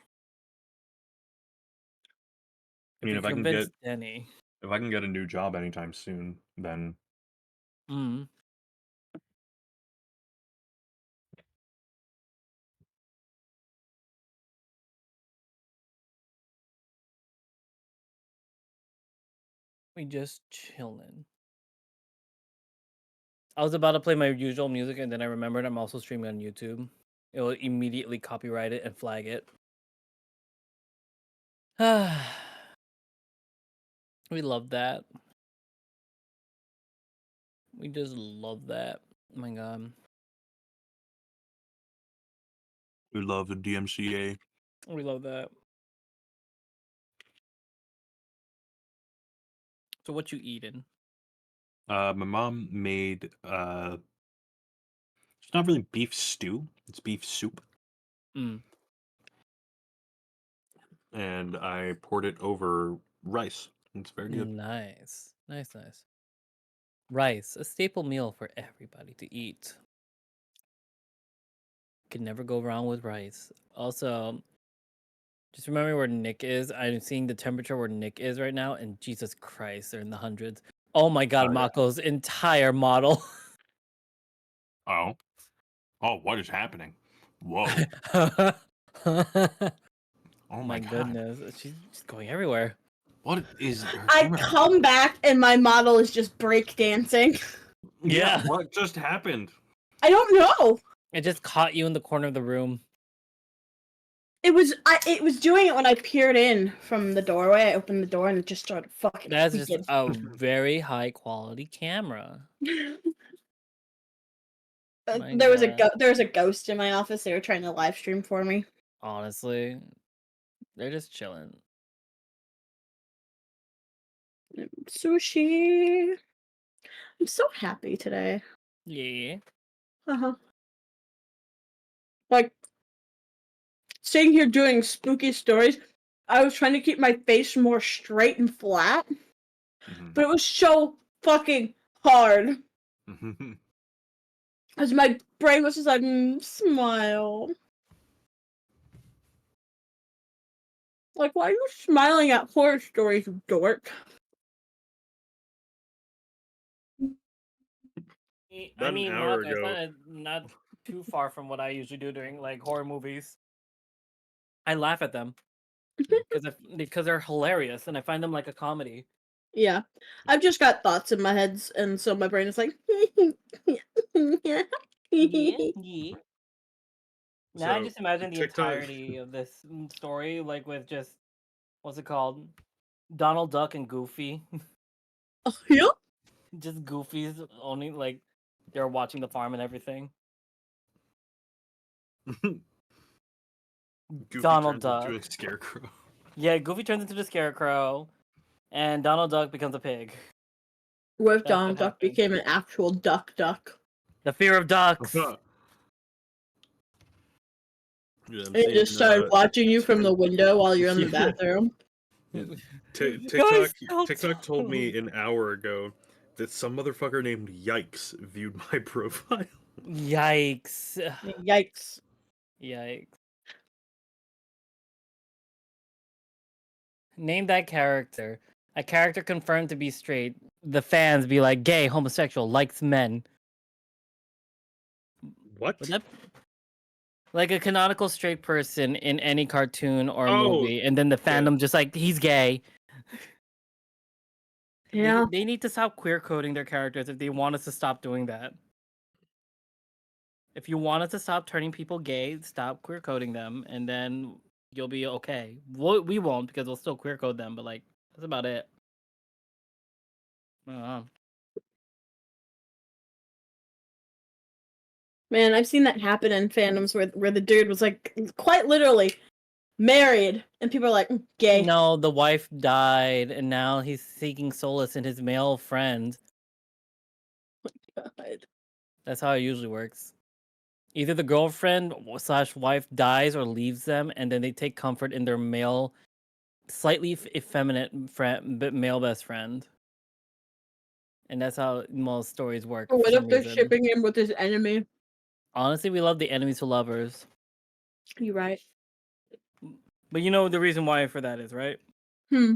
I mean, you if I can convince get Denny. a new job anytime soon, then Mm. We just chilling. I was about to play my usual music, and then I remembered I'm also streaming on YouTube. It will immediately copyright it and flag it. We love that. We just love that. Oh my god. we love the DMCA. We love that. So what you eating? My mom made it's not really beef stew; it's beef soup, Mm. and I poured it over rice. It's very good. Nice. Nice. Rice, a staple meal for everybody to eat. Can never go wrong with rice. Also, just remember where Nick is. I'm seeing the temperature where Nick is right now, and Jesus Christ, they're in the hundreds. Oh my god, Oh, yeah. Mako's entire model. Oh, what is happening? Whoa! Oh My my god! goodness, she's going everywhere. What is her I camera? come back and my model is just break dancing. Yeah. What just happened? I don't know. It just caught you in the corner of the room. It was doing it when I peered in from the doorway. I opened the door and it just started fucking That's just tweaking. a very high quality camera. My There was God. there was a ghost in my office. They were trying to live stream for me. Honestly, they're just chilling. Sushi. I'm so happy today. Yeah. Uh-huh. Like sitting here doing spooky stories, I was trying to keep my face more straight and flat, Mhm. but it was so fucking hard. Because my brain was just like, smile. Like, why are you smiling at horror stories, you dork? I About an mean, hour it's ago. not too far from what I usually do during like horror movies. I laugh at them because they're hilarious, and I find them like a comedy. Yeah. I've just got thoughts in my heads, and so my brain is like, Yeah. Now I So just imagine the TikTok. entirety of this story, like with just what's it called, Donald Duck and Goofy, yeah. just Goofy's only like they're watching the farm and everything. Goofy Donald turns into Duck. a scarecrow. Yeah, Goofy turns into the Scarecrow, and Donald Duck becomes a pig. What if That's Donald what Duck happened. became an actual duck? The fear of ducks. Yeah, I'm And it just started watching you from the window while you're in the Yeah. bathroom. TikTok Guys, TikTok told me an hour ago that some motherfucker named Yikes viewed my profile. Yikes! Yikes. Yikes! Name that character. A character confirmed to be straight. The fans be like, gay, homosexual, likes men. What? Would that like a canonical straight person in any cartoon or Oh, movie, and then the yeah. fandom just like he's gay. Yeah. They need to stop queer coding their characters if they want us to stop doing that. If you want us to stop turning people gay, stop queer coding them, and then you'll be okay. We won't because we'll still queer code them, but like that's about it. I don't know. Man, I've seen that happen in fandoms where the dude was like quite literally married, and people are like, gay. No, the wife died, and now he's seeking solace in his male friend. God. That's how it usually works. Either the girlfriend slash wife dies or leaves them, and then they take comfort in their male, slightly effeminate male best friend. And that's how most stories work. Or For what some if they're reason. shipping him with his enemy? Honestly, we love the enemies to lovers. You right? But you know the reason why for that is, right? Hmm.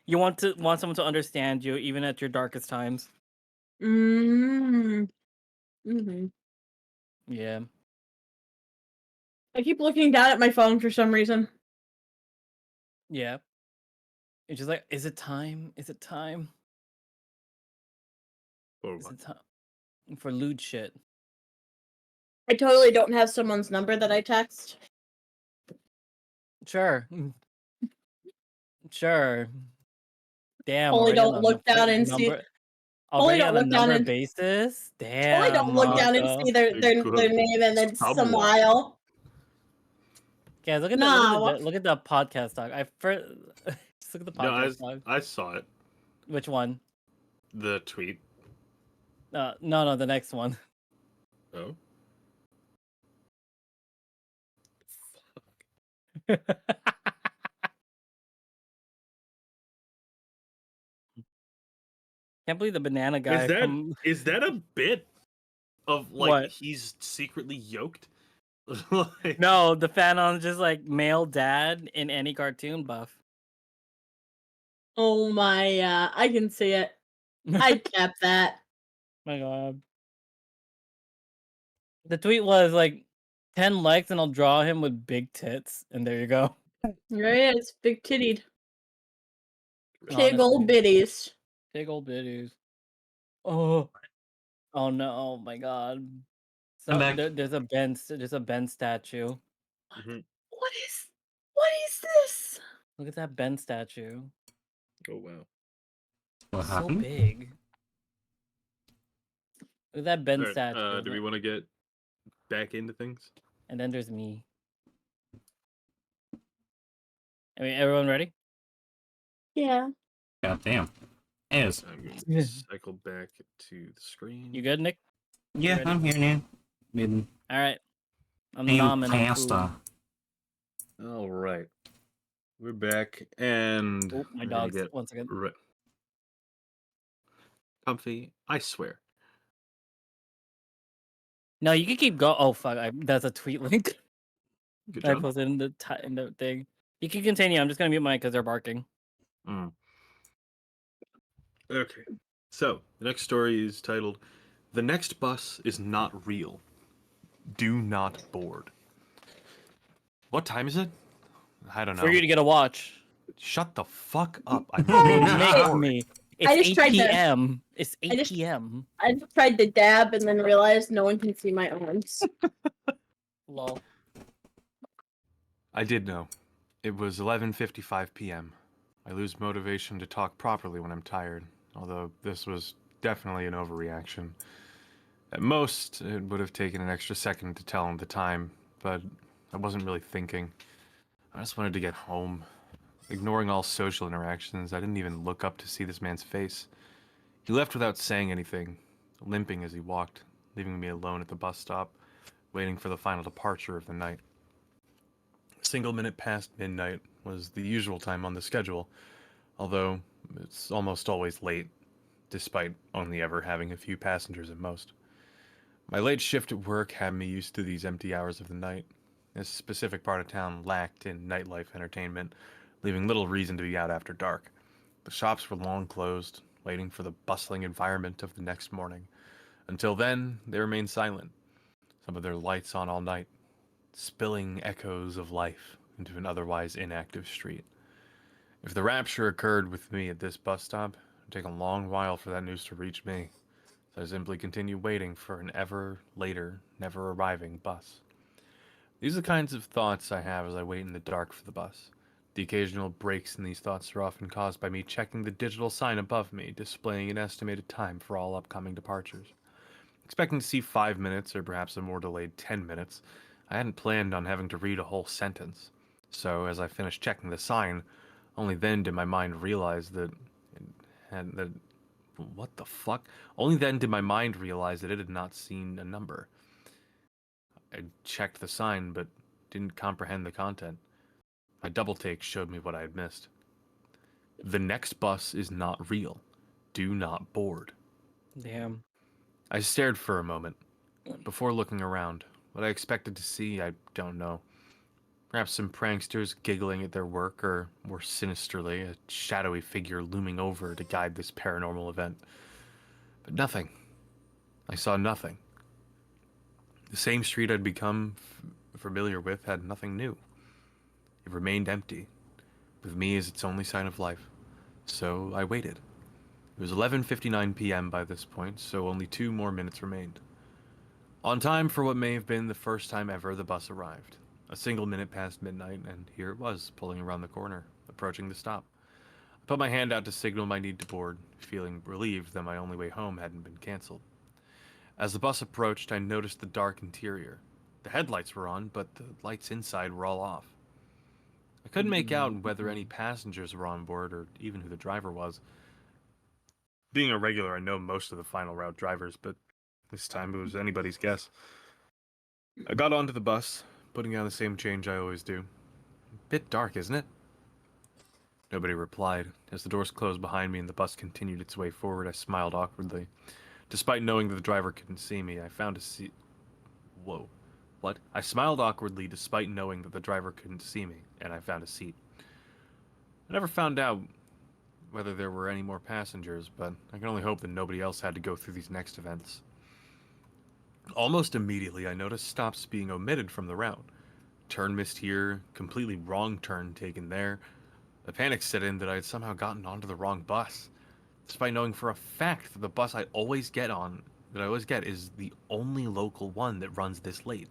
You want someone to understand you even at your darkest times. Mm. Hmm. Yeah. I keep looking down at my phone for some reason. Yeah. It's just like, is it time? Is it time? Oh, Is it time for lewd shit? I totally don't have someone's number that I text. Sure. Sure. Damn. Only Already don't on look the down and see. number. Only Already don't on a look down number and basis. only Damn. don't look down and Marco. see their name and then Somewhat. smile. Guys, look at Nah, look at the podcast dog. I first just look at the No, podcast dog. I saw it. Which one? The tweet. No, the next one. Oh. Can't believe the banana guy from Is that a bit of like What? he's secretly yoked? Like, No, the fan on just like male dad in any cartoon buff. oh my, I can see it. I kept that. My god. The tweet was like 10 likes and I'll draw him with big tits, and there you go. Right, it's big tittied. Big old Honestly. bitties. Big old bitties. Oh. Oh no, oh my god. So I'm back. there's a Ben statue. mhm. What is this? Look at that Ben statue. Oh wow. What So happened? big. Look at that Ben Alright, statue. do we want to get back into things? And then there's me. I mean, everyone ready? Yeah. God damn. Anyways, I'm going Yeah. to cycle back to the screen. You good, Nick? yeah, ready? I'm here now. Been All right. I'm playing nominating. pasta. All right, we're back, and Oh, my we're gonna dog's get one second. comfy. I swear. No, you can keep going. Oh fuck! That's a tweet link. Good I job. posted in the thing. You can continue. I'm just gonna mute mine because they're barking. Okay. So the next story is titled The next bus is not real. Do not board. What time is it? I don't know. For you to get a watch. Shut the fuck up. I'm being Make bored. me. I It's just 8 tried to- p.m. It's 8 just- p.m. I just tried to dab and then realized no one can see my arms. Lol. I did know. It was 11:55 p.m. I lose motivation to talk properly when I'm tired, although this was definitely an overreaction. At most, it would have taken an extra second to tell him the time, but I wasn't really thinking. I just wanted to get home. Ignoring all social interactions, I didn't even look up to see this man's face. He left without saying anything, limping as he walked, leaving me alone at the bus stop, waiting for the final departure of the night. A single minute past midnight was the usual time on the schedule, although it's almost always late, despite only ever having a few passengers at most. My late shift at work had me used to these empty hours of the night. This specific part of town lacked in nightlife entertainment, leaving little reason to be out after dark. The shops were long closed, waiting for the bustling environment of the next morning. Until then, they remained silent, some of their lights on all night, spilling echoes of life into an otherwise inactive street. If the rapture occurred with me at this bus stop, it would take a long while for that news to reach me, so I simply continued waiting for an ever later, never arriving bus. These are the kinds of thoughts I have as I wait in the dark for the bus. The occasional breaks in these thoughts are often caused by me checking the digital sign above me, displaying an estimated time for all upcoming departures. Expecting to see 5 minutes, or perhaps a more delayed 10 minutes, I hadn't planned on having to read a whole sentence. So, as I finished checking the sign, only then did my mind realize that what the fuck? Only then did my mind realize that it had not seen a number. I checked the sign, but didn't comprehend the content. My double take showed me what I had missed. The next bus is not real. Do not board. Damn. I stared for a moment, before looking around. What I expected to see, I don't know. Perhaps some pranksters giggling at their work, or more sinisterly, a shadowy figure looming over to guide this paranormal event. But nothing. I saw nothing. The same street I'd become familiar with had nothing new. It remained empty, with me as its only sign of life. So I waited. It was 11:59 p.m. by this point, so only 2 more minutes remained. On time for what may have been the first time ever the bus arrived. A single minute past midnight, and here it was, pulling around the corner, approaching the stop. I put my hand out to signal my need to board, feeling relieved that my only way home hadn't been canceled. As the bus approached, I noticed the dark interior. The headlights were on, but the lights inside were all off. I couldn't make out whether any passengers were on board or even who the driver was. Being a regular, I know most of the final route drivers, but this time it was anybody's guess. I got onto the bus, putting on the same change I always do. Bit dark, isn't it? Nobody replied. As the doors closed behind me and the bus continued its way forward, I smiled awkwardly. Despite knowing that the driver couldn't see me, I found a seat. Whoa. What? I smiled awkwardly despite knowing that the driver couldn't see me, and I found a seat. I never found out whether there were any more passengers, but I can only hope that nobody else had to go through these next events. Almost immediately, I noticed stops being omitted from the route. Turn missed here, completely wrong turn taken there. The panic set in that I had somehow gotten onto the wrong bus, despite knowing for a fact that the bus I always get is the only local one that runs this late.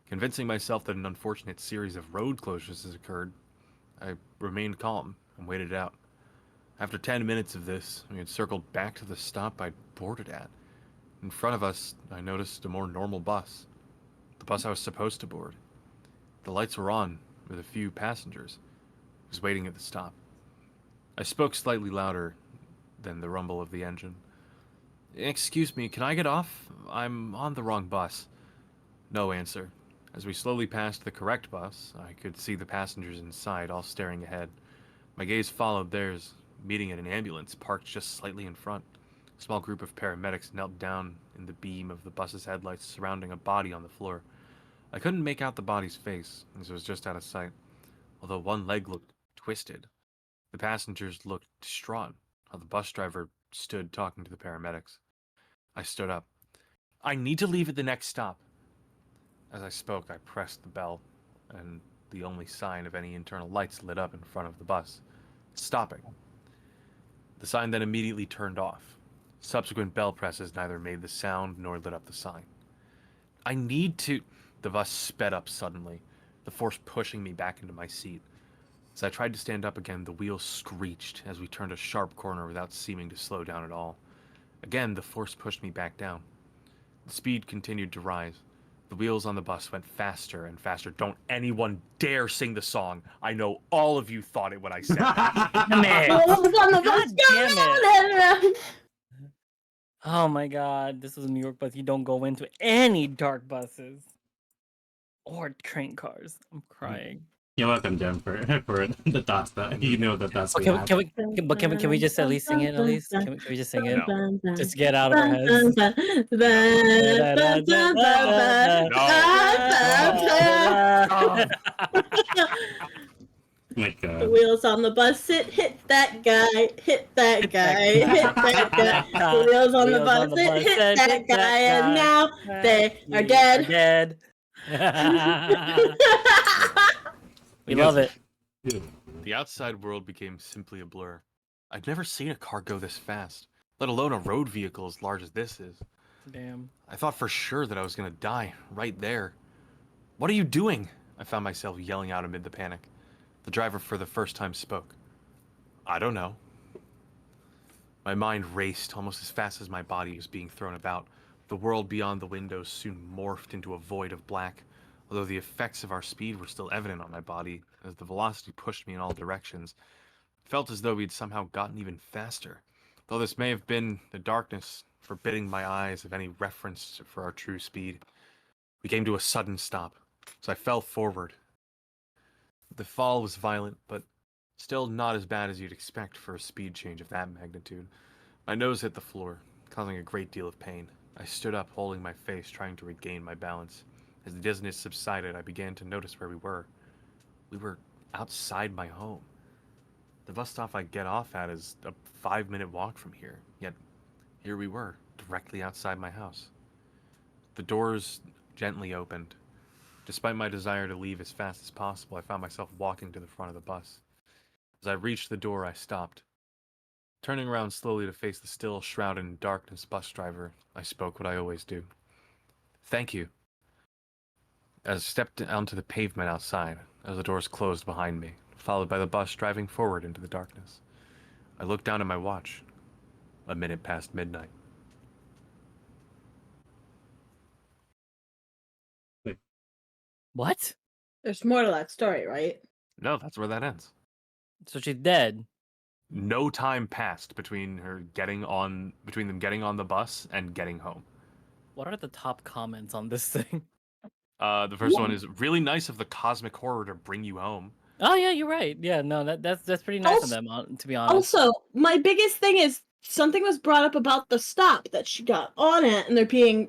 Convincing myself that an unfortunate series of road closures has occurred, I remained calm and waited it out. After 10 minutes of this, we had circled back to the stop I'd boarded at. In front of us, I noticed a more normal bus. The bus I was supposed to board. The lights were on, with a few passengers. I was waiting at the stop. I spoke slightly louder than the rumble of the engine. "Excuse me, can I get off? I'm on the wrong bus." No answer. As we slowly passed the correct bus, I could see the passengers inside, all staring ahead. My gaze followed theirs, meeting at an ambulance parked just slightly in front. A small group of paramedics knelt down in the beam of the bus's headlights, surrounding a body on the floor. I couldn't make out the body's face, as it was just out of sight, although one leg looked twisted. The passengers looked distraught, while the bus driver stood talking to the paramedics. I stood up. I need to leave at the next stop. As I spoke, I pressed the bell, and the only sign of any internal lights lit up in front of the bus, stopping. The sign then immediately turned off. Subsequent bell presses neither made the sound nor lit up the sign. I need to... The bus sped up suddenly, the force pushing me back into my seat. As I tried to stand up again, the wheels screeched as we turned a sharp corner without seeming to slow down at all. Again, the force pushed me back down. The speed continued to rise. The wheels on the bus went faster and faster. Don't anyone dare sing the song. I know all of you thought it when I said that. Damn it. God damn it. Oh my god, this was a New York bus. You don't go into any dark buses. Or train cars. I'm crying. You're welcome, Jem, for the thoughts that you know that's Oh, can we just at least sing it? At least can we just sing it? Just to get out of our heads. My The God. wheels on the bus hit that guy, hit that guy, hit that guy. The wheels on the bus hit that guy, and now they are dead. Dead. We love it. The outside world became simply a blur. I'd never seen a car go this fast, let alone a road vehicle as large as this is. Damn. I thought for sure that I was gonna die, right there. What are you doing? I found myself yelling out amid the panic. The driver for the first time spoke. I don't know. My mind raced almost as fast as my body was being thrown about. The world beyond the windows soon morphed into a void of black, although the effects of our speed were still evident on my body as the velocity pushed me in all directions. It felt as though we'd somehow gotten even faster, though this may have been the darkness forbidding my eyes of any reference for our true speed. We came to a sudden stop, so I fell forward. The fall was violent, but still not as bad as you'd expect for a speed change of that magnitude. My nose hit the floor, causing a great deal of pain. I stood up, holding my face, trying to regain my balance. As the dizziness subsided, I began to notice where we were. We were outside my home. The bus stop I get off at is a 5-minute walk from here, yet here we were, directly outside my house. The doors gently opened. Despite my desire to leave as fast as possible, I found myself walking to the front of the bus. As I reached the door, I stopped. Turning around slowly to face the still shrouded in darkness bus driver, I spoke what I always do. Thank you. As I stepped onto the pavement outside, as the doors closed behind me, followed by the bus driving forward into the darkness, I looked down at my watch. 1 minute past midnight. What? There's more to that story, right? No, that's where that ends. So she's dead. No time passed between them getting on the bus and getting home. What are the top comments on this thing? The first one is really nice of the cosmic horror to bring you home. Oh yeah, you're right. Yeah, no, that's pretty nice of them, to be honest. Also, my biggest thing is something was brought up about the stop that she got on it and there being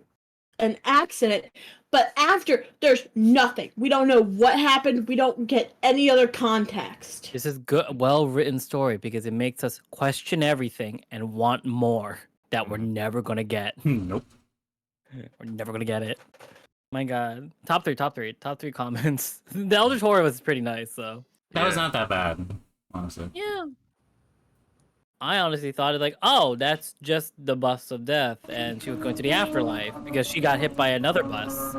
an accident. But after, there's nothing. We don't know what happened. We don't get any other context. This is good, well-written story because it makes us question everything and want more that we're never gonna get. Nope. We're never gonna get it. My God, top three comments. The Eldritch Horror was pretty nice, though. That was not that bad, honestly. Yeah. I honestly thought it like, oh, that's just the bus of death, and she was going to the afterlife because she got hit by another bus.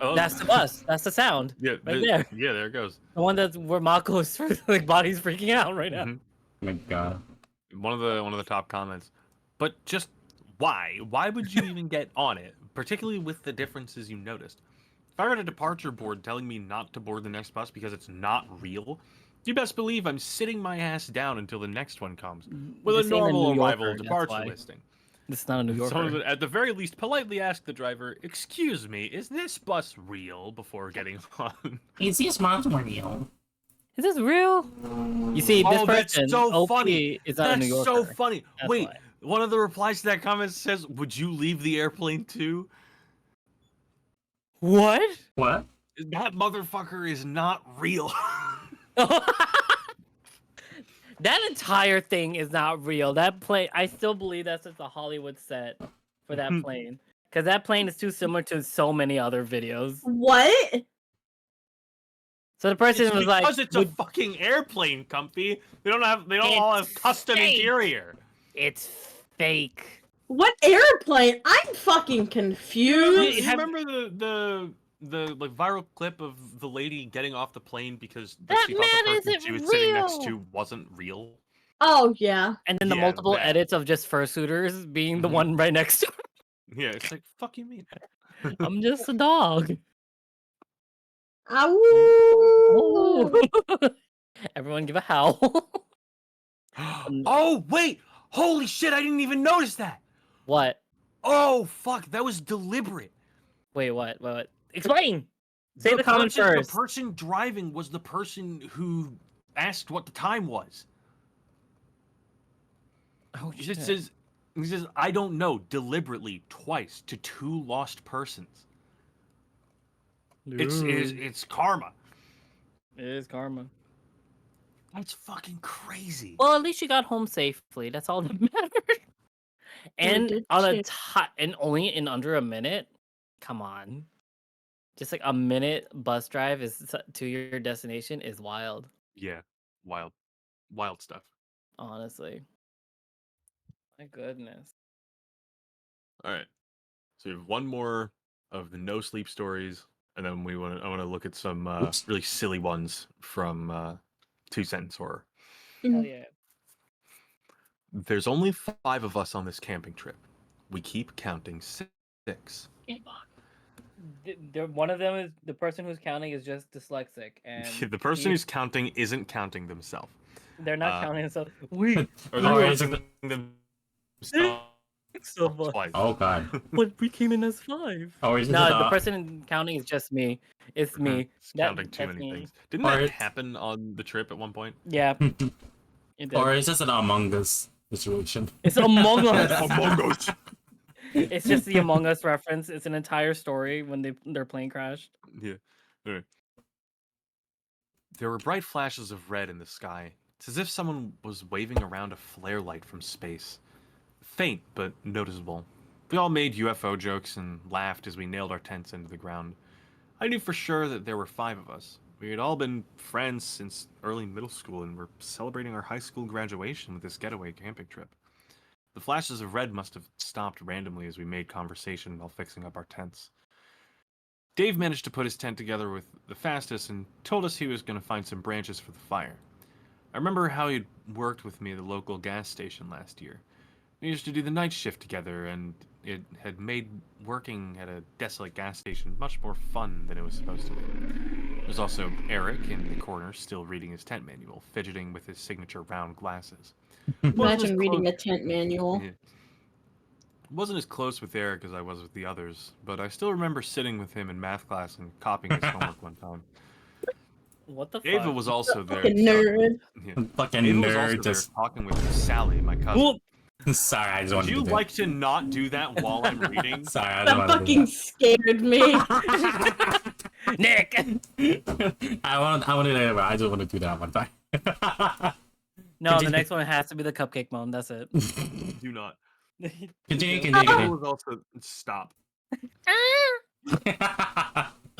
Oh, That's the bus. That's the sound. yeah, right there. Yeah, there it goes. The one that's where Mako's like body's freaking out right now. Mhm. My God. One of the top comments. But just why? Why would you even get on it? Particularly with the differences you noticed. If I read a departure board telling me not to board the next bus because it's not real, you best believe I'm sitting my ass down until the next one comes with This a ain't a normal New arrival Yorker, that's departure why. listing. This is not a New Yorker. Someone would, at the very least, politely ask the driver, "Excuse me, is this bus real?" before getting on. Is this monster real? Is this real? You see, this Oh, that's person, so OP, funny. is not a New That's Yorker. so funny. That's Wait, why. one of the replies to that comment says, "Would you leave the airplane too?" What? What? That motherfucker is not real. That entire thing is not real. That play, I still believe that's just a Hollywood set for that plane. Because that plane is too similar to so many other videos. What? So the person It's was like, because it's a fucking airplane, Comfy. They don't all have It's custom fake. interior. it's fake. What airplane? I'm fucking confused. You remember the like viral clip of the lady getting off the plane because That she thought the man person isn't she was sitting next real. to wasn't real? Oh yeah. And then the Yeah, multiple that. edits of just fursuiters being the Mhm. one right next to Yeah, it's like fuck you mean. him. I'm just a dog. Ow. Everyone give a howl. Oh wait! Holy shit! I didn't even notice that. What? Oh fuck! That was deliberate. Wait, what? Explain! Say the comment first. The person driving was the person who asked what the time was. Oh, He says, I don't know, deliberately, twice, to 2 lost persons. It's karma. It is karma. That's fucking crazy. Well, at least you got home safely. That's all that matters. And good on a shit. and only in under a minute. Come on, just like a minute bus drive to your destination is wild. Yeah, wild stuff. Honestly, my goodness. All right, so we have one more of the no sleep stories, and then I want to look at some really silly ones from 2 Sentence Horror. Hell yeah. There's only 5 of us on this camping trip. We keep counting 6. One of them is the person who's counting is just dyslexic, and The person who's counting isn't counting themselves. they're not counting. So Or Or they're is it themselves so much. twice. Oh god. But we came in as 5. Or is it No, the person counting is just me. It's me. It's counting too that's many me. things. Didn't Or that it's- happen on the trip at one point? Yeah. It Or did. is this an Among Us situation? It's Among Us. Among Us. It's just the Among Us reference. It's an entire story when their plane crashed. Yeah. Alright. There were bright flashes of red in the sky. It's as if someone was waving around a flare light from space. Faint, but noticeable. We all made UFO jokes and laughed as we nailed our tents into the ground. I knew for sure that there were 5 of us. We had all been friends since early middle school and were celebrating our high school graduation with this getaway camping trip. The flashes of red must have stopped randomly as we made conversation while fixing up our tents. Dave managed to put his tent together with the fastest and told us he was going to find some branches for the fire. I remember how he'd worked with me at the local gas station last year. We used to do the night shift together, and it had made working at a desolate gas station much more fun than it was supposed to be. There's also Eric in the corner, still reading his tent manual, fidgeting with his signature round glasses. Imagine reading a tent manual. Yeah. Wasn't as close with Eric as I was with the others, but I still remember sitting with him in math class and copying his homework one time. What the Ava fuck? was also there. Fucking nerd. Yeah. Fucking Ava was also nerd. there Just talking with Sally, my cousin. Whoop. sorry, I just Would wanted you to do like to not do that while I'm reading? Sorry, I just That wanted to fucking scared me. Nick. do I want to do that, but I just want to do that one time. No, the Continue. next one has to be the cupcake mode. That's it. Do not. Continue. Ava was also stop.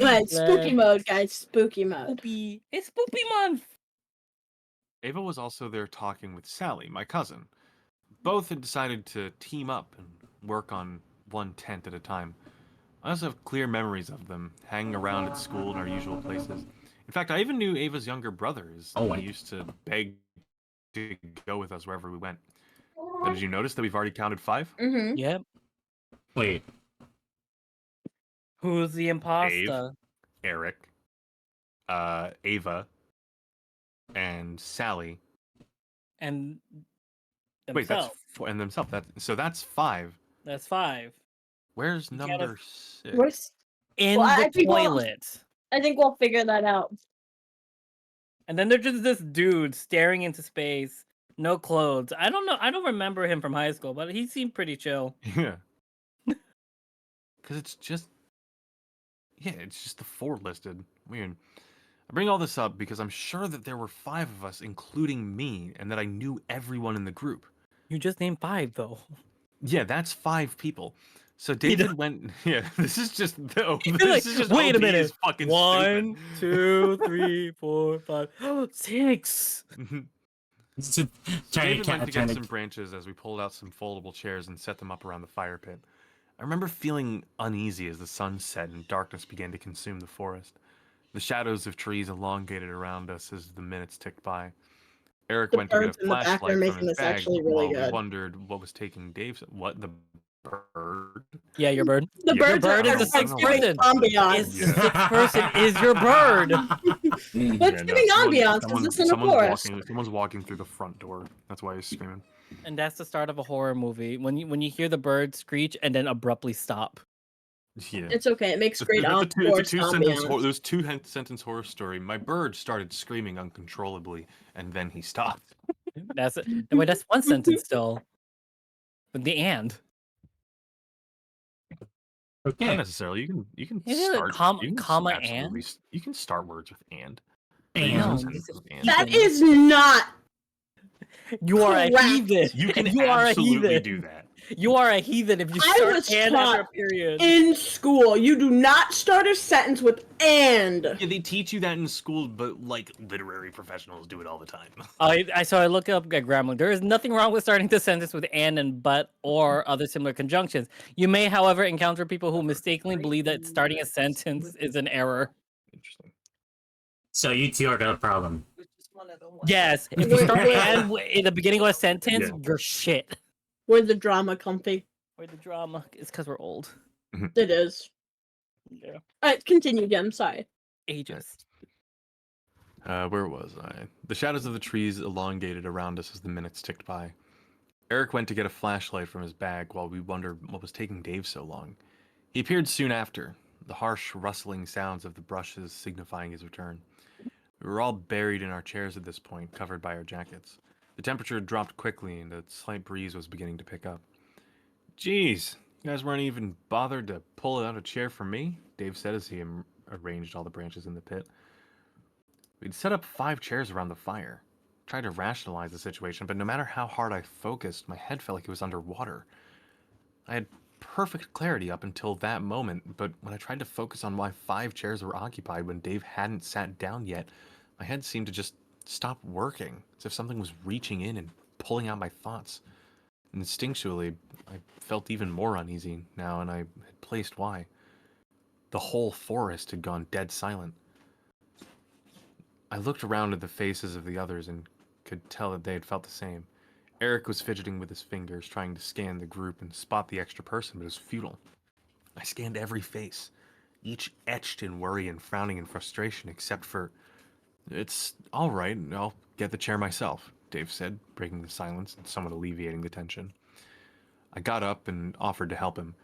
Right, spooky Let's- mode, guys. Spooky mode. Spoopy. It's Spoopy month. Ava was also there talking with Sally, my cousin. Both had decided to team up and work on one tent at a time. I also have clear memories of them hanging around at school in our usual places. In fact, I even knew Ava's younger brother, as Oh, he wait. used to beg to go with us wherever we went. But did you notice that we've already counted 5? Mm-hmm. Yep. Wait, Who's the imposter? Eric, Ava, and Sally. And Wait, that's themselves. 4, and themselves. That's 5. That's 5. Where's You gotta- number 6? Where's... In Well, I the think we'll- toilet. I think we'll figure that out. And then there's just this dude staring into space, no clothes. I don't know. I don't remember him from high school, but he seemed pretty chill. Yeah. Because it's just the 4 listed. Weird. I bring all this up because I'm sure that there were 5 of us, including me, and that I knew everyone in the group. You just named 5 though. Yeah, that's 5 people. So David went. Yeah, this is just. Oh, You're this like, is just. wait a OP minute. is fucking 1, stupid. 2, 3, 4, 5, 6. So, David went to get trying some branches as we pulled out some foldable chairs and set them up around the fire pit. I remember feeling uneasy as the sun set and darkness began to consume the forest. The shadows of trees elongated around us as the minutes ticked by. Eric The went to get birds a in the back are flashlight from making his this bag actually while really we good. wondered what was taking Dave's. What, the bird? Yeah, your bird. The Yeah, birds bird are is the are sixth giving person. ambiance. Is the 6th person is your bird. What's Yeah, giving ambiance? someone- Is this in a someone's forest? Someone's walking through the front door. That's why he's screaming. And that's the start of a horror movie. When you hear the bird screech and then abruptly stop. Yeah. It's okay. It makes great It's a forest two-sentence ambiance. there's two-sentence horror story. My bird started screaming uncontrollably, and then he stopped. That's it. Wait, that's one sentence still. But the and. Not Okay. necessarily. You can Isn't it start comma absolutely you can start words with and. And. No, Sentences with and. That is not. You are a Correct. heathen. You can you are a absolutely heathen. do that. You are a heathen if you I start was and after a taught period. In school, you do not start a sentence with and. Yeah, they teach you that in school, but like literary professionals do it all the time. So I look up at Grammarly. There is nothing wrong with starting the sentence with and but or other similar conjunctions. You may, however, encounter people who mistakenly believe that starting a sentence is an error. Interesting. So you two are got a problem. Yes, if you start and in the beginning of a sentence, Yeah. you're shit. Where's the drama comfy? Where the drama is because we're old. It is. Yeah. Continue, Jim. Sorry. Ages. Where was I? The shadows of the trees elongated around us as the minutes ticked by. Eric went to get a flashlight from his bag while we wondered what was taking Dave so long. He appeared soon after, the harsh rustling sounds of the brushes signifying his return. We were all buried in our chairs at this point, covered by our jackets. The temperature had dropped quickly and a slight breeze was beginning to pick up. Geez, you guys weren't even bothered to pull out a chair for me? Dave said as he arranged all the branches in the pit. We'd set up 5 chairs around the fire. Tried to rationalize the situation, but no matter how hard I focused, my head felt like it was underwater. I had perfect clarity up until that moment, but when I tried to focus on why 5 chairs were occupied when Dave hadn't sat down yet, my head seemed to just stop working, as if something was reaching in and pulling out my thoughts. Instinctually, I felt even more uneasy now, and I had placed why. The whole forest had gone dead silent. I looked around at the faces of the others and could tell that they had felt the same. Eric was fidgeting with his fingers, trying to scan the group and spot the extra person, but it was futile. I scanned every face, each etched in worry and frowning in frustration, except for... It's all right, I'll get the chair myself, Dave said, breaking the silence and somewhat alleviating the tension. I got up and offered to help him.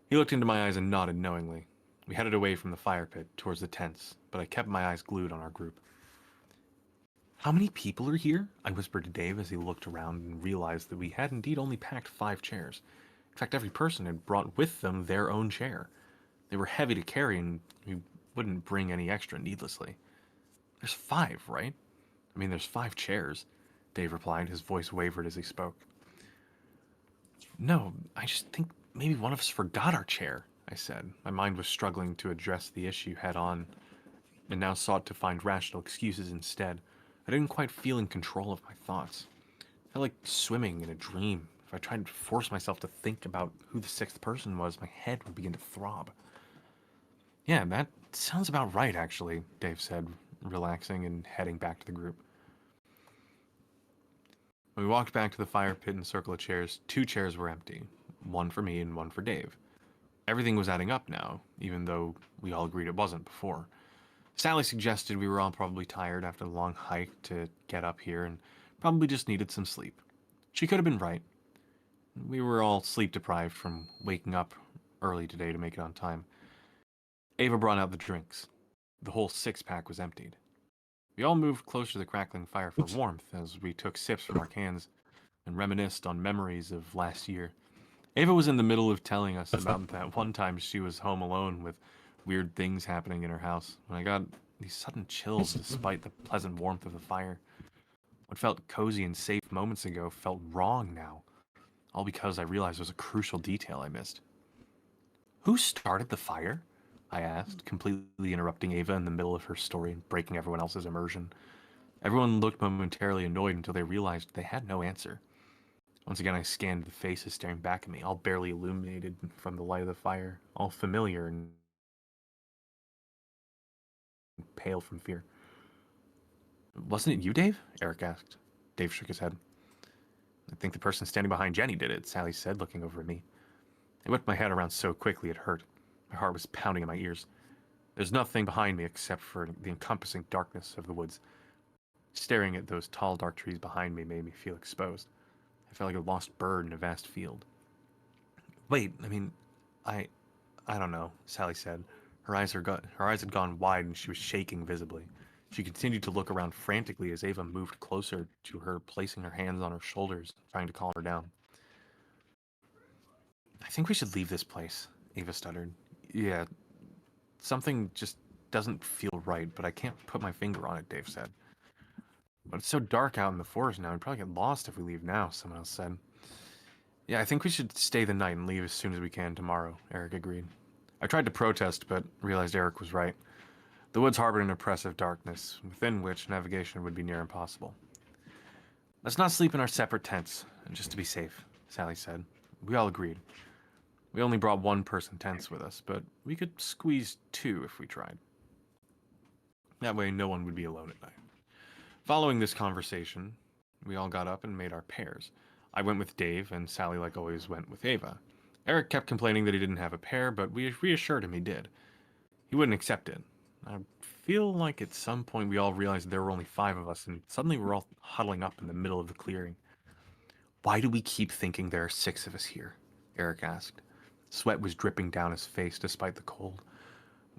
He looked into my eyes and nodded knowingly. We headed away from the fire pit, towards the tents, but I kept my eyes glued on our group. How many people are here? I whispered to Dave as he looked around and realized that we had indeed only packed 5 chairs. In fact, every person had brought with them their own chair. They were heavy to carry and we wouldn't bring any extra needlessly. There's 5, right? I mean, there's 5 chairs, Dave replied. His voice wavered as he spoke. No, I just think maybe one of us forgot our chair, I said. My mind was struggling to address the issue head on and now sought to find rational excuses instead. I didn't quite feel in control of my thoughts. I felt like swimming in a dream. If I tried to force myself to think about who the 6th person was, my head would begin to throb. Yeah, that sounds about right, actually, Dave said, relaxing and heading back to the group. When we walked back to the fire pit and circle of chairs, 2 chairs were empty. One for me and one for Dave. Everything was adding up now, even though we all agreed it wasn't before. Sally suggested we were all probably tired after the long hike to get up here and probably just needed some sleep. She could have been right. We were all sleep deprived from waking up early today to make it on time. Ava brought out the drinks. The whole 6-pack was emptied. We all moved closer to the crackling fire for warmth as we took sips from our cans and reminisced on memories of last year. Ava was in the middle of telling us about that one time she was home alone with weird things happening in her house when I got these sudden chills despite the pleasant warmth of the fire. What felt cozy and safe moments ago felt wrong now. all because I realized there was a crucial detail I missed. Who started the fire? I asked, completely interrupting Ava in the middle of her story and breaking everyone else's immersion. Everyone looked momentarily annoyed until they realized they had no answer. Once again, I scanned the faces staring back at me, all barely illuminated from the light of the fire, all familiar and pale from fear. Wasn't it you, Dave? Eric asked. Dave shook his head. I think the person standing behind Jenny did it, Sally said, looking over at me. I whipped my head around so quickly it hurt. My heart was pounding in my ears. There's nothing behind me except for the encompassing darkness of the woods. Staring at those tall, dark trees behind me made me feel exposed. I felt like a lost bird in a vast field. Wait, I don't know, Sally said. Her eyes had gone wide and she was shaking visibly. She continued to look around frantically as Ava moved closer to her, placing her hands on her shoulders, trying to calm her down. I think we should leave this place, Ava stuttered. Yeah, something just doesn't feel right, but I can't put my finger on it, Dave said. But it's so dark out in the forest now, we'd probably get lost if we leave now, someone else said. Yeah, I think we should stay the night and leave as soon as we can tomorrow, Eric agreed. I tried to protest, but realized Eric was right. The woods harbored an oppressive darkness, within which navigation would be near impossible. Let's not sleep in our separate tents, just to be safe, Sally said. We all agreed. We only brought one-person tents with us, but we could squeeze 2 if we tried. That way, no one would be alone at night. Following this conversation, we all got up and made our pairs. I went with Dave, and Sally, like always, went with Ava. Eric kept complaining that he didn't have a pair, but we reassured him he did. He wouldn't accept it. I feel like at some point we all realized there were only 5 of us, and suddenly we're all huddling up in the middle of the clearing. Why do we keep thinking there are 6 of us here? Eric asked. Sweat was dripping down his face despite the cold.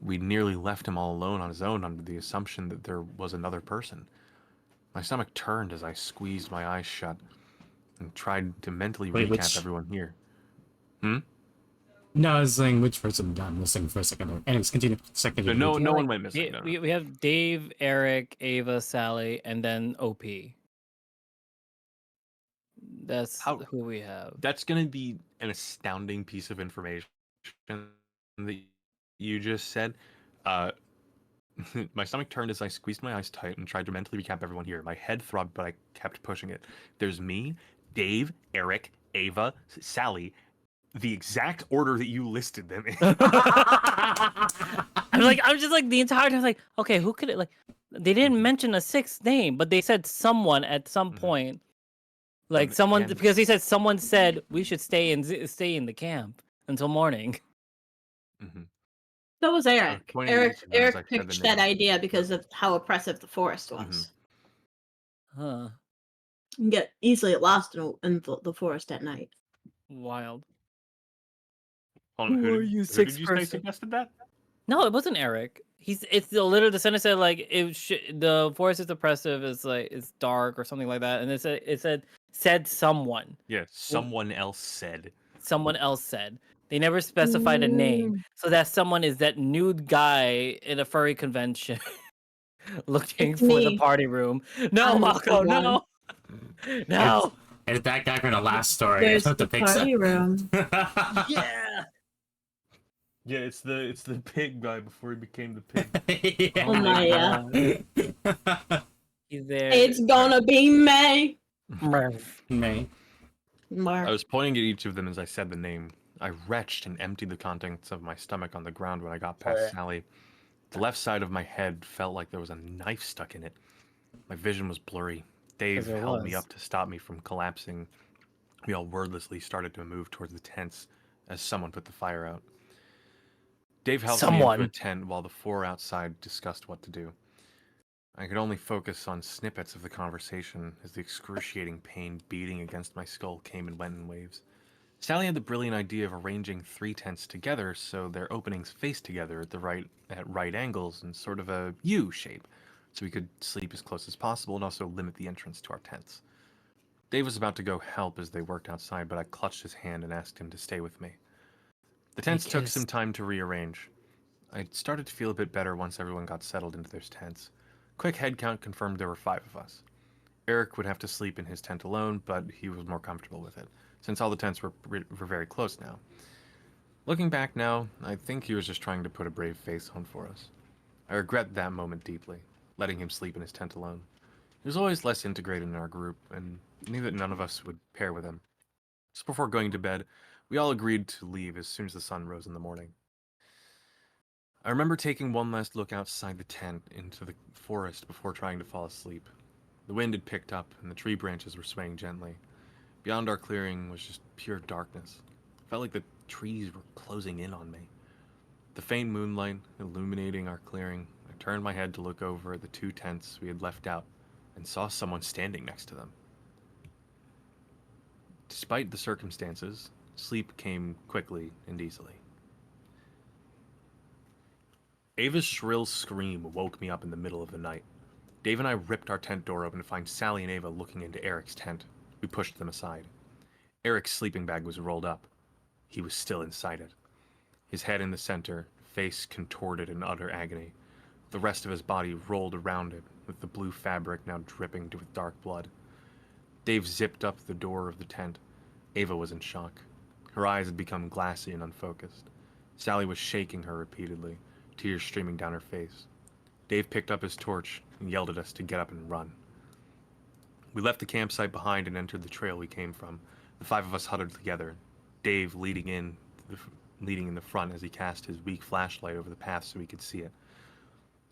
We'd nearly left him all alone on his own under the assumption that there was another person. My stomach turned as I squeezed my eyes shut and tried to mentally recap everyone here. No, I was saying which person got missing for a second. Anyways, continue. Second. No one went missing. No. We have Dave, Eric, Ava, Sally, and then OP. That's who we have. That's going to be an astounding piece of information that you just said. My stomach turned as I squeezed my eyes tight and tried to mentally recap everyone here. My head throbbed, but I kept pushing it. There's me, Dave, Eric, Ava, Sally, the exact order that you listed them in. I'm just like the entire time like, okay, who could it like? They didn't mention a 6th name, but they said someone at some point. Like someone, because he said someone said we should stay in the camp until morning. So was Eric. Eric I pitched that idea because of how oppressive the forest was. Huh. You can get easily lost in the forest at night. Wild. Who are you, who 6th did you say person? suggested that? No, it wasn't Eric. It's the literal the sentence said like the forest is oppressive, it's dark or something like that, and it said someone. Yeah, someone else said. Someone else said. They never specified a name, so that someone is that nude guy in a furry convention looking for the party room. No, Mako, no, no. It's that guy from the last story. There's the the party room. Yeah. Yeah, it's the pig guy before he became the pig. Yeah. Oh my He's there. It's gonna be May. May. I was pointing at each of them as I said the name. I retched and emptied the contents of my stomach on the ground when I got past Sally. The left side of my head felt like there was a knife stuck in it. My vision was blurry. Dave held me up to stop me from collapsing. We all wordlessly started to move towards the tents as someone put the fire out. Dave helped me into a tent while the 4 outside discussed what to do. I could only focus on snippets of the conversation as the excruciating pain beating against my skull came and went in waves. Sally had the brilliant idea of arranging 3 tents together so their openings faced together at right angles in sort of a U shape, so we could sleep as close as possible and also limit the entrance to our tents. Dave was about to go help as they worked outside, but I clutched his hand and asked him to stay with me. The tents took some time to rearrange. I started to feel a bit better once everyone got settled into their tents. Quick head count confirmed there were 5 of us. Eric would have to sleep in his tent alone, but he was more comfortable with it. since all the tents were very close now. Looking back now, I think he was just trying to put a brave face on for us. I regret that moment deeply, letting him sleep in his tent alone. He was always less integrated in our group, and knew that none of us would pair with him. Just before going to bed, we all agreed to leave as soon as the sun rose in the morning. I remember taking one last look outside the tent into the forest before trying to fall asleep. The wind had picked up, and the tree branches were swaying gently. Beyond our clearing was just pure darkness. It felt like the trees were closing in on me. The faint moonlight illuminating our clearing, I turned my head to look over at the 2 tents we had left out and saw someone standing next to them. Despite the circumstances, sleep came quickly and easily. Ava's shrill scream woke me up in the middle of the night. Dave and I ripped our tent door open to find Sally and Ava looking into Eric's tent. We pushed them aside. Eric's sleeping bag was rolled up. He was still inside it. His head in the center, face contorted in utter agony. The rest of his body rolled around it, with the blue fabric now dripping with dark blood. Dave zipped up the door of the tent. Ava was in shock. Her eyes had become glassy and unfocused. Sally was shaking her repeatedly, tears streaming down her face. Dave picked up his torch and yelled at us to get up and run. We left the campsite behind and entered the trail we came from. The 5 of us huddled together, Dave leading in the front as he cast his weak flashlight over the path so we could see it.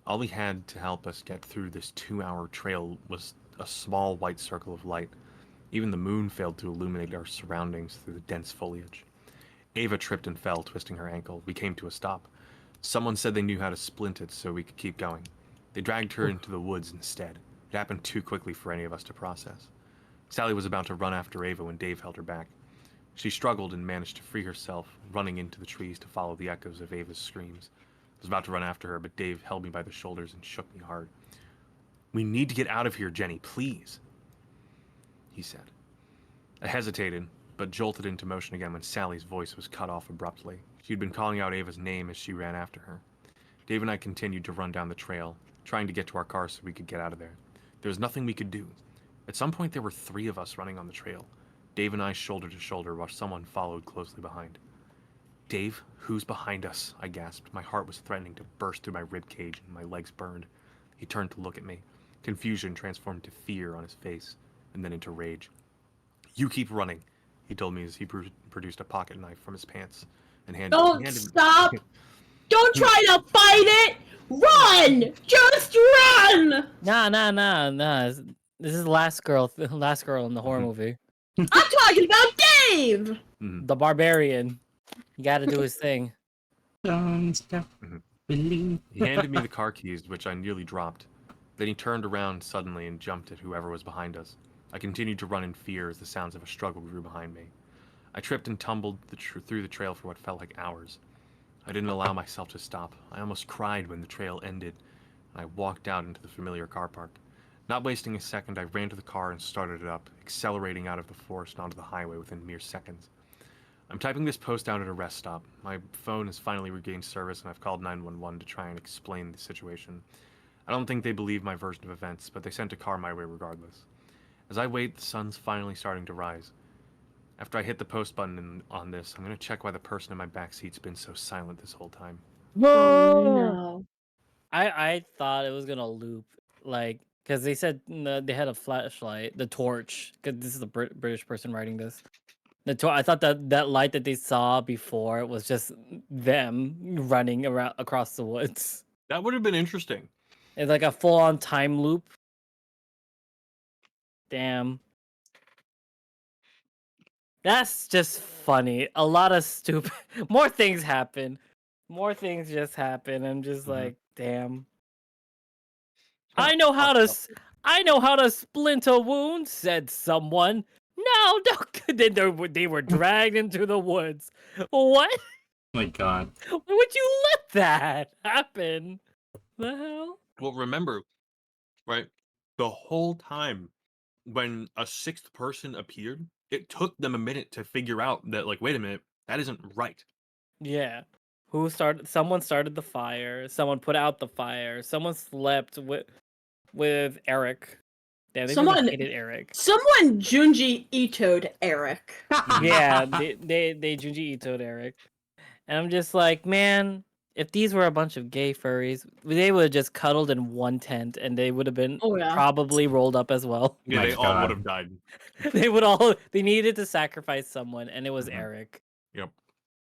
All we had to help us get through this 2-hour trail was a small white circle of light. Even the moon failed to illuminate our surroundings through the dense foliage. Ava tripped and fell, twisting her ankle. We came to a stop. Someone said they knew how to splint it so we could keep going. They dragged her into the woods instead. It happened too quickly for any of us to process. Sally was about to run after Ava when Dave held her back. She struggled and managed to free herself, running into the trees to follow the echoes of Ava's screams. I was about to run after her, but Dave held me by the shoulders and shook me hard. "We need to get out of here, Jenny, please," he said. I hesitated, but jolted into motion again when Sally's voice was cut off abruptly. She'd been calling out Ava's name as she ran after her. Dave and I continued to run down the trail, trying to get to our car so we could get out of there. There was nothing we could do. At some point, there were 3 of us running on the trail. Dave and I shoulder to shoulder while someone followed closely behind. "Dave, who's behind us?" I gasped. My heart was threatening to burst through my rib cage and my legs burned. He turned to look at me. Confusion transformed to fear on his face, and then into rage. "You keep running," he told me as he produced a pocket knife from his pants and handed Stop! Don't try to fight it! Run! Just run! Nah. This is last girl in the horror movie. I'm talking about Dave! The barbarian. He got to do his thing. Don't stop believing. He handed me the car keys, which I nearly dropped. Then he turned around suddenly and jumped at whoever was behind us. I continued to run in fear as the sounds of a struggle grew behind me. I tripped and tumbled through the trail for what felt like hours. I didn't allow myself to stop. I almost cried when the trail ended, and I walked out into the familiar car park. Not wasting a second, I ran to the car and started it up, accelerating out of the forest and onto the highway within mere seconds. I'm typing this post out at a rest stop. My phone has finally regained service, and I've called 911 to try and explain the situation. I don't think they believe my version of events, but they sent a car my way regardless. As I wait, the sun's finally starting to rise. After I hit the post button on this, I'm going to check why the person in my backseat's been so silent this whole time. No. I thought it was gonna loop, like, because they said they had a flashlight, the torch. Because this is a British person writing this. I thought that light that they saw before was just them running around across the woods. That would have been interesting. It's like a full-on time loop. Damn. That's just funny. A lot of stupid. More things happen. More things just happen. I'm just like, damn. I know how to splint a wound," said someone. No, don't. Then they were dragged into the woods. What? Oh my god. Why would you let that happen? The hell? Well, remember, right, the whole time when a 6th person appeared, it took them a minute to figure out that, like, wait a minute, that isn't right. Yeah. Someone started the fire. Someone put out the fire. Someone slept with Eric. Yeah, they Someone- really hated Eric. Someone Junji Ito'd Eric. Yeah, they Junji Ito'd Eric. And I'm just like, man, if these were a bunch of gay furries, they would have just cuddled in one tent and they would have been Oh, yeah. probably rolled up as well. Yeah, My they all God. would have died. They needed to sacrifice someone, and it was Mhm. Eric. Yep.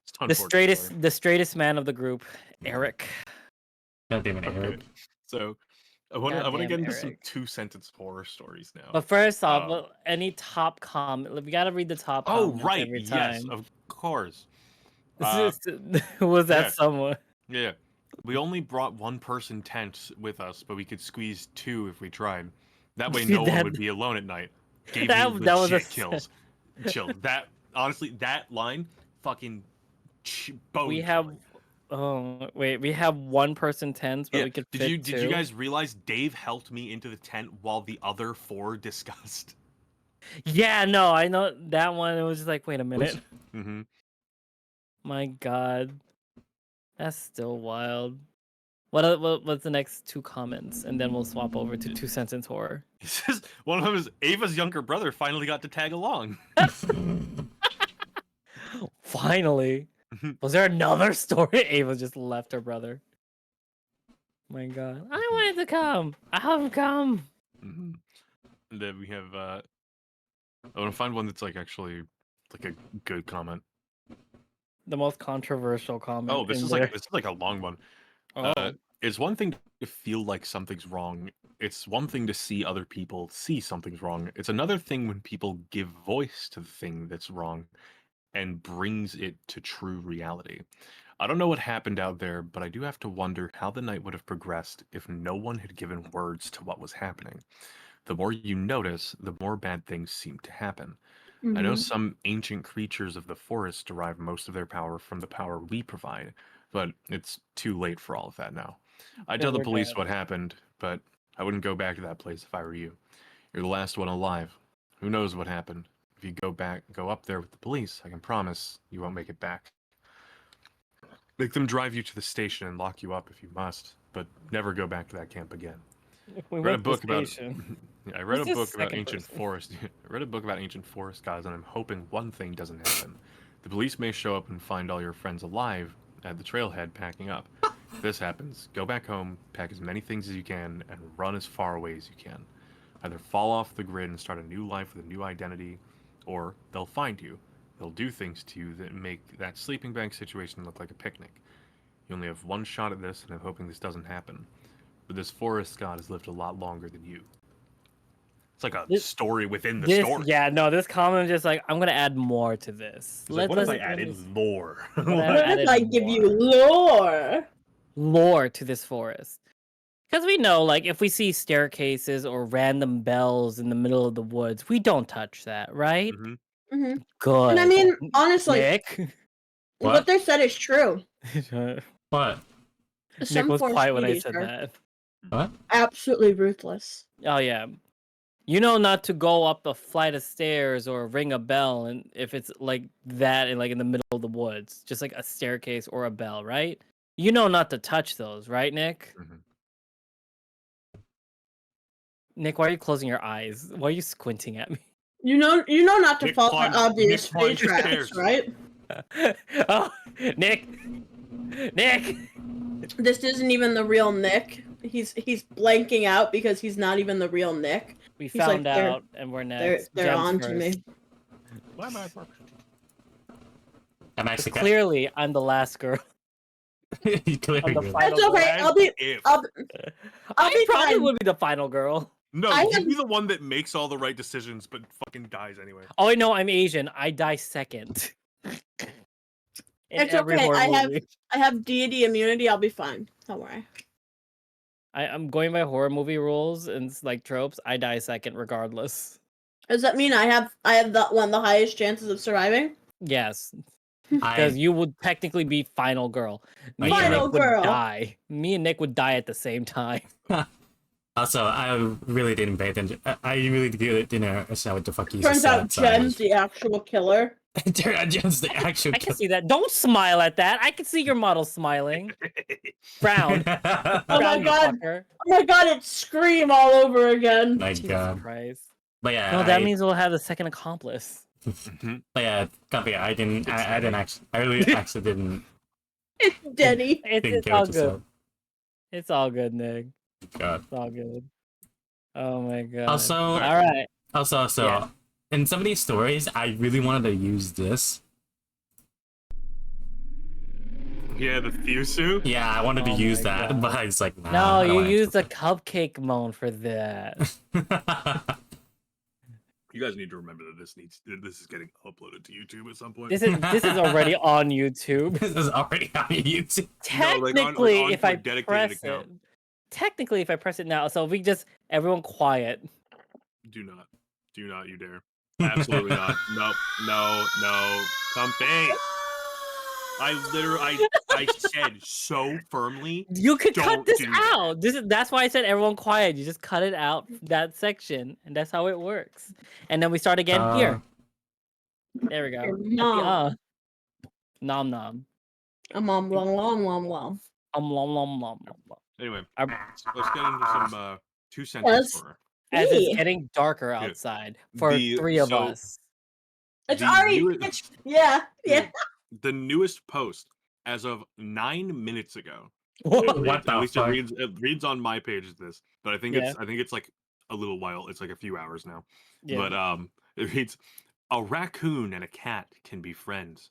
It's The unfortunate. straightest man of the group, Eric. God damn it, Okay. Eric. So I want to Goddamn get into some Eric. 2-sentence horror stories now. But first off, Um, well, any top comment? We gotta read the top. Oh, comments right. every Yes, time. of course. Was that yeah. someone? Yeah. We only brought one person tent with us, but we could squeeze 2 if we tried. That way, no one That- would be alone at night. Gave That- me that was a legit s- kills. Chill. That honestly, that line, fucking. Bone We have. chilling. Oh wait, we have one person tents, but Yeah. we could fit Did you two. guys realize Dave helped me into the tent while the other 4 discussed? Yeah, no, I know that one. It was just like, wait a minute. Mm-hmm. My God, that's still wild. What's the next 2 comments, and then we'll swap over to 2-sentence horror. He says one of them is Ava's younger brother finally got to tag along. Finally, was there another story? Ava just left her brother. My God, I wanted to come. I haven't come. Mm-hmm. And then we have. I want to find one that's like actually like a good comment. The most controversial comment. Oh, this in is there. like a long one. Oh. It's one thing to feel like something's wrong. It's one thing to see other people see something's wrong. It's another thing when people give voice to the thing that's wrong and brings it to true reality. I don't know what happened out there, but I do have to wonder how the night would have progressed if no one had given words to what was happening. The more you notice, the more bad things seem to happen. I know Mhm. some ancient creatures of the forest derive most of their power from the power we provide, but it's too late for all of that now. I'd tell the we're police dead. what happened, but I wouldn't go back to that place if I were you. You're the last one alive. Who knows what happened? If you go up there with the police, I can promise you won't make it back. Make them drive you to the station and lock you up if you must, but never go back to that camp again. We read a went to book about station. Yeah, I read Who's a this book about second ancient person? forest. I read a book about ancient forest gods, and I'm hoping one thing doesn't happen. The police may show up and find all your friends alive at the trailhead packing up. If this happens, go back home, pack as many things as you can, and run as far away as you can. Either fall off the grid and start a new life with a new identity, or they'll find you. They'll do things to you that make that sleeping bag situation look like a picnic. You only have one shot at this, and I'm hoping this doesn't happen. But this forest god has lived a lot longer than you. It's like a This- story within the This, story. yeah, no, this comment was just like, I'm gonna add more to this. It's like, what if I let's- added lore? What What added if I give you more. lore? lore to this forest. Because we know, like, if we see staircases or random bells in the middle of the woods, we don't touch that, right? Mhm. hmm Good. And I mean, honestly, Nick? what they said is true. What? Nick Some was forest quiet when I deities said are that. What? absolutely ruthless. Oh, yeah. You know not to go up a flight of stairs or ring a bell, and if it's like that in like in the middle of the woods, just like a staircase or a bell, right? You know not to touch those, right, Nick? Mhm. Nick, why are you closing your eyes? Why are you squinting at me? You know not to Nick fall climbed- for obvious Nick climbed fate the traps, stairs. right? Oh, Nick! Nick! This isn't even the real Nick. He's blanking out because he's not even the real Nick. We He's like, found "They're- out, and we're They're next. they're Gems on to first. me. Why am I at work? I'm actually Clearly, I'm the last girl. clearly I'm the will. final That's okay. girl. I'll be If I'll I be probably fine. would be the final girl. no, I you'd have- be the one that makes all the right decisions, but fucking dies anyway. Oh, I know I'm Asian. I die second. In It's every okay, horror I have- movie. I have deity immunity. I'll be fine. Don't worry. I'm going by horror movie rules and like tropes. I die second regardless. Does that mean I have the highest chances of surviving? Yes, because you would technically be final girl. Me and Final Nick would girl. die. Me and Nick would die at the same time. Also, I really didn't pay attention. I really didn't know what the fuck you Turns said. out so I Jen's was- the actual killer. Indiana Jones, the actual. I can see that. Don't smile at that. I can see your model smiling. Frown. Oh my Frown, you God. fucker. Oh my God, it's Scream all over again. My Jesus God. Christ. But yeah, No, that means we'll have the second accomplice. Mhm. But yeah, Comfy, I didn't actually. I really actually didn't. It's Denny. It's Didn't all get good. It's all good, Nick. God. It's all good. Oh my God. Also, All right. Also, Yeah. in some of these stories, I really wanted to use this. Yeah, the Fusu. Yeah, I wanted to Oh use my that, God. but I was like, nah, No, I don't you want used the cupcake moan for that. You guys need to remember that this is getting uploaded to YouTube at some point. This is already on YouTube. This is already on YouTube. No, like, Technically, on if a I dedicated press account. it. Technically, if I press it now, so we just everyone quiet. Do not, you dare. Absolutely not. No. Comfy. I said so firmly. You could cut Don't this do that. out. That's why I said everyone quiet. You just cut it out that section, and that's how it works. And then we start again here. There we go. Nom. Nom nom. Nom, nom, nom, nom, nom. Nom nom nom. Anyway, I'm- let's get into some 2 sentence Yes. horror. As it's Hey. getting darker Yeah. outside for The- 3 of so- us. It's The already. newest- Yeah. The newest post as of 9 minutes ago. What It reads- the at least fuck? it reads on my page as this, but I think it's like a little while. It's like a few hours now. Yeah. But it reads, a raccoon and a cat can be friends,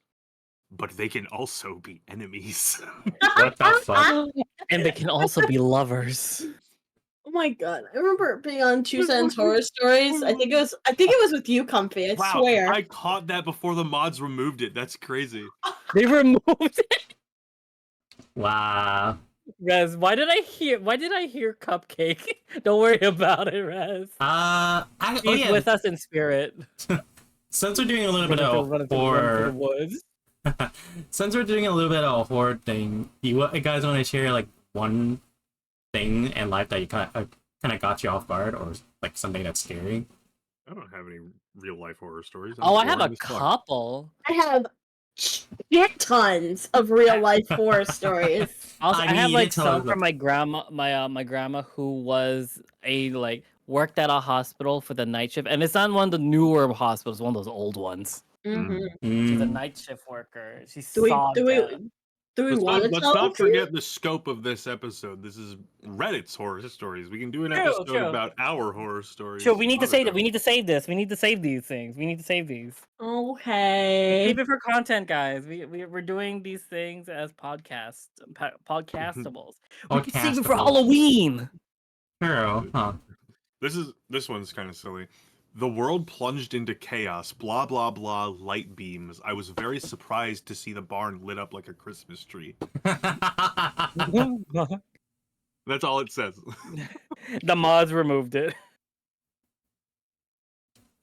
but they can also be enemies. What the fuck? And they can also be lovers. Oh my God! I remember being on 2 Cents Horror Stories. I think it was with you, Comfy. I Wow, swear. I caught that before the mods removed it. That's crazy. They removed it. Wow. Rez, why did I hear cupcake? Don't worry about it, Rez. Oh He's yeah. with us in spirit. Since we're doing a little bit Run of through the horror, woods. since we're doing a little bit of a horror thing, you guys want to share like one thing in life that you kind of got you off guard, or like something that's scary? I don't have any real life horror stories. Oh, I have a boring as fuck. couple. I have shit tons of real life horror stories. Also, I I, mean, have you like did tell some us from my grandma, my grandma who was worked at a hospital for the night shift, and it's not one of the newer hospitals, one of those old ones. Mhm. She's a Mm. night shift worker. She Do we saw do death. we Let's want not, to let's tell not the truth? forget the scope of this episode. This is Reddit's horror stories. We can do an True, episode true. about our horror stories. Sure, we need to other save it. times. We need to save this. We need to save these things. We need to save these. Okay. Keep it for content, guys. We're doing these things as podcastables. We can save it for Podcastables. Halloween. True, huh? This one's kind of silly. The world plunged into chaos. Blah blah blah. Light beams. I was very surprised to see the barn lit up like a Christmas tree. That's all it says. The mods removed it.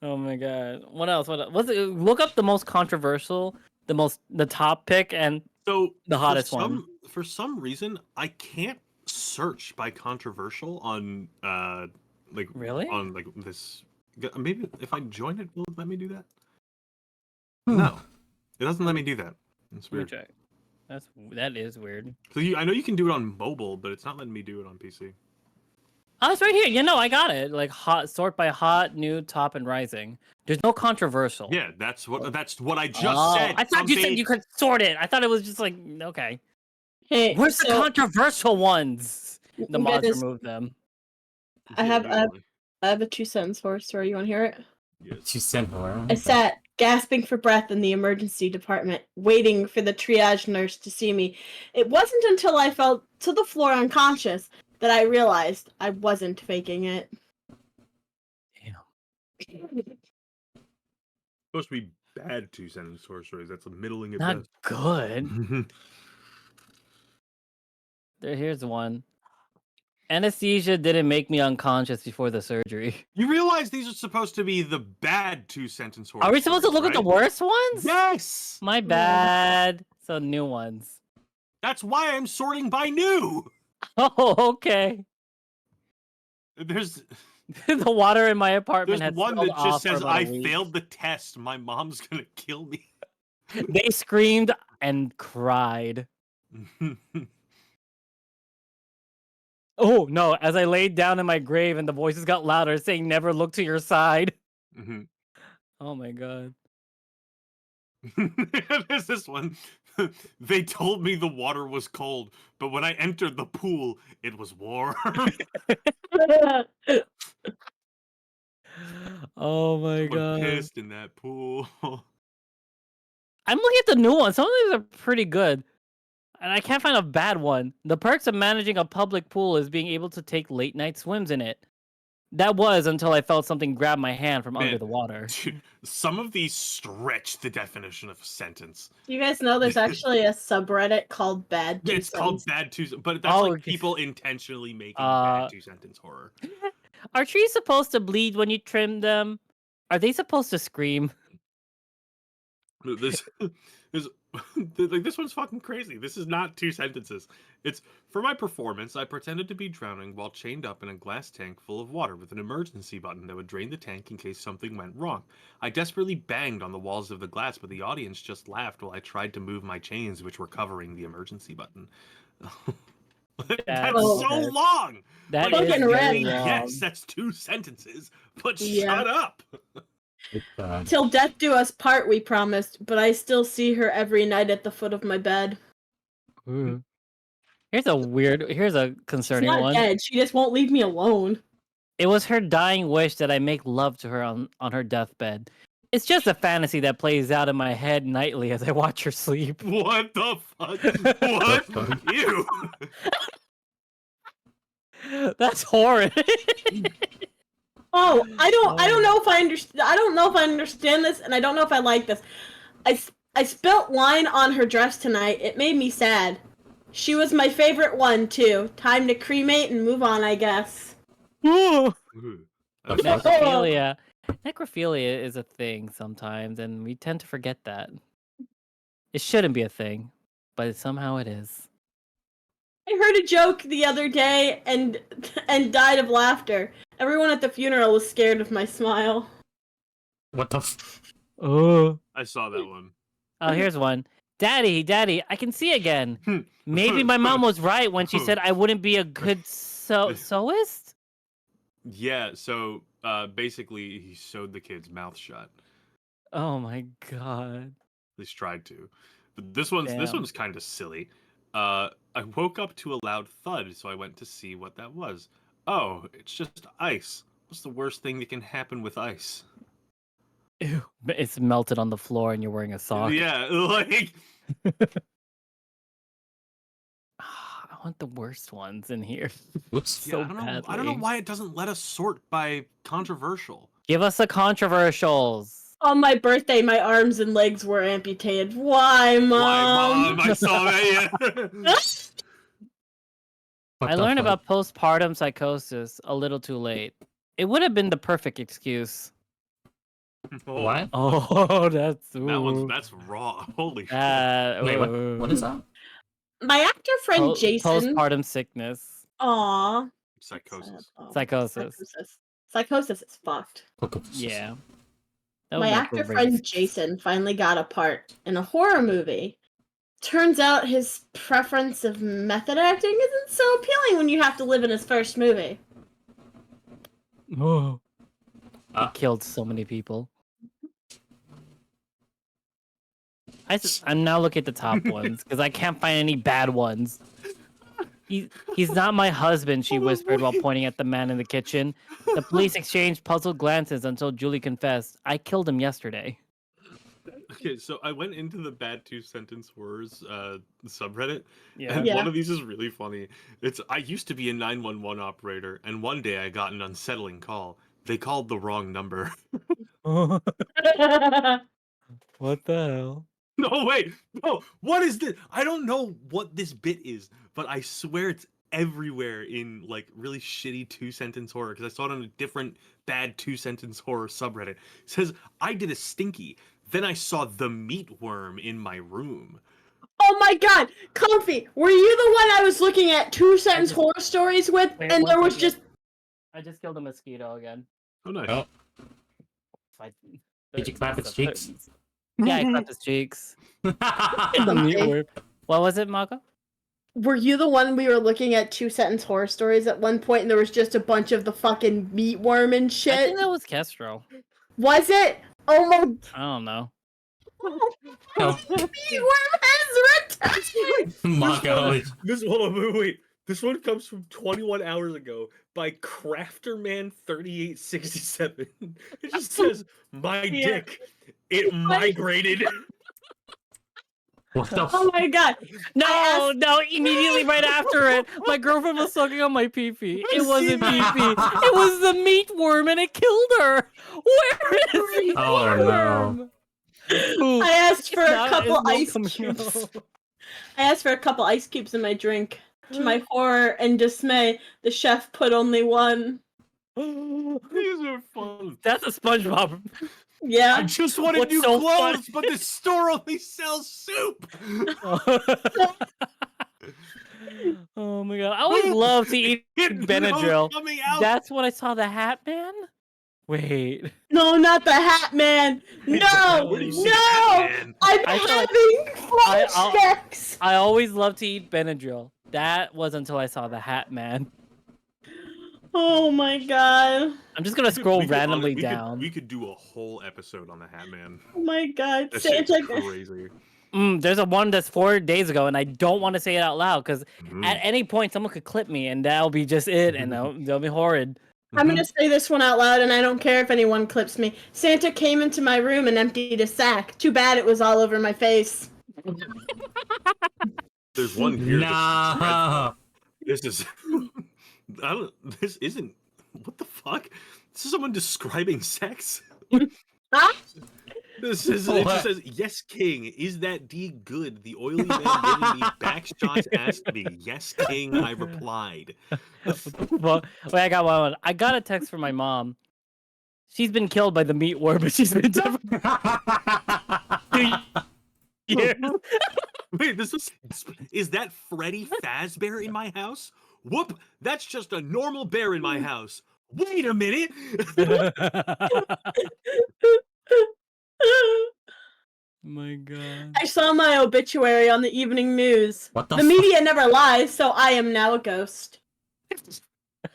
Oh my god. What else? What else? Look up the most controversial, the top pick, and So The hottest one. For some reason, I can't search by controversial on Really? on like this. Maybe if I join it, will it let me do that? Hmm. No, it doesn't let me do that. It's Let me weird. check. That is weird. So I know you can do it on mobile, but it's not letting me do it on PC. Oh, it's right here. You know, I got it. Like sort by hot, new, top, and rising. There's no controversial. Yeah, that's what I just Oh, said. I thought you said Something- you could sort it. I thought it was just like okay. Hey, Where's the so controversial ones? The you mods guys- removed them. I have- Yeah, I have a 2 cents horror story. You want to hear it? yes. She sent horror. I sat gasping for breath in the emergency department, waiting for the triage nurse to see me. It wasn't until I fell to the floor unconscious that I realized I wasn't faking it. Supposed to be bad 2-sentence horror stories. That's a middling at Not best. good. Here's one. Anesthesia didn't make me unconscious before the surgery. You realize these are supposed to be the bad 2-sentence horror Are we supposed to stories, look at the right? worst ones? Yes! My bad. So new ones. That's why I'm sorting by new! Oh, okay. There's The water in my apartment There's had one smelled that off just for says, about a "I week. failed the test. My mom's gonna kill me." They screamed and cried. Oh no! As I laid down in my grave and the voices got louder, saying, "Never look to your side." Mhm. Oh my god. There's this one. They told me the water was cold, but when I entered the pool, it was warm. Oh my Someone god. pissed in that pool. I'm looking at the new ones. Some of these are pretty good. And I can't find a bad one. The perks of managing a public pool is being able to take late night swims in it. That was until I felt something grab my hand from under Man, the water. Dude, some of these stretch the definition of a sentence. You guys know there's actually a subreddit called Bad Two It's called Cents? bad two, but that's Oh, like okay. people intentionally making Uh, bad two-sentence horror. Are trees supposed to bleed when you trim them? Are they supposed to scream? This is like this one's fucking crazy. This is not two sentences. It's for my performance. I pretended to be drowning while chained up in a glass tank full of water with an emergency button that would drain the tank in case something went wrong. I desperately banged on the walls of the glass, but the audience just laughed while I tried to move my chains, which were covering the emergency button. That's Oh. so long. That Like, is Fucking very red. long. yes, that's two sentences, but Yeah. shut up. Till death do us part, we promised, but I still see her every night at the foot of my bed. Ooh. Here's a She's concerning not one. dead, she just won't leave me alone. It was her dying wish that I make love to her on her deathbed. It's just a fantasy that plays out in my head nightly as I watch her sleep. What the fuck? What? Ew. That's horrid. Oh, I don't know if I understand. I don't know if I understand this, and I don't know if I like this. I spilt wine on her dress tonight. It made me sad. She was my favorite one too. Time to cremate and move on, I guess. Ooh. Ooh. Necrophilia. Necrophilia is a thing sometimes, and we tend to forget that. It shouldn't be a thing, but somehow it is. I heard a joke the other day and died of laughter. Everyone at the funeral was scared of my smile. What the Oh. I saw that one. Oh, here's one. Daddy, I can see again. Maybe my mom was right when she said I wouldn't be a good sewist? Yeah, so basically he sewed the kid's mouth shut. Oh my god. At least tried to. But this one's kind of silly. I woke up to a loud thud, so I went to see what that was. Oh, it's just ice. What's the worst thing that can happen with ice? Ew. It's melted on the floor and you're wearing a sock. Yeah, like I want the worst ones in here. Whoops. So I don't know badly. why it doesn't let us sort by controversial. Give us the controversials. On my birthday, my arms and legs were amputated. Why, Mom? Why, Mom? I saw that. Yeah. What I the learned fuck? about postpartum psychosis a little too late. It would have been the perfect excuse. What? Oh, that's That's raw. Holy shit. Wait, what is that? My actor friend Jason. Postpartum sickness. Aw. Psychosis. Psychosis is fucked. Yeah. That My would make actor or break friend this. Jason finally got a part in a horror movie. Turns out his preference of method acting isn't so appealing when you have to live in his first movie. Oh. Ah. He killed so many people. I'm now looking at the top ones because I can't find any bad ones. He's not my husband, she whispered while pointing at the man in the kitchen. The police exchanged puzzled glances until Julie confessed, I killed him yesterday. Okay, so I went into the bad two-sentence horrors subreddit, Yeah. and Yeah. one of these is really funny. I used to be a 911 operator, and one day I got an unsettling call. They called the wrong number. What the hell? No, wait. No, what is this? I don't know what this bit is, but I swear it's everywhere in like really shitty two-sentence horror because I saw it on a different bad two-sentence horror subreddit. It says, I did a stinky. Then I saw the meatworm in my room. Oh my god! Comfy! Were you the one I was looking at two-sentence horror stories with? Wait, And one there was second. just... I just killed a mosquito again. Oh, nice. Oh, I- did you clap its cheeks? Yeah, I clapped his cheeks. The meatworm. What was it, Mako? Were you the one we were looking at 2-sentence horror stories at one point and there was just a bunch of the fucking meatworm and I shit? think that was Kestrel. Was it? Oh my I don't know. Oh, meatworm has returned! Mako. Hold on, wait. This one comes from 21 hours ago by Crafterman3867. It just says, "My Yeah. dick, it migrated." What the Oh my god. No, no, immediately right after it, my girlfriend was sucking on my pee-pee. It wasn't pee-pee. It was the meatworm and it killed her. Where is the Oh, no. Ooh, I asked for it's a not- couple it's ice no coming cubes. out. I asked for a couple ice cubes in my drink. To my horror and dismay, the chef put only one. These are fun. That's a SpongeBob. I Yeah. just wanted What's new so clothes, funny- but this store only sells soup. Oh my god, I always love to eat Benadryl. Coming out. That's what I saw the Hat Man. Wait, No, not the Hat Man. No, Where do you see no. that, man? I'm I feel like- having I'll- flashbacks. I always love to eat Benadryl. That was until I saw the Hat Man. Oh my god. I'm just gonna scroll We could randomly honestly- down. We could do a whole episode on the Hat Man. Oh my god. That shit's Santa. crazy. There's a one that's 4 days ago, and I don't want to say it out loud because Mhm. at any point someone could clip me, and that'll be just it, and they'll be horrid. I'm gonna say this one out loud, and I don't care if anyone clips me. Santa came into my room and emptied a sack. Too bad it was all over my face. There's one here. Nah. This is. I don't. This isn't. What the fuck? This is someone describing sex. Huh? This is. It What? just says, "Yes, King. Is that D good?" The oily man giving me back shots asked me. "Yes, King." I replied. Well, wait, I got one. I got a text from my mom. She's been killed by the meatworm, but she's been dead for 2 years. Wait, this is that Freddy Fazbear in my house? Whoop! That's just a normal bear in my house. Wait a minute. My God. I saw my obituary on the evening news. What the The fuck? media never lies, so I am now a ghost.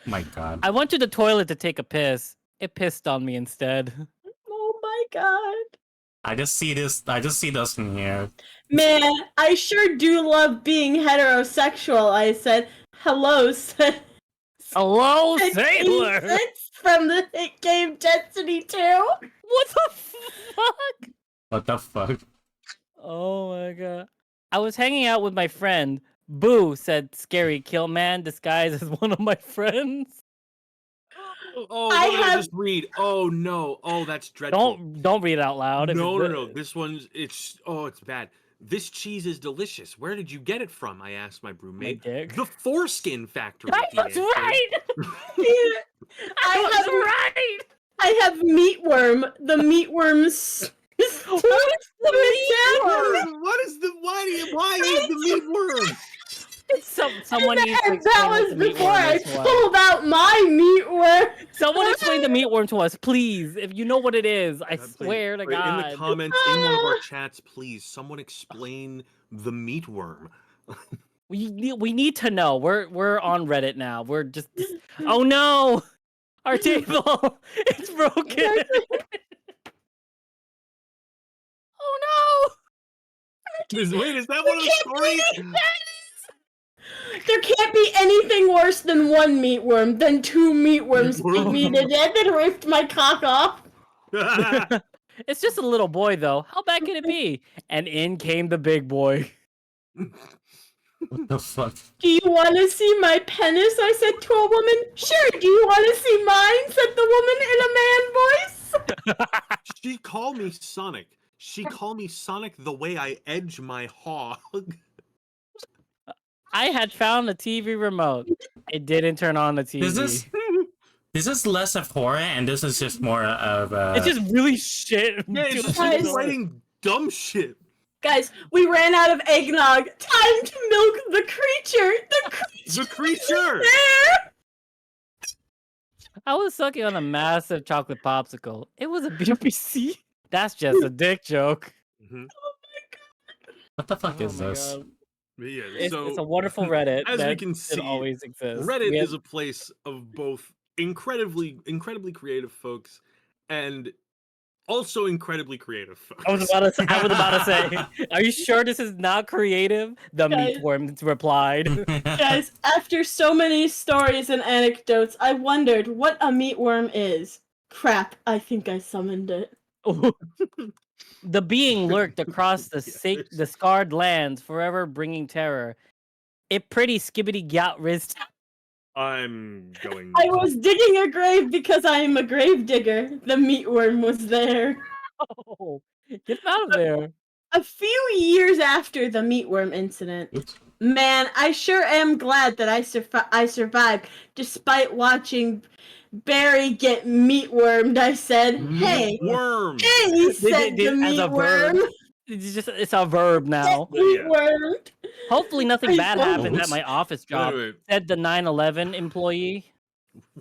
My god. I went to the toilet to take a piss. It pissed on me instead. Oh my god. I just see this in here. Man, I sure do love being heterosexual, I said. Hello, said Hello, said sailor. Phoenix from the hit game Destiny 2. What the fuck? What the fuck? Oh my God. I was hanging out with my friend. Boo, said Scary Kill Man disguised as one of my friends. Oh, I what did I have- just read? Oh no. Oh, that's dreadful. Don't read it out loud. if No, it's no, good. no. This one's it's bad. This cheese is delicious. Where did you get it from? I asked my roommate. dick. The Foreskin Factory. he That's answered. right. I That's have right. I have meatworm. The meatworms. What is the meatworm? What is the why is the meatworm? Someone needs to That explain what was the before meatworm I is to us. pulled out my meatworm. Someone explain the meatworm to us, please. If you know what it is, I Please, swear to in God. the comments in one of our chats, please, someone explain the meatworm. We need to know. We're on Reddit now. We're just oh no, our table it's broken. Oh Wait, is that one of the stories? There can't be anything worse than one meatworm than two meatworms beat me to death and ripped my cock off. no! It's just a little boy though. How bad can it be? And in came the big boy. What the fuck? Do you want to see my penis? I said to a woman. Sure. Do you want to see mine? Said the woman in a man voice. She called me Sonic. She called me Sonic the way I edge my hog. I had found a TV remote. It didn't turn on the TV. This is less of horror, and this is just more of. It's just really shit. Yeah, it's just Guys. writing dumb shit. Guys, we ran out of eggnog. Time to milk the creature. The creature. The creature. There. I was sucking on a massive chocolate popsicle. It was a BRPC. That's just a dick joke. Mhm. What the fuck Oh is my this? God. But yeah, It's so a wonderful Reddit as we that can should see, always exist. Reddit We have- is a place of both incredibly creative folks and also incredibly creative folks. I was about to say, are you sure this is not creative? The Guys. meatworm replied. Guys, after so many stories and anecdotes, I wondered what a meatworm is. Crap, I think I summoned it. The being lurked across the Yes. the scarred lands, forever bringing terror. It pretty skibbity got riz. I'm going. I was digging a grave because I am a grave digger. The meatworm was there. Oh, get him out of there. A few years after the meatworm incident, Oops. man, I sure am glad that I survived despite watching Barry get meatwormed. I said, hey, Worm. he said the As a verb. meatworm. It's a verb now. Meatwormed. Hopefully nothing I bad don't- happens at my office job. Wait, Said the 9/11 employee.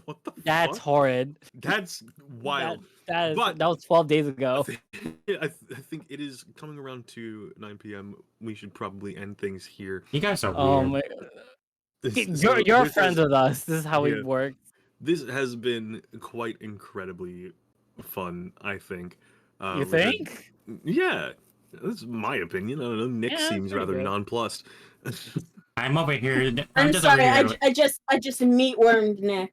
what the That's fuck? horrid. That's wild. That But- was 12 days ago. I think it is coming around to 9 p.m. We should probably end things here. You guys are Oh weird. my! So You're this friends has- with us. This is how Yeah. we work. This has been quite incredibly fun, I think. You we had- think? Yeah, that's my opinion. I don't know. Nick Yeah, seems pretty rather good. nonplussed. I'm over here. I'm just sorry, over here. I just meatwormed Nick.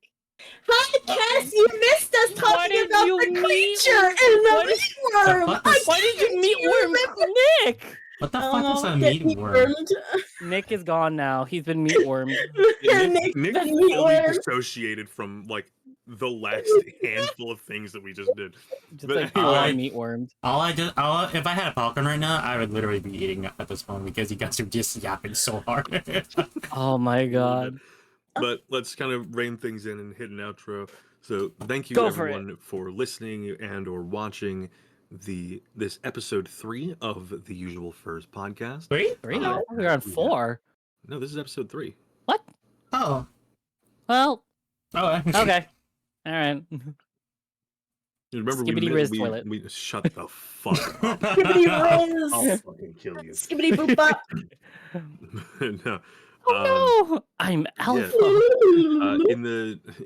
Hi, Cass, you missed us Why talking did about you the creature why and the did- meatworm. fuck I is- Why did you can't meet remember. Nick? What the I fuck don't is know, a get meatworm? Nick is gone now. He's been meatwormed. Nick, Nick's Nick been fully meatwormed. dissociated from like the last handful of things that we just did. Just But like full anyway- on meatwormed. If I had a popcorn right now, I would literally be eating at this point because you guys are just yapping so hard. Oh my god. But let's kind of rein things in and hit an outro. So thank you Go for it. everyone for listening and or watching this episode 3 of the Usual Furs podcast. Wait? 3? Uh, We're on yeah. 4. No, this is episode 3. What? Oh. Well, Oh. okay. All right. You remember Skibbity Riz toilet. we shut the fuck up. Skibbity I'll whiz. fucking kill you. Skibbity boop bop. No. Oh no! I'm alpha.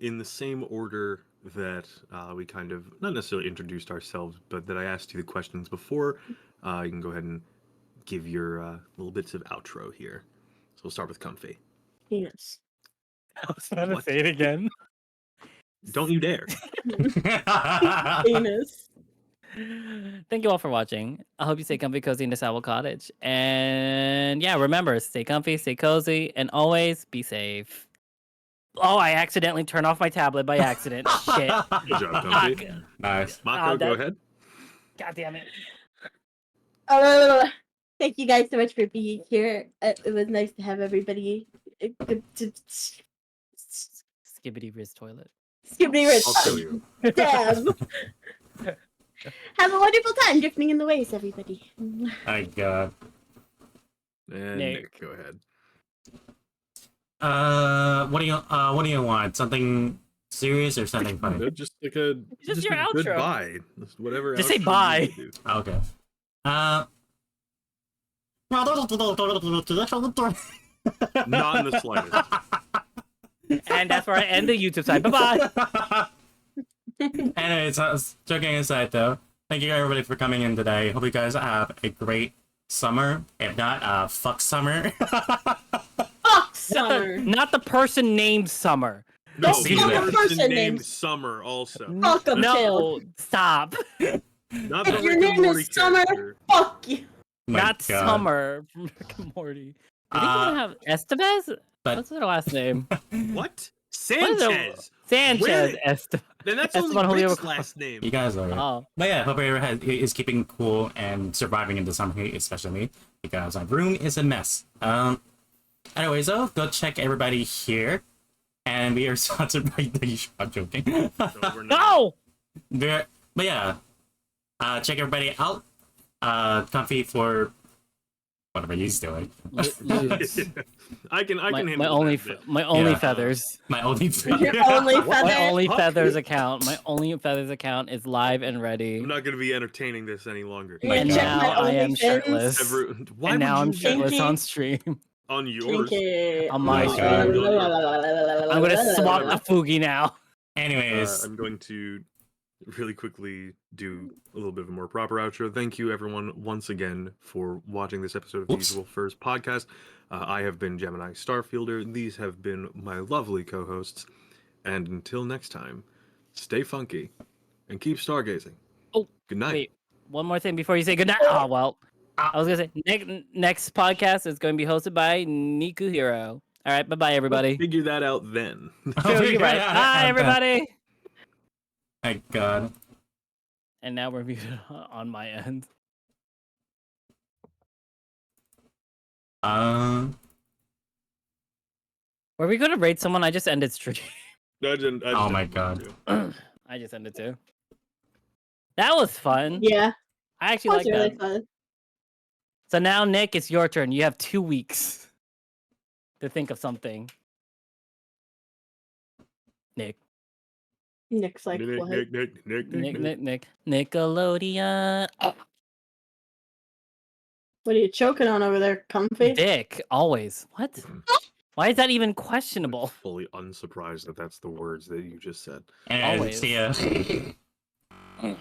In the same order that we kind of not necessarily introduced ourselves, but that I asked you the questions before, you can go ahead and give your little bits of outro here. So we'll start with Comfy. Yes. I was trying to What? say it again. Don't you dare! Penis. Thank you all for watching. I hope you stay comfy, cozy in this owl cottage. And yeah, remember, stay comfy, stay cozy, and always be safe. Oh, I accidentally turned off my tablet by accident. Shit. Good job, Fuck. Comfy. Nice. Mako, go that- ahead. God damn it. Thank you guys so much for being here. It was nice to have everybody. Skibbity Riz toilet. Skibbity Riz. I'll kill you. Damn. Have a wonderful time drifting in the waves, everybody. My god. And Nick. Nick, go ahead. What do you want? Something serious or something funny? Just like a Just your a outro. goodbye. Just whatever. Just say outro you bye. need to do. Okay. Not in the slightest. And that's where I end the YouTube side. Bye bye. Anyways, joking aside though, thank you everybody for coming in today. Hope you guys have a great summer. If not, fuck summer. Fuck summer. Not the person named Summer. No, That's the not the person person named named- Summer also. Fuck 'em, No, Tail. stop. Not If the your Rick and name Morty is Summer, character. fuck you. My Not God. Summer from Rick and Morty. I think Uh, you have Estevez? but- What's their last name? What? What is Sanchez. it? Sanchez Where- Estevez. Then that's Esteban only Julio Rick's Acosta. last name. You guys are. Oh. But yeah, hope everyone is keeping cool and surviving in the summer heat, especially me, because my room is a mess. Anyways, though, go check everybody here, and we are sponsored by the shot joking. No, we're not. No! But yeah, check everybody out. Comfy for whatever he's doing. I can handle my that only bit. my only Yeah. feathers. My only Your only My feather. only Fuck. feathers account. My only feathers account is live and ready. I'm not going to be entertaining this any longer. My And God. Check now my I am OnlyFans. shirtless. Why And now would I'm you shirtless Kinky. on stream. on yours? Kinky. On my stream. I'm gonna swap the Fugi now. Anyways, I'm going to really quickly do a little bit of a more proper outro. Thank you, everyone, once again for watching this episode of the Oops. Usual First podcast. I have been Gemini Starfielder. These have been my lovely co-hosts. And until next time, stay funky and keep stargazing. Oh, Good night. Wait, one more thing before you say goodnight. Oh well, I was gonna say next podcast is going to be hosted by Niku Hero. All right, bye bye everybody. Figure that out then. True, you're right. Yeah, Bye everybody. my God. And now we're muted on my end. Uh, Were we gonna rate someone? I just ended stream. oh my God. I just ended too. That was fun. Yeah, I actually that was like really that. fun. So now, Nick, it's your turn. You have 2 weeks to think of something. Nick. Nick's like, Nick, what? Nick. Nickelodeon. Oh, What are you choking on over there, comfy? Dick, always. What? Why is that even questionable? Fully unsurprised that that's the words that you just said. And Always. see ya. My